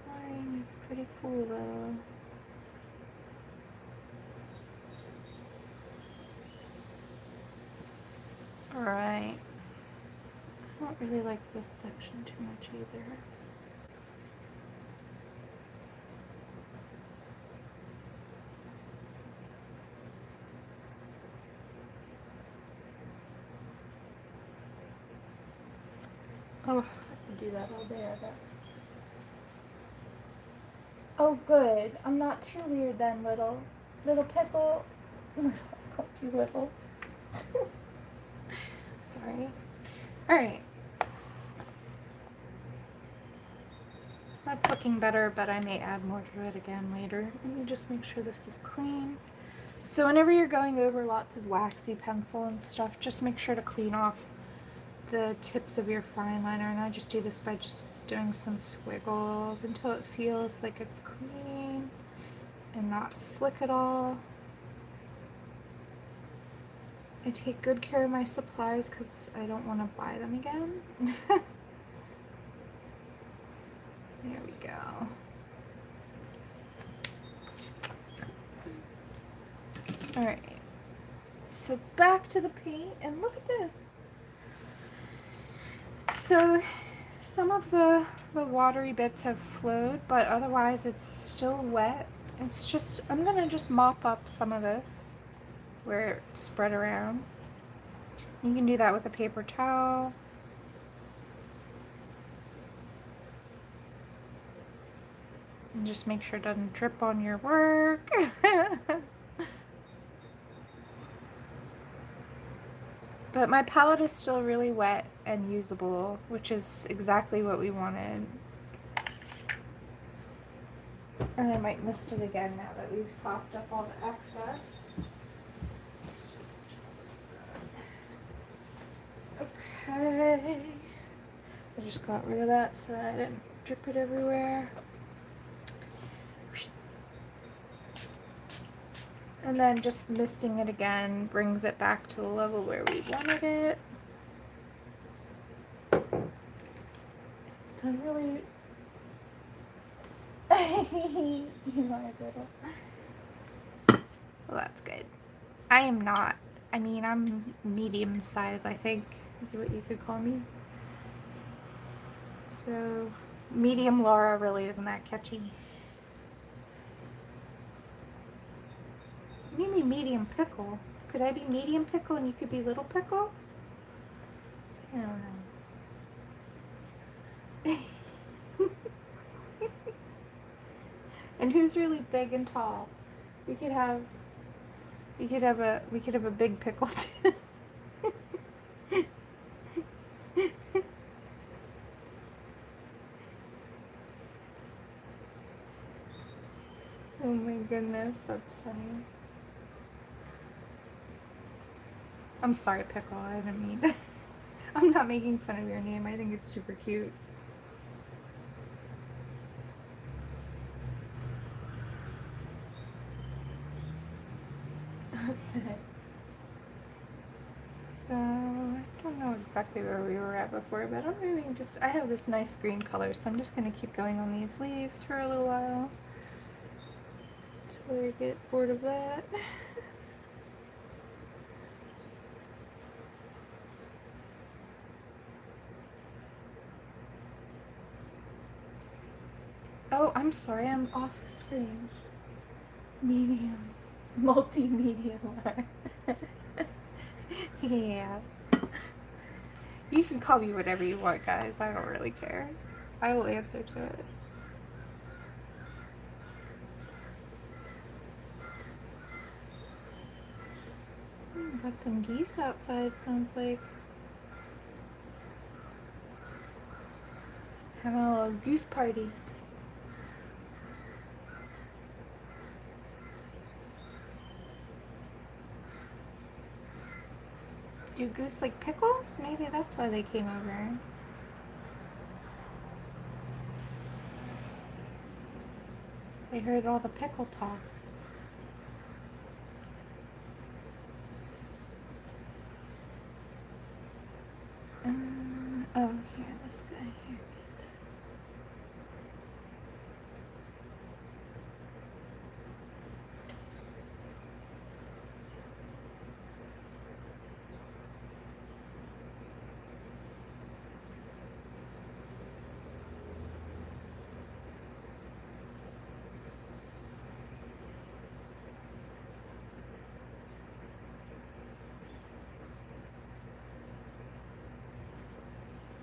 Coloring is pretty cool though. Alright. I don't really like this section too much either. Oh, I could do that all day, I bet. Oh, good. I'm not too weird then, little pickle. I called you little. Sorry. Alright. That's looking better, but I may add more to it again later. Let me just make sure this is clean. So whenever you're going over lots of waxy pencil and stuff, just make sure to clean off the tips of your fine liner, and I just do this by just doing some squiggles until it feels like it's clean and not slick at all. I take good care of my supplies because I don't want to buy them again. There we go. Alright, so back to the paint, and look at this. So some of the watery bits have flowed, but otherwise it's still wet. It's just, I'm gonna just mop up some of this where it's spread around. You can do that with a paper towel. And just make sure it doesn't drip on your work. But my palette is still really wet and usable, which is exactly what we wanted. And I might mist it again now that we've sopped up all the excess. just got rid of that so that I didn't drip it everywhere. And then just misting it again brings it back to the level where we wanted it. So really, you are little. Well, that's good. I am not. I mean, I'm medium size, I think, is what you could call me. So, medium Laura really isn't that catchy. Maybe medium pickle. Could I be medium pickle and you could be little pickle? I don't know. And who's really big and tall? We could have a big pickle too. Oh my goodness, that's funny. I'm sorry, Pickle, I didn't mean. I'm not making fun of your name, I think it's super cute. Okay. So, I don't know exactly where we were at before, but I'm really just, I have this nice green color, so I'm just going to keep going on these leaves for a little while. Until I get bored of that. Oh, I'm sorry, I'm off the screen. Medium. Multimedia. Yeah. You can call me whatever you want, guys. I don't really care. I will answer to it. Got some geese outside, sounds like. Having a little goose party. Do goose like pickles? Maybe that's why they came over. They heard all the pickle talk. Oh, here, this guy here.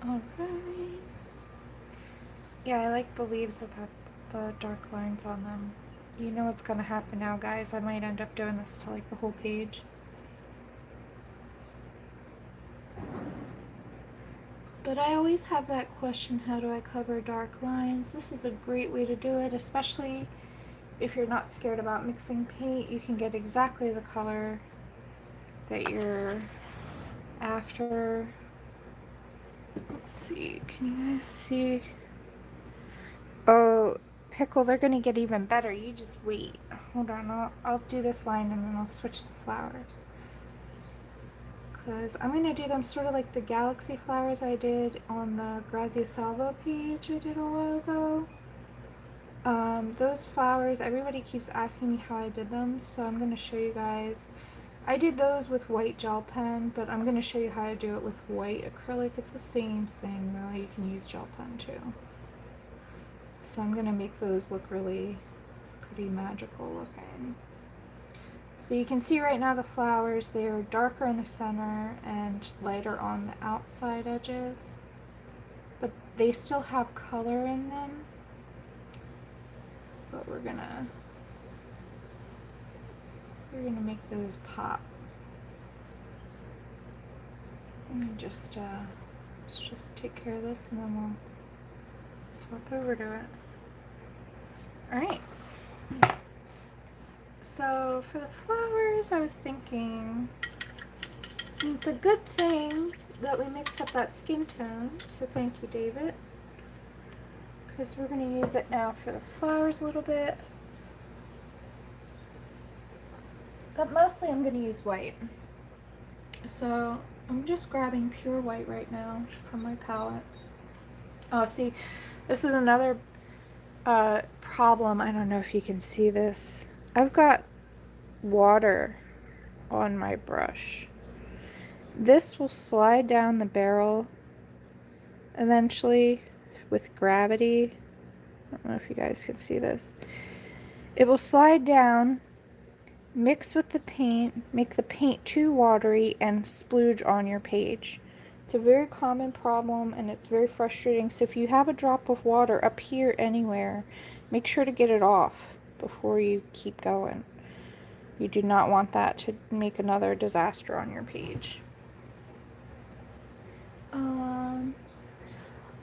Alright. Yeah, I like the leaves without the dark lines on them. You know what's gonna happen now, guys. I might end up doing this to like the whole page. But I always have that question, how do I cover dark lines? This is a great way to do it, especially if you're not scared about mixing paint. You can get exactly the color that you're after. Let's see, can you guys see? Oh, Pickle, they're gonna get even better. You just wait. Hold on, I'll do this line and then I'll switch the flowers. Because I'm going to do them sort of like the galaxy flowers I did on the Grazia Salvo page I did a while ago. Those flowers, everybody keeps asking me how I did them, so I'm going to show you guys. I did those with white gel pen, but I'm going to show you how to do it with white acrylic. It's the same thing though, you can use gel pen too. So I'm going to make those look really pretty magical looking. So you can see right now the flowers, they are darker in the center and lighter on the outside edges, but they still have color in them. But we're gonna make those pop. Let me just let's just take care of this and then we'll swap over to it. All right. So for the flowers, I was thinking It's a good thing that we mixed up that skin tone, so thank you, David. Because we're going to use it now for the flowers a little bit. But mostly I'm going to use white. So I'm just grabbing pure white right now from my palette. Oh, see, this is another problem. I don't know if you can see this. I've got water on my brush. This will slide down the barrel eventually with gravity. I don't know if you guys can see this. It will slide down, mix with the paint, make the paint too watery, and splooge on your page. It's a very common problem and it's very frustrating. So if you have a drop of water up here anywhere, make sure to get it off before you keep going. You do not want that to make another disaster on your page.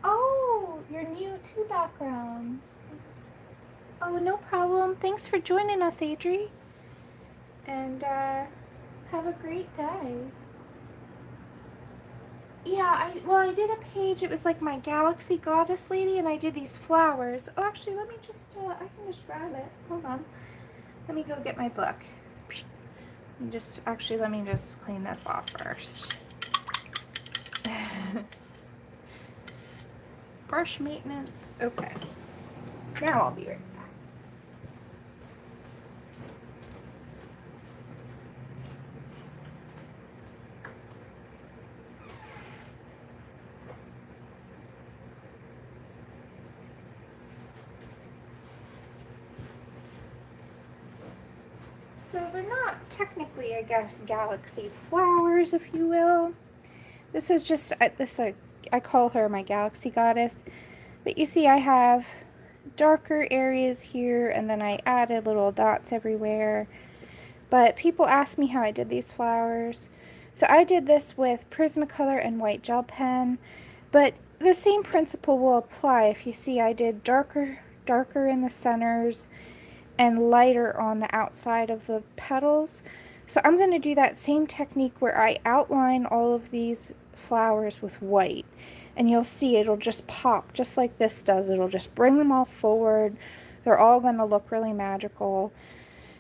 Oh, your new to background. Oh, no problem. Thanks for joining us, Adri. And have a great day. Yeah, I did a page. It was like my Galaxy Goddess lady, and I did these flowers. Oh, actually, let me just, I can just grab it. Hold on. Let me go get my book. Let me just clean this off first. Brush maintenance. Okay. Now I'll be right back. So they're not technically, I guess, galaxy flowers, if you will. This is just, I call her my Galaxy Goddess. But you see I have darker areas here, and then I added little dots everywhere. But people ask me how I did these flowers. So I did this with Prismacolor and white gel pen. But the same principle will apply. If you see, I did darker in the centers and lighter on the outside of the petals. So I'm going to do that same technique where I outline all of these flowers with white. And you'll see it'll just pop just like this does. It'll just bring them all forward. They're all going to look really magical.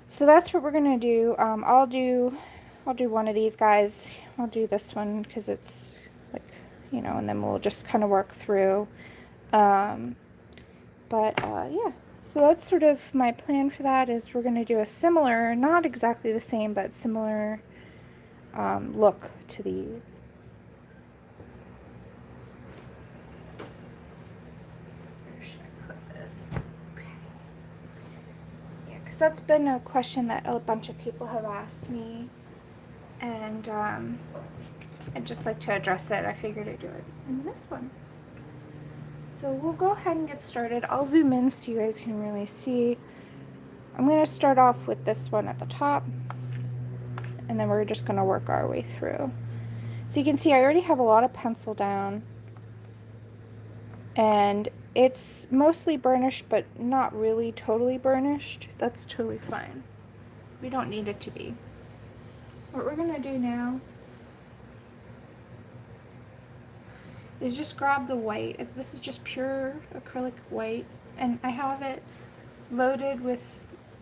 So that's what we're going to do. I'll do one of these guys. I'll do this one because it's like, you know, and then we'll just kind of work through. Yeah. So that's sort of my plan for that, is we're going to do a similar, not exactly the same, but similar look to these. Where should I put this? Okay. Yeah, because that's been a question that a bunch of people have asked me, and I'd just like to address it. I figured I'd do it in this one. So we'll go ahead and get started. I'll zoom in so you guys can really see. I'm going to start off with this one at the top, and then we're just going to work our way through. So you can see I already have a lot of pencil down, and it's mostly burnished, but not really totally burnished. That's totally fine. We don't need it to be. What we're going to do now is just grab the white. This is just pure acrylic white, and I have it loaded with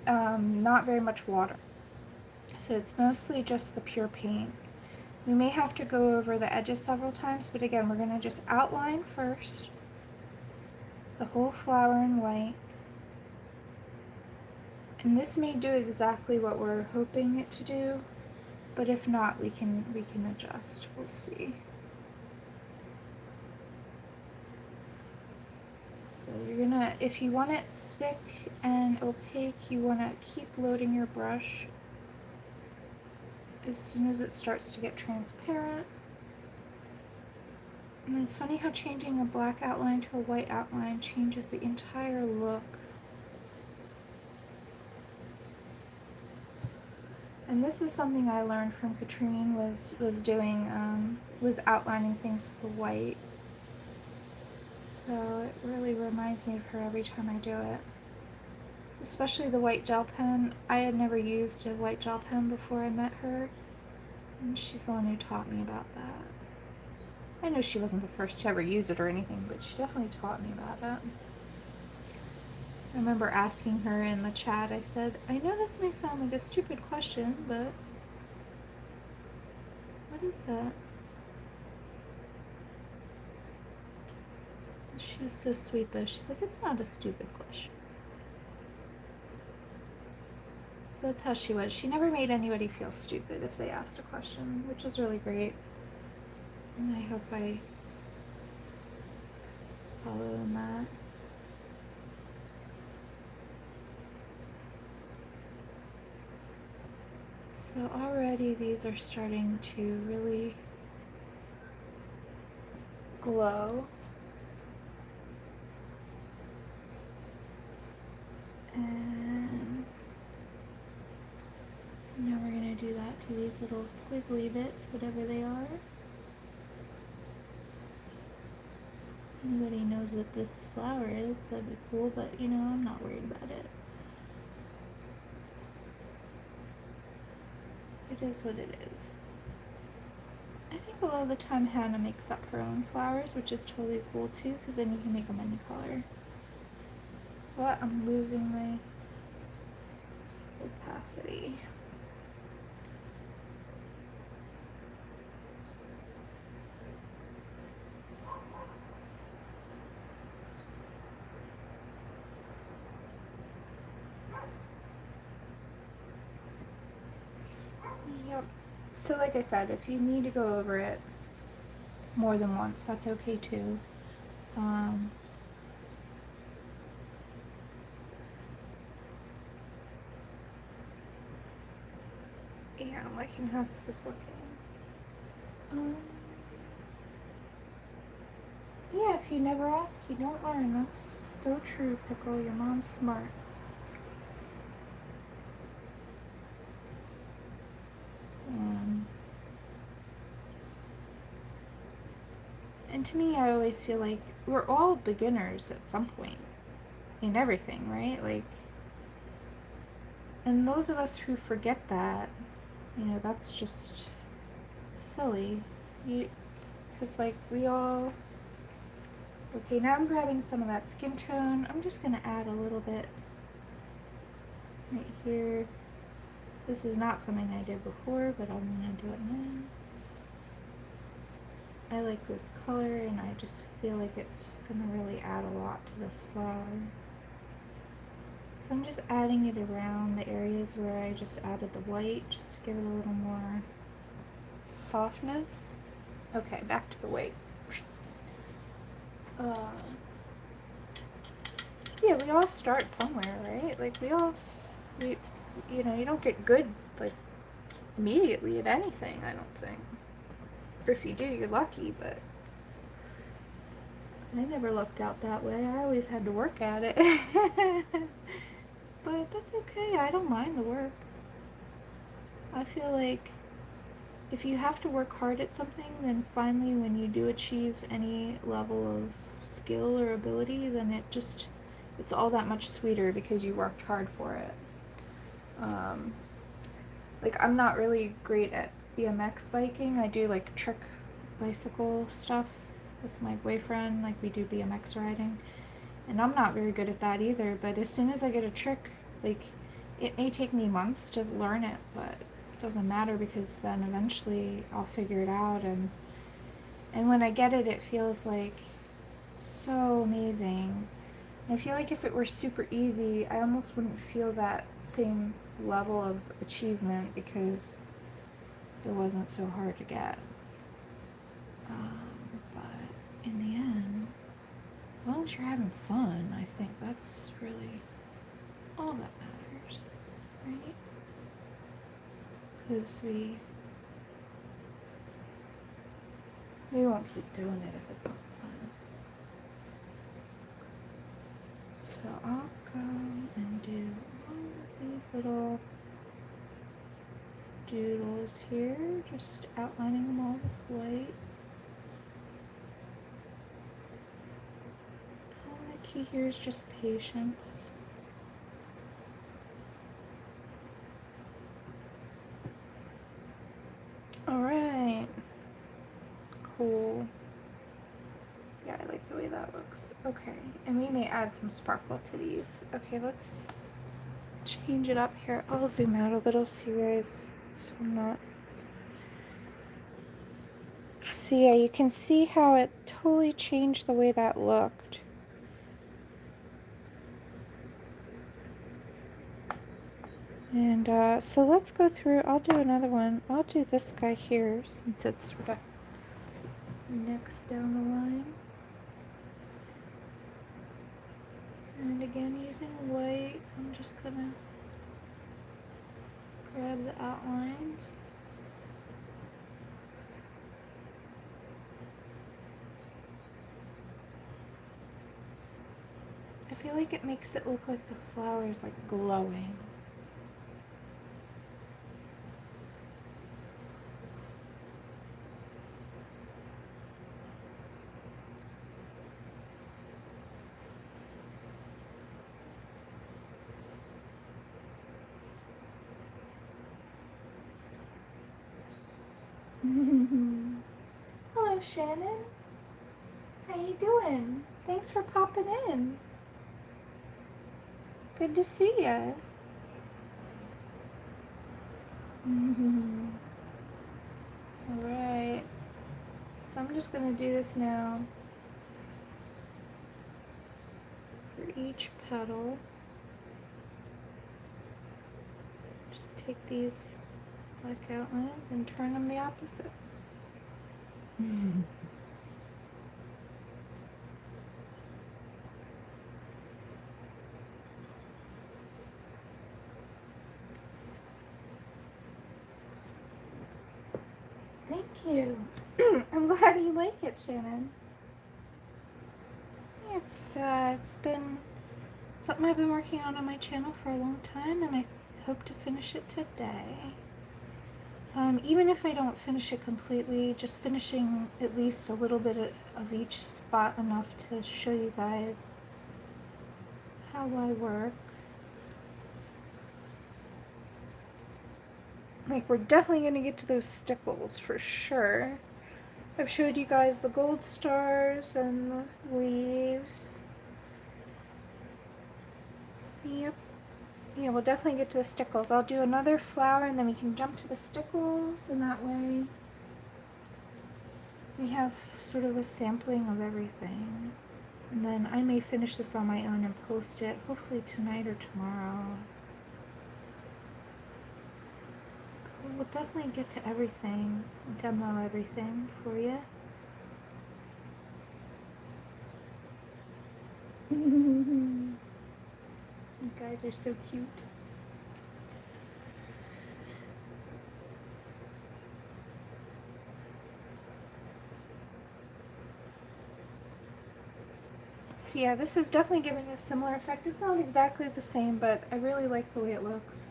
not very much water. So it's mostly just the pure paint. We may have to go over the edges several times, but again, we're going to just outline first the whole flower in white. And this may do exactly what we're hoping it to do, but if not, we can adjust. We'll see. So you're gonna, if you want it thick and opaque, you want to keep loading your brush as soon as it starts to get transparent. And it's funny how changing a black outline to a white outline changes the entire look. And this is something I learned from Katrine, was outlining things with the white. So it really reminds me of her every time I do it. Especially the white gel pen. I had never used a white gel pen before I met her. And she's the one who taught me about that. I know she wasn't the first to ever use it or anything, but she definitely taught me about it. I remember asking her in the chat, I said, I know this may sound like a stupid question, but what is that? She was so sweet though. She's like, it's not a stupid question. So that's how she was. She never made anybody feel stupid if they asked a question, which is really great. And I hope I follow in that. So already these are starting to really glow. And now we're going to do that to these little squiggly bits, whatever they are. Anybody knows what this flower is, that'd be cool, but you know, I'm not worried about it. It is what it is. I think a lot of the time Hanna makes up her own flowers, which is totally cool too, because then you can make them any color. But I'm losing my opacity. Yep. So like I said, if you need to go over it more than once, that's okay too. Yeah, I'm liking how this is looking. Yeah, if you never ask, you don't learn. That's so true, Pickle. Your mom's smart. And to me, I always feel like we're all beginners at some point in everything, right? Like, and those of us who forget that, you know, that's just silly. Because, like, we all. Okay, now I'm grabbing some of that skin tone. I'm just going to add a little bit right here. This is not something I did before, but I'm going to do it now. I like this color, and I just feel like it's going to really add a lot to this flower. So I'm just adding it around the areas where I just added the white, just to give it a little more softness. Okay, back to the white. Yeah, we all start somewhere, right? Like you know, you don't get good like immediately at anything, I don't think. Or if you do, you're lucky, but I never looked out that way. I always had to work at it. But that's okay. I don't mind the work. I feel like if you have to work hard at something, then finally when you do achieve any level of skill or ability, then it's all that much sweeter because you worked hard for it. Like, I'm not really great at BMX biking. I do like trick bicycle stuff with my boyfriend, like we do BMX riding, and I'm not very good at that either, but as soon as I get a trick, like, it may take me months to learn it, but it doesn't matter because then eventually I'll figure it out, and when I get it, it feels like so amazing. I feel like if it were super easy, I almost wouldn't feel that same level of achievement because it wasn't so hard to get. But in the end, as long as you're having fun, I think that's really all that matters, right? Because we won't keep doing it if it's not fun. So I'll go and do all of these little doodles here, just outlining them all with white. And the key here is just patience. Alright. Cool. Yeah, I like the way that looks. Okay, and we may add some sparkle to these. Okay, let's change it up here. I'll zoom out a little so you guys, so I'm not. So yeah, you can see how it totally changed the way that looked. And so let's go through. I'll do another one. I'll do this guy here since it's sort of next down the line. And again, using white, I'm just gonna grab the outlines. I feel like it makes it look like the flower is like glowing. Hello, Shannon. How you doing? Thanks for popping in. Good to see ya. Alright. So I'm just gonna do this now for each petal. Just take these black outlines and turn them the opposite. Thank you. I'm glad you like it, Shannon. It's been something I've been working on my channel for a long time, and I hope to finish it today. Even if I don't finish it completely, just finishing at least a little bit of each spot enough to show you guys how I work. Like, we're definitely going to get to those stickles for sure. I've showed you guys the gold stars and the leaves. Yep. Yeah, we'll definitely get to the stickles. I'll do another flower and then we can jump to the stickles, and that way we have sort of a sampling of everything. And then I may finish this on my own and post it hopefully tonight or tomorrow. We'll definitely get to everything, demo everything for you. You guys are so cute. So yeah, this is definitely giving a similar effect. It's not exactly the same, but I really like the way it looks.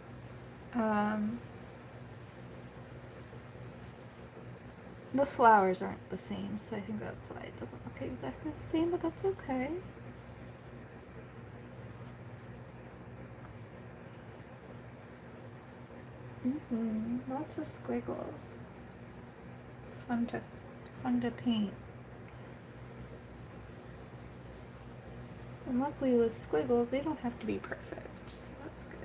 The flowers aren't the same, so I think that's why it doesn't look exactly the same, but that's okay. Lots of squiggles. It's fun to paint. And luckily with squiggles, they don't have to be perfect, so that's good.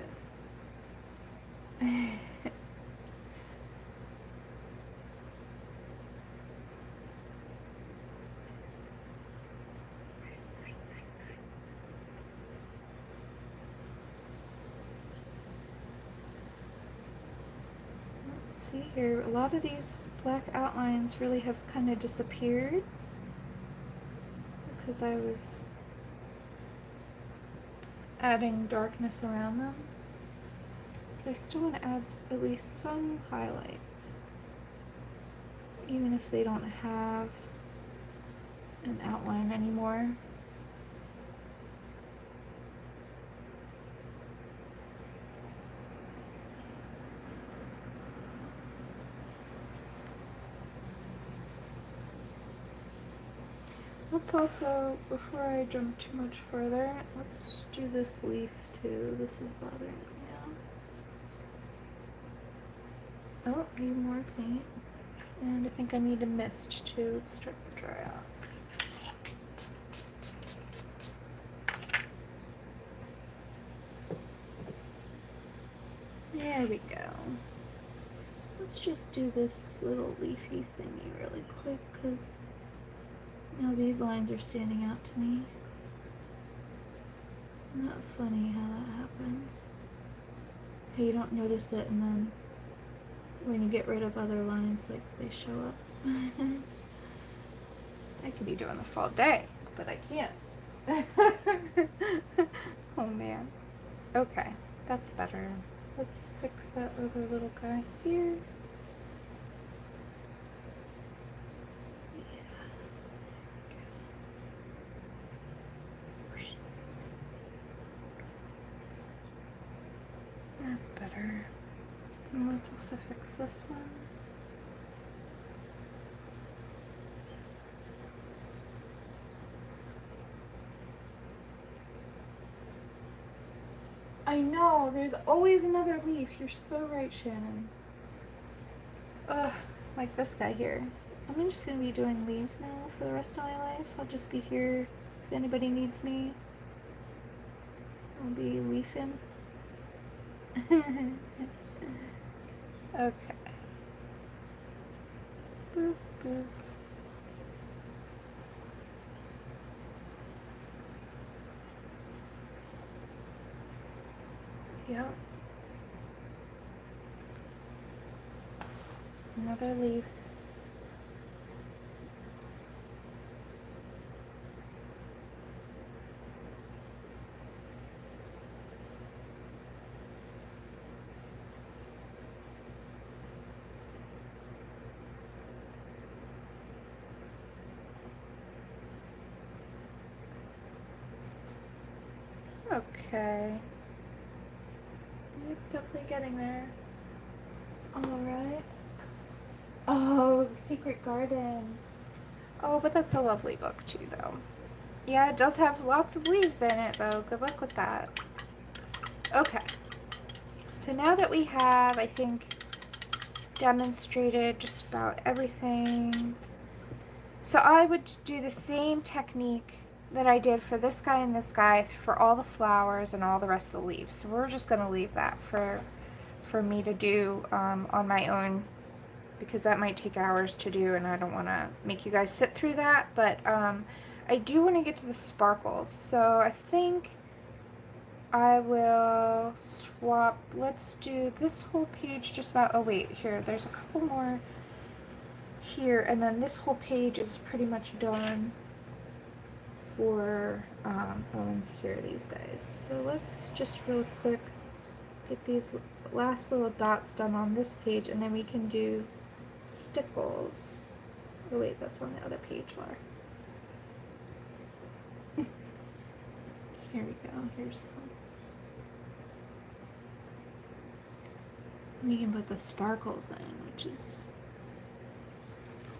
Let's see here. A lot of these black outlines really have kind of disappeared because I was adding darkness around them. But I still want to add at least some highlights, even if they don't have an outline anymore. Let's also, before I jump too much further, let's do this leaf too. This is bothering me now. Oh, need more paint. think I need a mist to start to dry out. There we go. Let's just do this little leafy thingy really quick, because now these lines are standing out to me. Not funny how that happens. How you don't notice it, and then when you get rid of other lines, like, they show up. I could be doing this all day, but I can't. Oh man. Okay, that's better. Let's fix that other little guy here. That's better. And let's also fix this one. I know, there's always another leaf. You're so right, Shannon. Ugh, like this guy here. I'm just gonna be doing leaves now for the rest of my life. I'll just be here if anybody needs me. I'll be leafing. Okay. Boop, boop. Yep. Another leaf. Okay. Yep, definitely getting there. Alright. Oh, Secret Garden. Oh, but that's a lovely book too, though. Yeah, it does have lots of leaves in it, though. Good luck with that. Okay. So now that we have, I think, demonstrated just about everything. So I would do the same technique that I did for this guy and this guy for all the flowers and all the rest of the leaves. So we're just going to leave that for me to do on my own, because that might take hours to do and I don't want to make you guys sit through that. But I do want to get to the sparkles. So I think I will swap. Let's do this whole page just about. Oh wait, here, there's a couple more here, and then this whole page is pretty much done for here are these guys. So let's just real quick get these last little dots done on this page, and then we can do stickles. Oh wait, that's on the other page, Laura. Here we go. Here's some. We can put the sparkles in, which is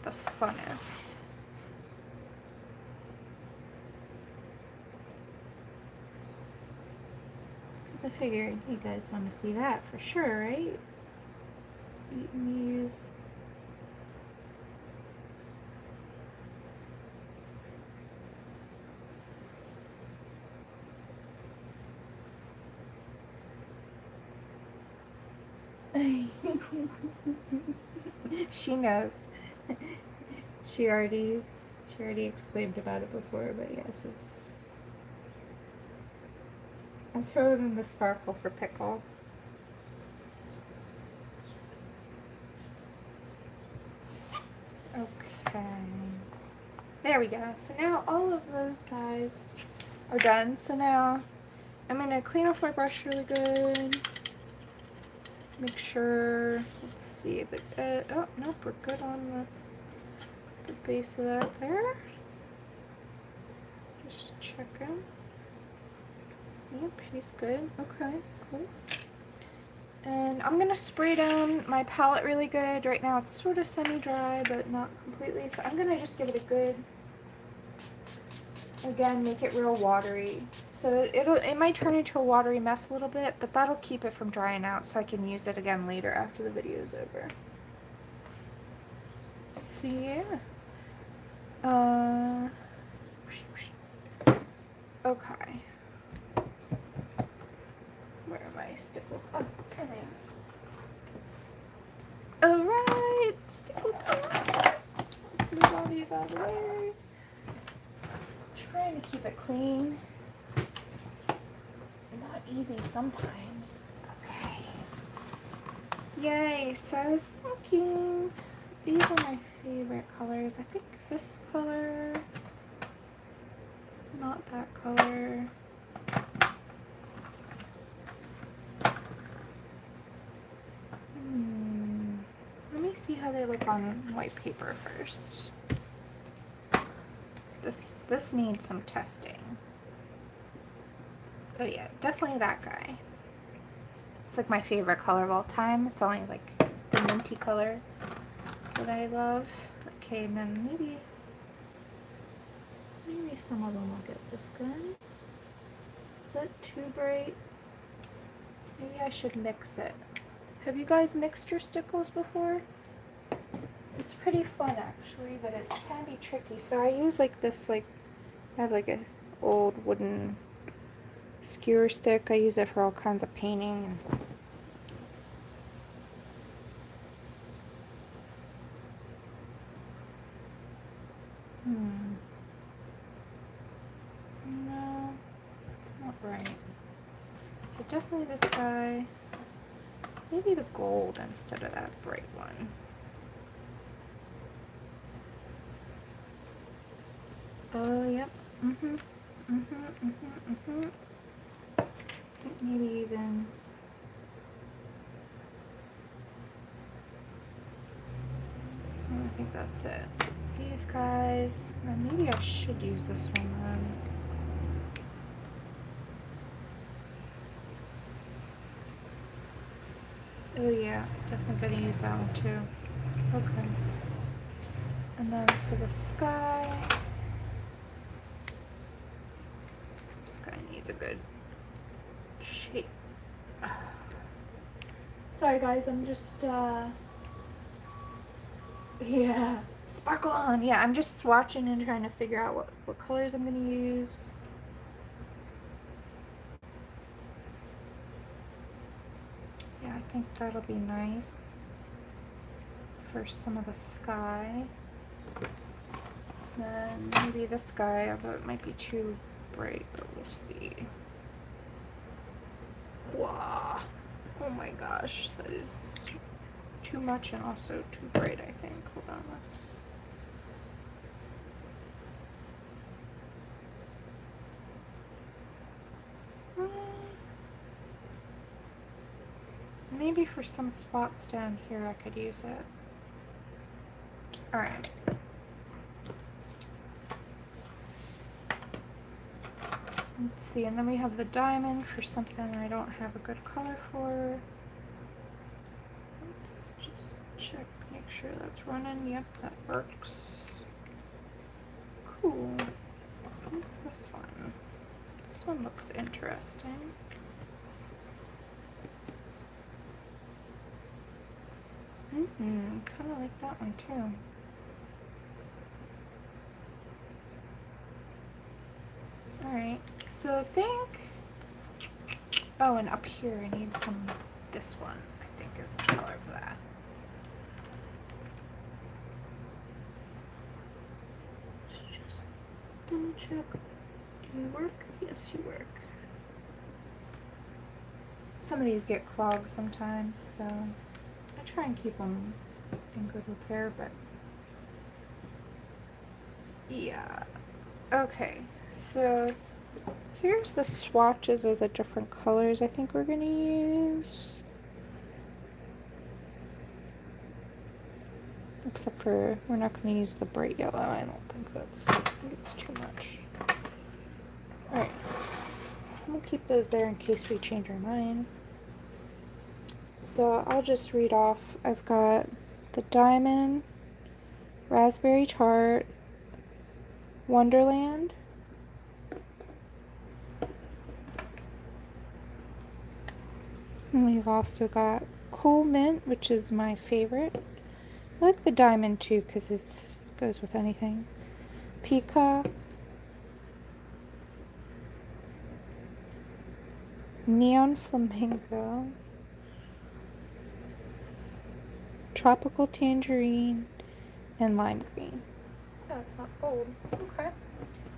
the funnest. Because I figured you guys want to see that for sure, right? You can use she knows. She already exclaimed about it before, but yes, I'm throwing in the sparkle for pickle. Okay. There we go. So now all of those guys are done. So now I'm going to clean off my brush really good. Make sure, let's see, oh, nope, we're good on the base of that there. Just checking. Yep, he's good. Okay, cool. And I'm going to spray down my palette really good. Right now it's sort of semi-dry, but not completely. So I'm going to just give it a good, again, make it real watery. So it might turn into a watery mess a little bit, but that'll keep it from drying out so I can use it again later after the video is over. So yeah. Uh, okay. Where are my stickles? Oh, there they are. Alright, stickles. Let's move all these out of the way. Trying to keep it clean. Not easy sometimes. Okay. Yay, so I was thinking these are my favorite colors. I think this color, not that color. Let me see how they look on white paper first. This needs some testing. Oh yeah, definitely that guy. It's like my favorite color of all time. It's only like the minty color that I love. Okay, and then maybe some of them will get this good. Is that too bright? Maybe I should mix it. Have you guys mixed your stickles before? It's pretty fun actually, but it can be tricky. So I use like this, I have like a old wooden skewer stick. I use it for all kinds of painting. No, it's not right. So definitely this guy. Maybe the gold instead of that bright one. Oh, yep. Maybe even. I think that's it. These guys. And maybe I should use this one then. Oh yeah, definitely gonna use that one too. Okay. And then for the sky. This guy needs a good shape. Sorry guys, I'm just yeah, sparkle on. Yeah, I'm just swatching and trying to figure out what colors I'm gonna use. Yeah, I think that'll be nice for some of the sky. Then maybe this guy, although it might be too bright, but we'll see. Wow. Oh my gosh, that is too much and also too bright, I think. Hold on, let's. Maybe for some spots down here I could use it. Alright. Let's see, and then we have the diamond for something I don't have a good color for. Let's just check, make sure that's running. Yep, that works. Cool. What's this one? This one looks interesting. Kind of like that one too. Alright, so I think, oh, and up here I need some, this one I think is the color for that. Just double check. Do you work? Yes, you work. Some of these get clogged sometimes, so I try and keep them in good repair, but yeah. Okay, so here's the swatches of the different colors I think we're gonna use. Except for, we're not gonna use the bright yellow. I think it's too much. Alright, we'll keep those there in case we change our mind. So I'll just read off. I've got the diamond, raspberry tart, wonderland, and we've also got cool mint, which is my favorite, I like the diamond too because it goes with anything. Peacock. Neon flamingo. Tropical tangerine. And lime green. Oh, it's not gold. Okay.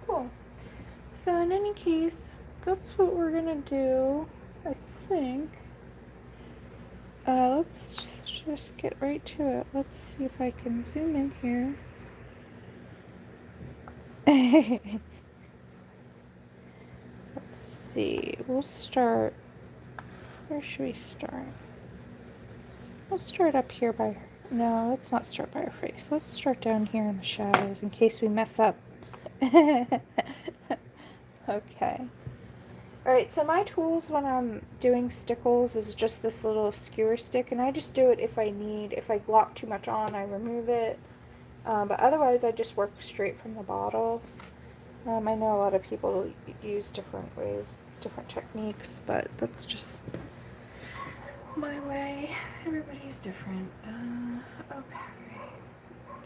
Cool. So in any case, that's what we're gonna do, I think. Let's just get right to it. Let's see if I can zoom in here. Let's see. We'll start. Where should we start? We'll start up here by. No, let's not start by her face. Let's start down here in the shadows in case we mess up. Okay. Alright, so my tools when I'm doing stickles is just this little skewer stick, and I just do it if I need. If I glock too much on, I remove it. But otherwise, I just work straight from the bottles. I know a lot of people use different ways, different techniques, but that's just my way. Everybody's different. Okay.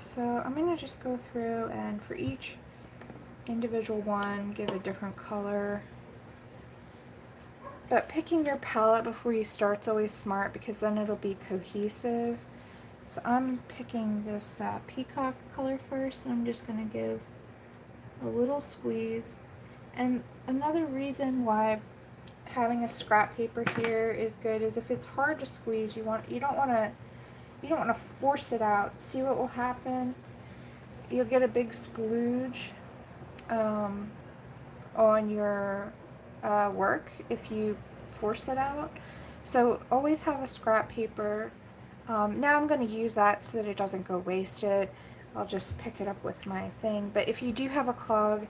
So I'm going to just go through and for each individual one, give a different color. But picking your palette before you start is always smart because then it'll be cohesive. So I'm picking this peacock color first, and I'm just going to give a little squeeze. And another reason why having a scrap paper here is good is if it's hard to squeeze, you don't want to force it out. See what will happen? You'll get a big splooge on your work if you force it out. So always have a scrap paper. Now I'm going to use that so that it doesn't go wasted. I'll just pick it up with my thing. But if you do have a clog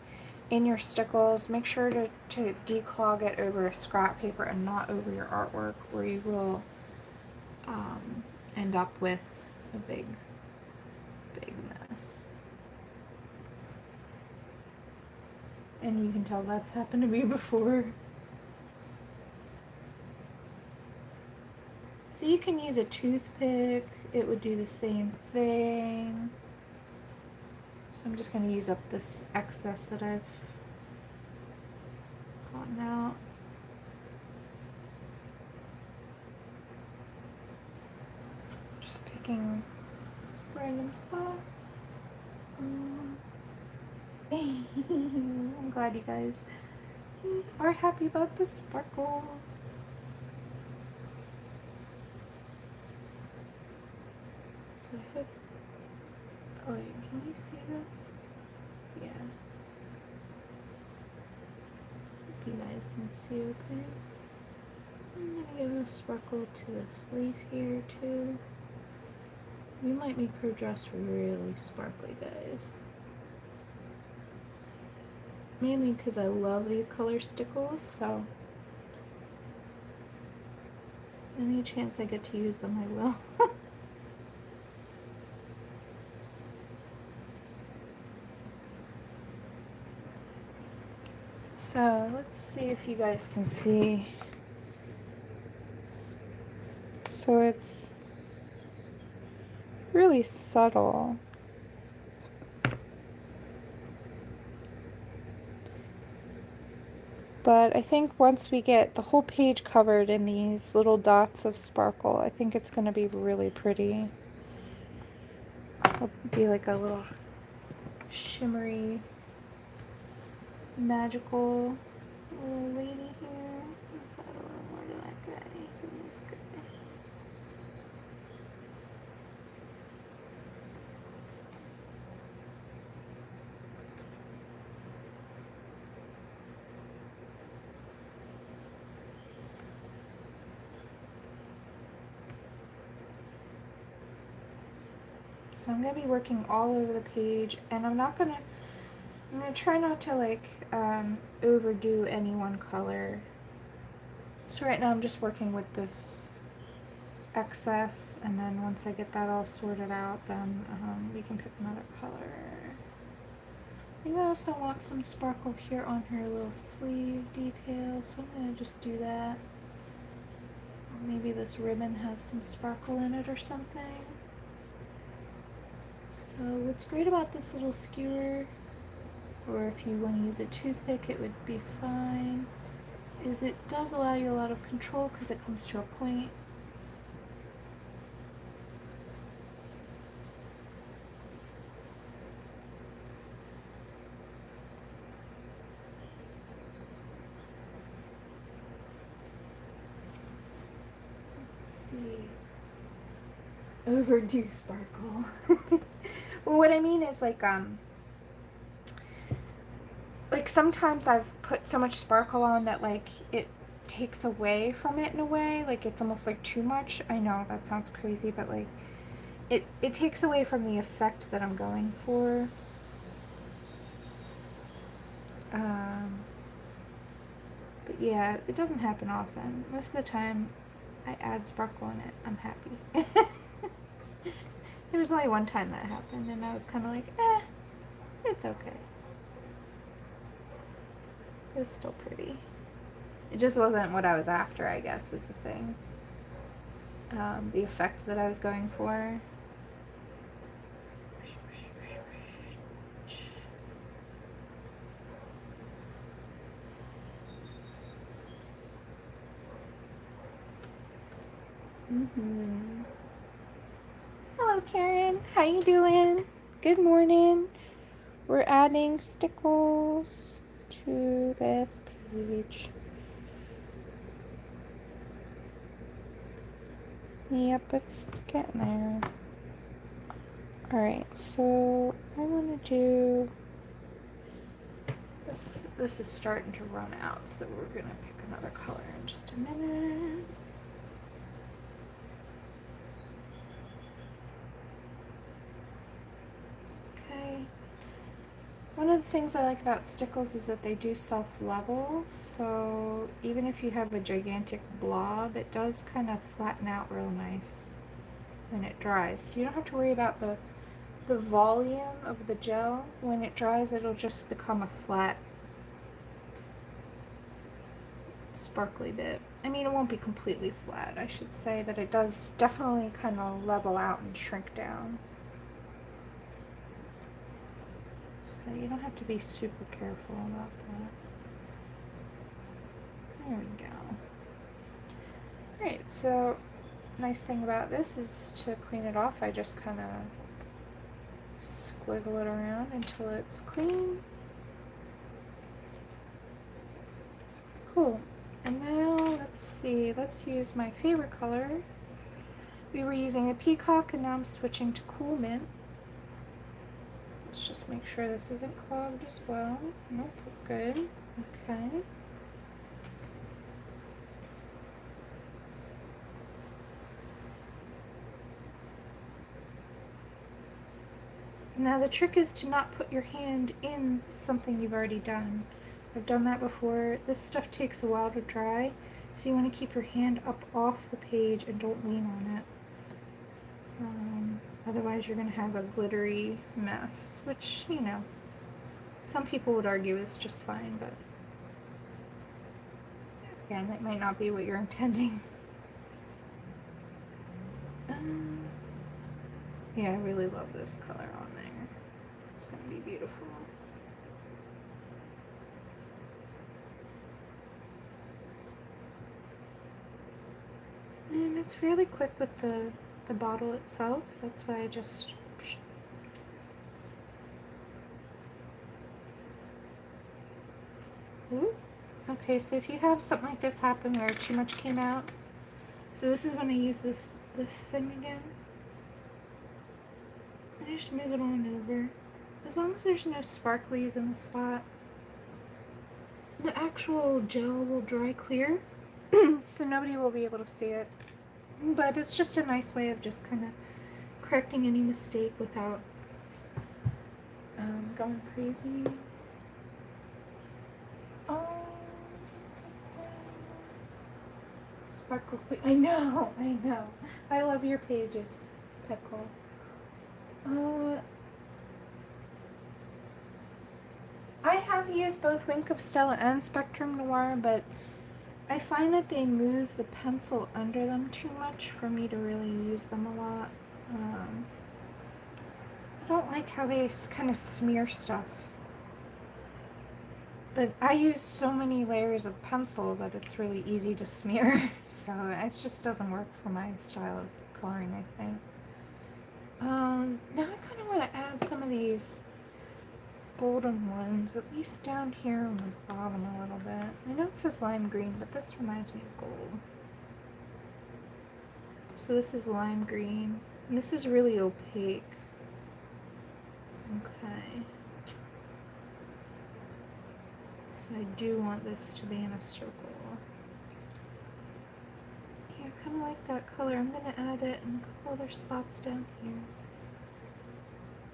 in your stickles, make sure to declog it over a scrap paper and not over your artwork, or you will end up with a big mess. And you can tell that's happened to me before. So you can use a toothpick, it would do the same thing. So I'm just going to use up this excess that I've gotten out. Just picking random spots. I'm glad you guys are happy about the sparkle. So I hope. Oh wait, can you see this? Yeah. Hope you guys can see okay. I'm gonna give a sparkle to this leaf here too. We might make her dress really sparkly, guys. Mainly because I love these color stickles, so any chance I get to use them, I will. So let's see if you guys can see. So it's really subtle. But I think once we get the whole page covered in these little dots of sparkle, I think it's going to be really pretty. It'll be like a little shimmery, magical little lady here. Let's add a little more to that guy. He's good. So I'm going to be working all over the page, and I'm going to try not to like overdo any one color. So right now I'm just working with this excess, and then once I get that all sorted out, then we can pick another color. I also want some sparkle here on her little sleeve details, so I'm going to just do that. Maybe this ribbon has some sparkle in it or something. So what's great about this little skewer, or if you want to use a toothpick it would be fine, is it does allow you a lot of control because it comes to a point. Let's see. Overdue sparkle. Well, what I mean is like sometimes I've put so much sparkle on that like it takes away from it in a way, like it's almost like too much. I know that sounds crazy, but like it takes away from the effect that I'm going for. Um, but yeah, it doesn't happen often. Most of the time I add sparkle in it, I'm happy. There was only one time that happened and I was kind of like, it's okay. It was still pretty. It just wasn't what I was after, I guess, is the thing. The effect that I was going for. Hello, Karen. How you doing? Good morning. We're adding stickles to this page. Yep, it's getting there. Alright, so I want to do this. This is starting to run out, so we're going to pick another color in just a minute. Okay. One of the things I like about stickles is that they do self-level, so even if you have a gigantic blob, it does kind of flatten out real nice when it dries. So you don't have to worry about the volume of the gel. When it dries, it'll just become a flat, sparkly bit. I mean, it won't be completely flat, I should say, but it does definitely kind of level out and shrink down. So you don't have to be super careful about that. There we go. Alright, so nice thing about this is to clean it off, I just kind of squiggle it around until it's clean. Cool. And now let's see, let's use my favorite color. We were using a peacock and now I'm switching to cool mint. Let's just make sure this isn't clogged as well. Nope, good. Okay. Now the trick is to not put your hand in something you've already done. I've done that before. This stuff takes a while to dry, so you want to keep your hand up off the page and don't lean on it. Otherwise you're going to have a glittery mess, which, you know, some people would argue is just fine, but again, it might not be what you're intending. Yeah, I really love this color on there. It's going to be beautiful. And it's fairly quick with the bottle itself. That's why I just... Ooh. Okay, so if you have something like this happen where too much came out, so this is when I use this thing again. I just move it on over. As long as there's no sparklies in the spot, the actual gel will dry clear, so nobody will be able to see it. But it's just a nice way of just kind of correcting any mistake without going crazy. Oh, sparkle quick. I know. I love your pages, Pickle. I have used both Wink of Stella and Spectrum Noir, but I find that they move the pencil under them too much for me to really use them a lot. I don't like how they kind of smear stuff. But I use so many layers of pencil that it's really easy to smear. So it just doesn't work for my style of coloring, I think. Now I kind of want to add some of these golden ones, at least down here on the bottom a little bit. I know it says lime green, but this reminds me of gold. So this is lime green, and this is really opaque. Okay. So I do want this to be in a circle. Yeah, I kind of like that color. I'm going to add it in a couple other spots down here.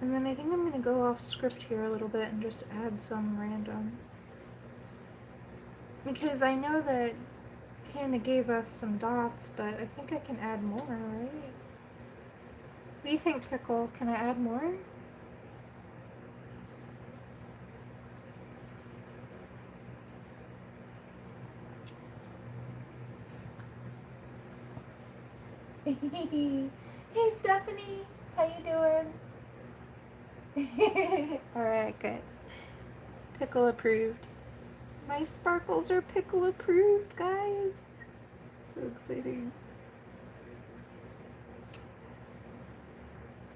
And then I think I'm going to go off script here a little bit and just add some random. Because I know that Hanna gave us some dots, but I think I can add more, right? What do you think, Pickle? Can I add more? Hey, Stephanie! How you doing? Alright, good. Pickle approved. My sparkles are pickle approved, guys. So exciting.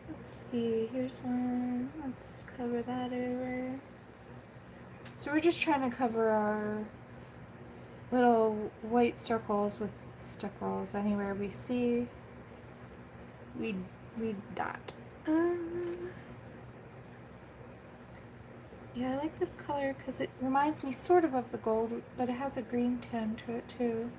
Let's see, here's one. Let's cover that over. So we're just trying to cover our little white circles with stickles. Anywhere we see, we dot. Yeah, I like this color because it reminds me sort of the gold, but it has a green tint to it too.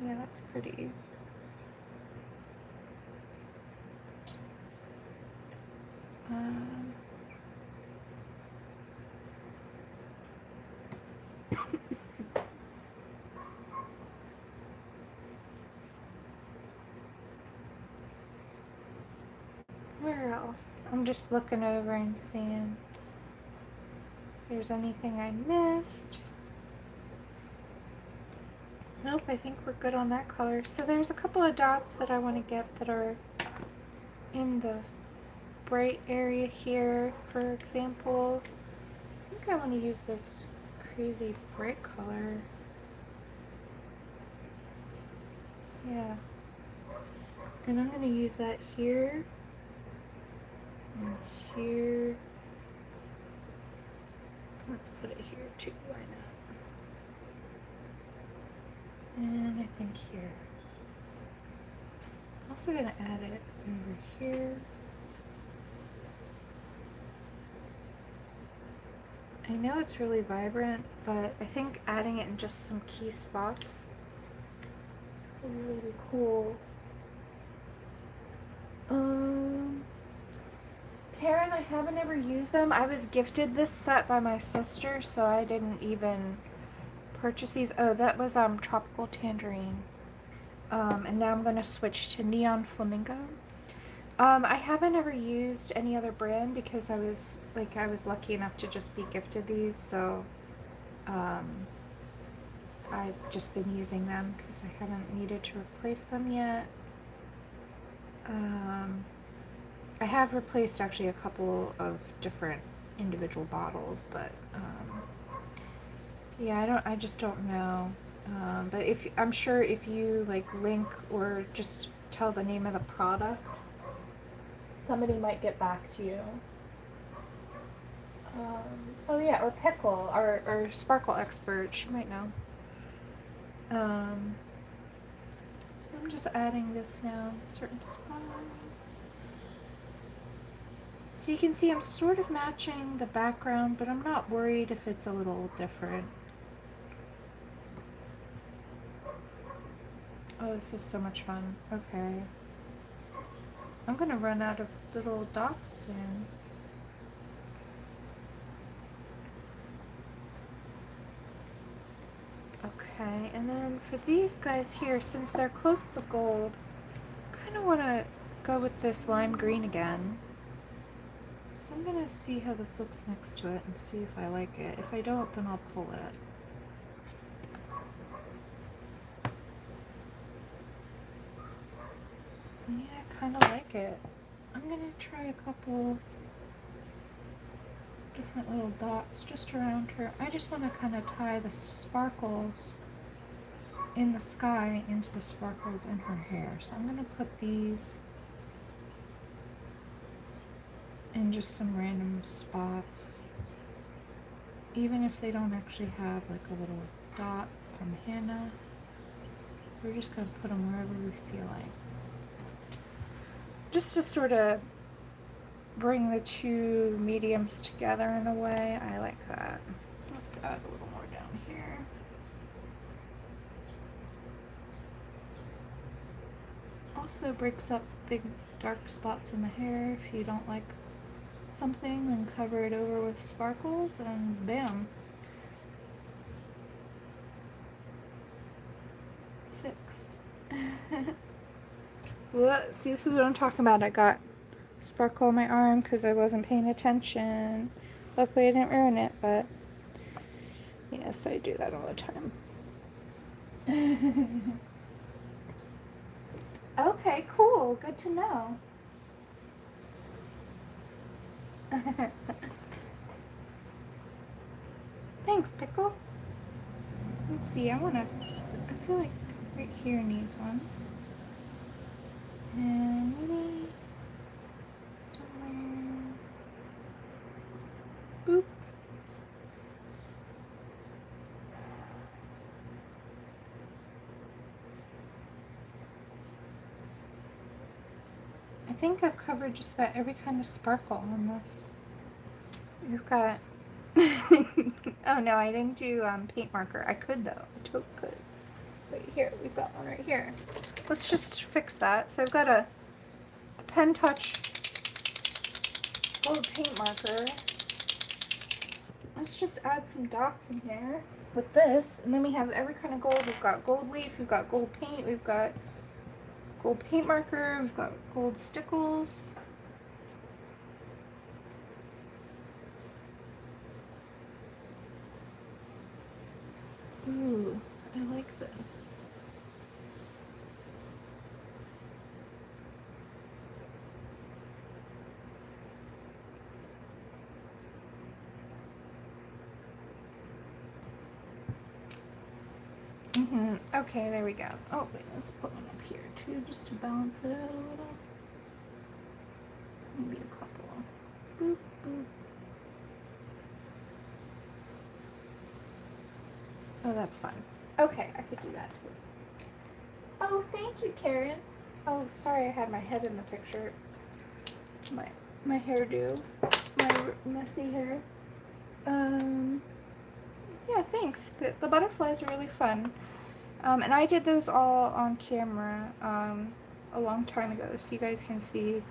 Yeah, that's pretty. Where else? I'm just looking over and seeing if there's anything I missed. Nope, I think we're good on that color. So there's a couple of dots that I want to get that are in the bright area here. For example, I think I want to use this crazy bright color. Yeah. And I'm going to use that here and here. Let's put it here too, why not? And I think here. I'm also going to add it over here. I know it's really vibrant, but I think adding it in just some key spots would be really cool. Karen, I haven't ever used them. I was gifted this set by my sister, so I didn't even purchase these. Oh, that was Tropical Tangerine. And now I'm going to switch to Neon Flamingo. I haven't ever used any other brand because I was lucky enough to just be gifted these, so I've just been using them because I haven't needed to replace them yet. I have replaced actually a couple of different individual bottles, but yeah, I just don't know. But I'm sure if you like link or just tell the name of the product, somebody might get back to you. Oh yeah, or Pickle, or Sparkle Expert, she might know. So I'm just adding this now, certain spots. So you can see I'm sort of matching the background, but I'm not worried if it's a little different. Oh, this is so much fun. Okay. I'm gonna run out of little dots soon. Okay, and then for these guys here, since they're close to the gold, I kind of want to go with this lime green again. So I'm gonna see how this looks next to it and see if I like it. If I don't, then I'll pull it. Yeah, I kind of like it. I'm gonna try a couple different little dots just around her. I just want to kind of tie the sparkles in the sky into the sparkles in her hair. So I'm gonna put these in just some random spots, even if they don't actually have like a little dot from Hanna. We're just gonna put them wherever we feel like, just to sort of bring the two mediums together in a way. I like that. Let's add a little more down here. Also breaks up big dark spots in the hair. If you don't like something, then cover it over with sparkles and bam. Fixed. See, this is what I'm talking about. I got sparkle on my arm because I wasn't paying attention. Luckily I didn't ruin it, but yes, I do that all the time. Okay, cool. Good to know. Thanks, Pickle. Let's see, I feel like right here needs one. And maybe somewhere. Boop. I think I've covered just about every kind of sparkle on this. We've got... Oh no, I didn't do paint marker. I could though. I totally could. Right here, we've got one right here. Let's just fix that. So I've got a pen touch gold paint marker. Let's just add some dots in there with this, and then we have every kind of gold. We've got gold leaf, we've got gold paint, we've got gold paint marker, we've got gold stickles. Ooh, I like this. Okay, there we go. Oh, wait, let's put one up here too, just to balance it out a little. Maybe a couple. Boop, boop. Oh, that's fun. Okay, I could do that too. Oh, thank you, Karen. Oh, sorry I had my head in the picture. My hairdo. My messy hair. Yeah, thanks. The butterflies are really fun. And I did those all on camera a long time ago, so you guys can see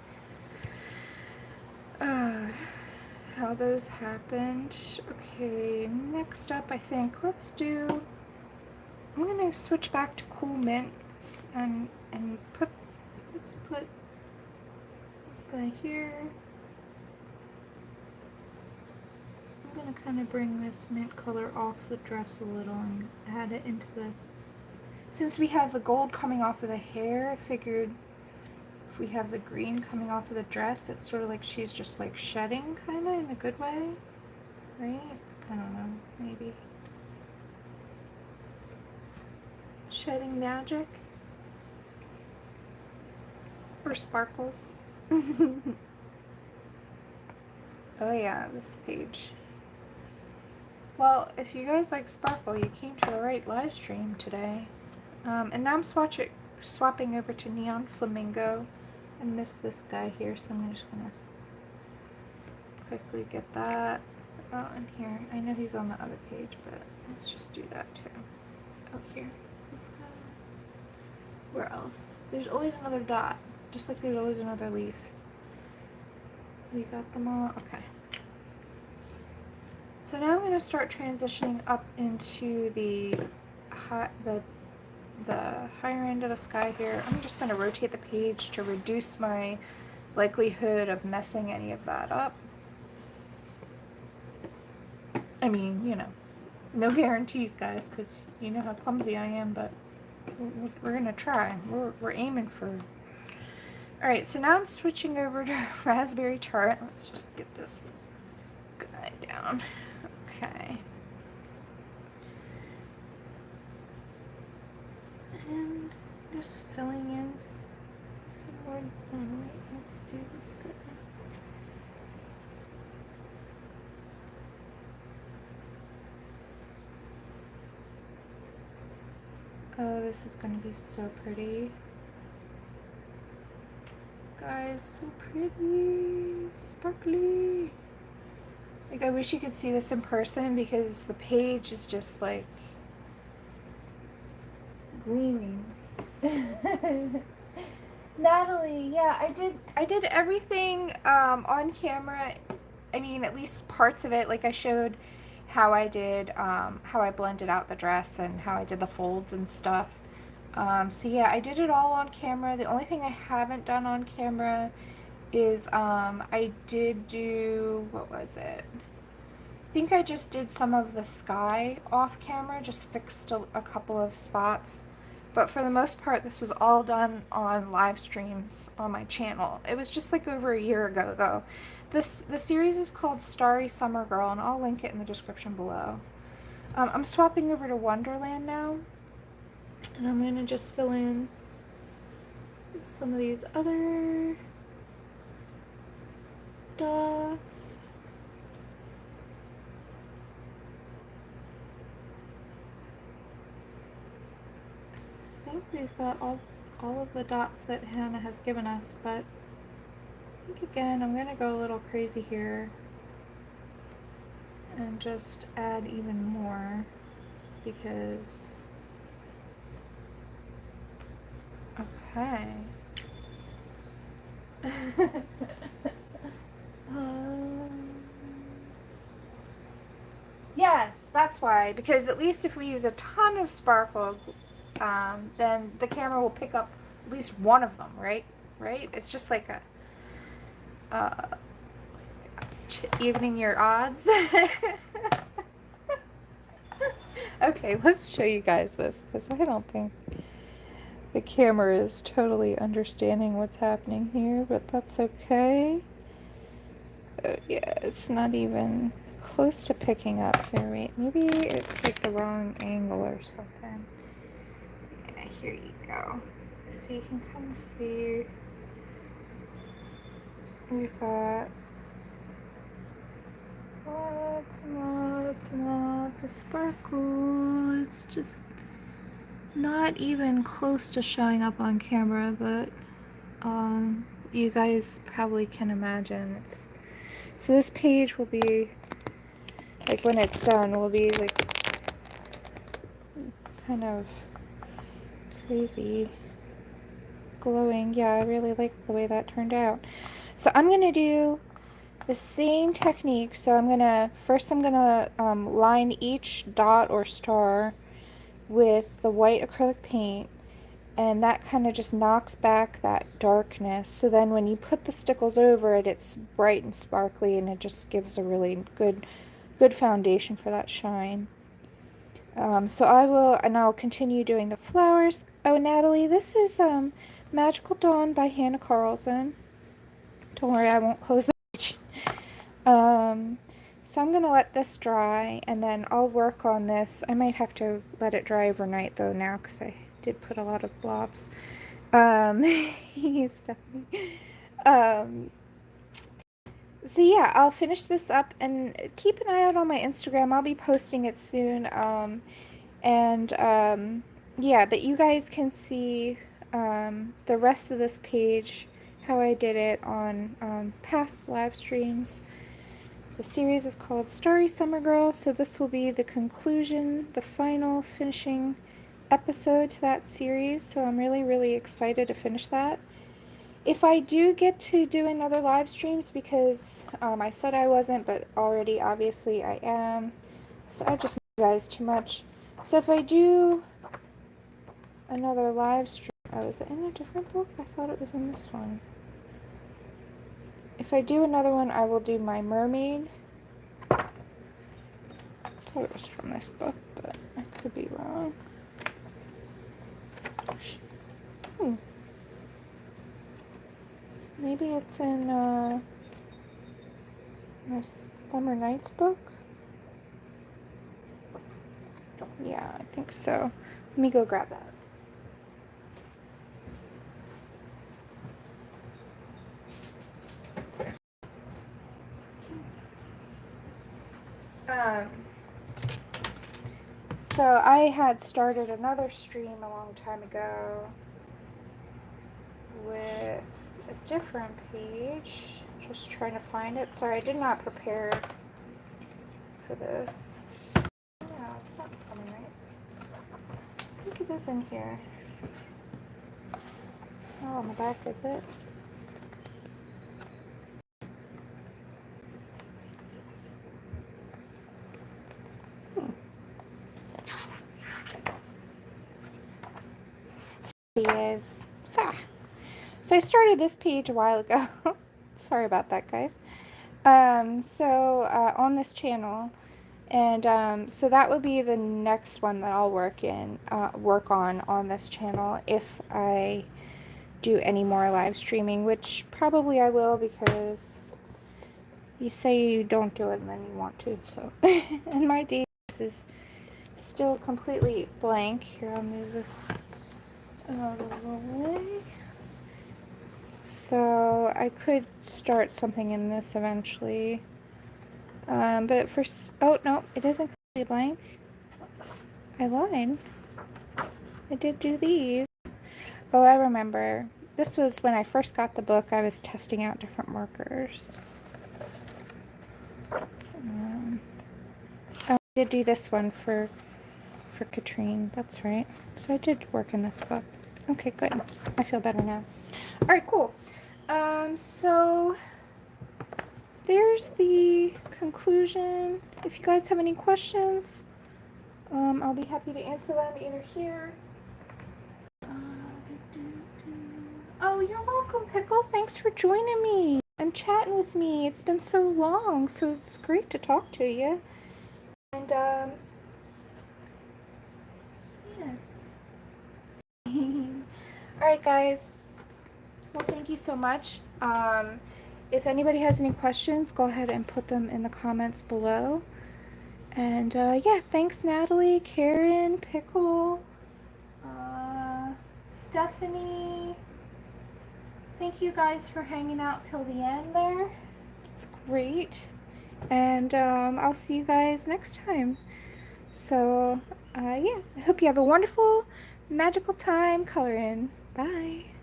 how those happened. Okay, next up I think let's do... I'm gonna switch back to cool mints and let's put this guy here. I'm gonna kind of bring this mint color off the dress a little and add it into the... Since we have the gold coming off of the hair, I figured if we have the green coming off of the dress, it's sort of like she's just like shedding, kind of in a good way, right? I don't know, maybe. Shedding magic? Or sparkles? Oh yeah, this page. Well, if you guys like sparkle, you came to the right live stream today. And now I'm swapping over to Neon Flamingo. I missed this guy here, so I'm just gonna quickly get that out in here. I know he's on the other page, but let's just do that too. Oh, here. This guy. Where else? There's always another dot, just like there's always another leaf. We got them all? Okay. So now I'm going to start transitioning up into the higher end of the sky here. I'm just going to rotate the page to reduce my likelihood of messing any of that up. I mean, you know, no guarantees, guys, because you know how clumsy I am, but we're going to try. We're aiming for... Alright, so now I'm switching over to raspberry tart. Let's just get this guy down. Okay. And just filling in some more. Oh, wait, let's do this good. Oh, this is going to be so pretty. Guys, so pretty. Sparkly. Like, I wish you could see this in person because the page is just like gleaming. Natalie, yeah, I did everything on camera. I mean, at least parts of it. Like I showed how I did how I blended out the dress and how I did the folds and stuff. So yeah, I did it all on camera. The only thing I haven't done on camera is I did do, what was it? I think I just did some of the sky off camera, just fixed a couple of spots. But for the most part, this was all done on live streams on my channel. It was just like over a year ago, though. The series is called Starry Summer Girl, and I'll link it in the description below. I'm swapping over to Wonderland now, and I'm going to just fill in some of these other dots. I think we've got all of the dots that Hanna has given us, but I think again I'm going to go a little crazy here and just add even more because, okay. Yes, that's why, because at least if we use a ton of sparkle, then the camera will pick up at least one of them, right? Right? It's just like a evening your odds. Okay, let's show you guys this because I don't think the camera is totally understanding what's happening here, but that's okay. Yeah, it's not even close to picking up here. Wait, maybe it's like the wrong angle or something. Yeah, here you go. So you can kind of see we've got lots and lots and lots of sparkle. It's just not even close to showing up on camera, but you guys probably can imagine. So this page will be, like when it's done, will be like kind of crazy glowing. Yeah, I really like the way that turned out. So I'm going to do the same technique. So I'm going to, first I'm going to line each dot or star with the white acrylic paint. And that kind of just knocks back that darkness. So then when you put the stickles over it, it's bright and sparkly, and it just gives a really good foundation for that shine. So I'll continue doing the flowers. Oh, Natalie, this is Magical Dawn by Hanna Karlzon. Don't worry, I won't close the page. So I'm going to let this dry, and then I'll work on this. I might have to let it dry overnight, though, now, because I did put a lot of blobs. Stephanie. So yeah, I'll finish this up, and keep an eye out on my Instagram. I'll be posting it soon. Yeah, but you guys can see the rest of this page, how I did it on past live streams. The series is called Starry Summer Girl, so this will be the conclusion, the final finishing episode to that series, so I'm really, really excited to finish that. If I do get to do another live streams, because I said I wasn't, but already obviously I am, so I just made you guys too much. So if I do another live stream, oh, is it in a different book? I thought it was in this one. If I do another one, I will do my mermaid. thought it was from this book, but I could be wrong. Maybe it's in a Summer Nights book? Yeah, I think so. Let me go grab that. So I had started another stream a long time ago with a different page. Just trying to find it. Sorry, I did not prepare for this. No, it's not Summer Nights. I think it is in here. Oh, on the back, is it? He is. Ha! So I started this page a while ago. Sorry about that, guys. On this channel, and so that would be the next one that I'll work on this channel if I do any more live streaming, which probably I will, because you say you don't do it and then you want to. So, and my database is still completely blank. Here, I'll move this out of the way. So I could start something in this eventually. But first, oh no, it isn't completely blank. I lied. I did do these. Oh, I remember. This was when I first got the book. I was testing out different markers. I did do this one for Katrine. That's right. So I did work in this book. Okay, good. I feel better now. All right, cool. So there's the conclusion. If you guys have any questions, I'll be happy to answer them either here. Oh, you're welcome, Pickle. Thanks for joining me and chatting with me. It's been so long, so it's great to talk to you. And, yeah. Alright, guys. Well, thank you so much. If anybody has any questions, go ahead and put them in the comments below. And, yeah, thanks, Natalie, Karen, Pickle, Stephanie. Thank you guys for hanging out till the end there. It's great. And I'll see you guys next time. So, yeah, I hope you have a wonderful, magical time coloring. Bye.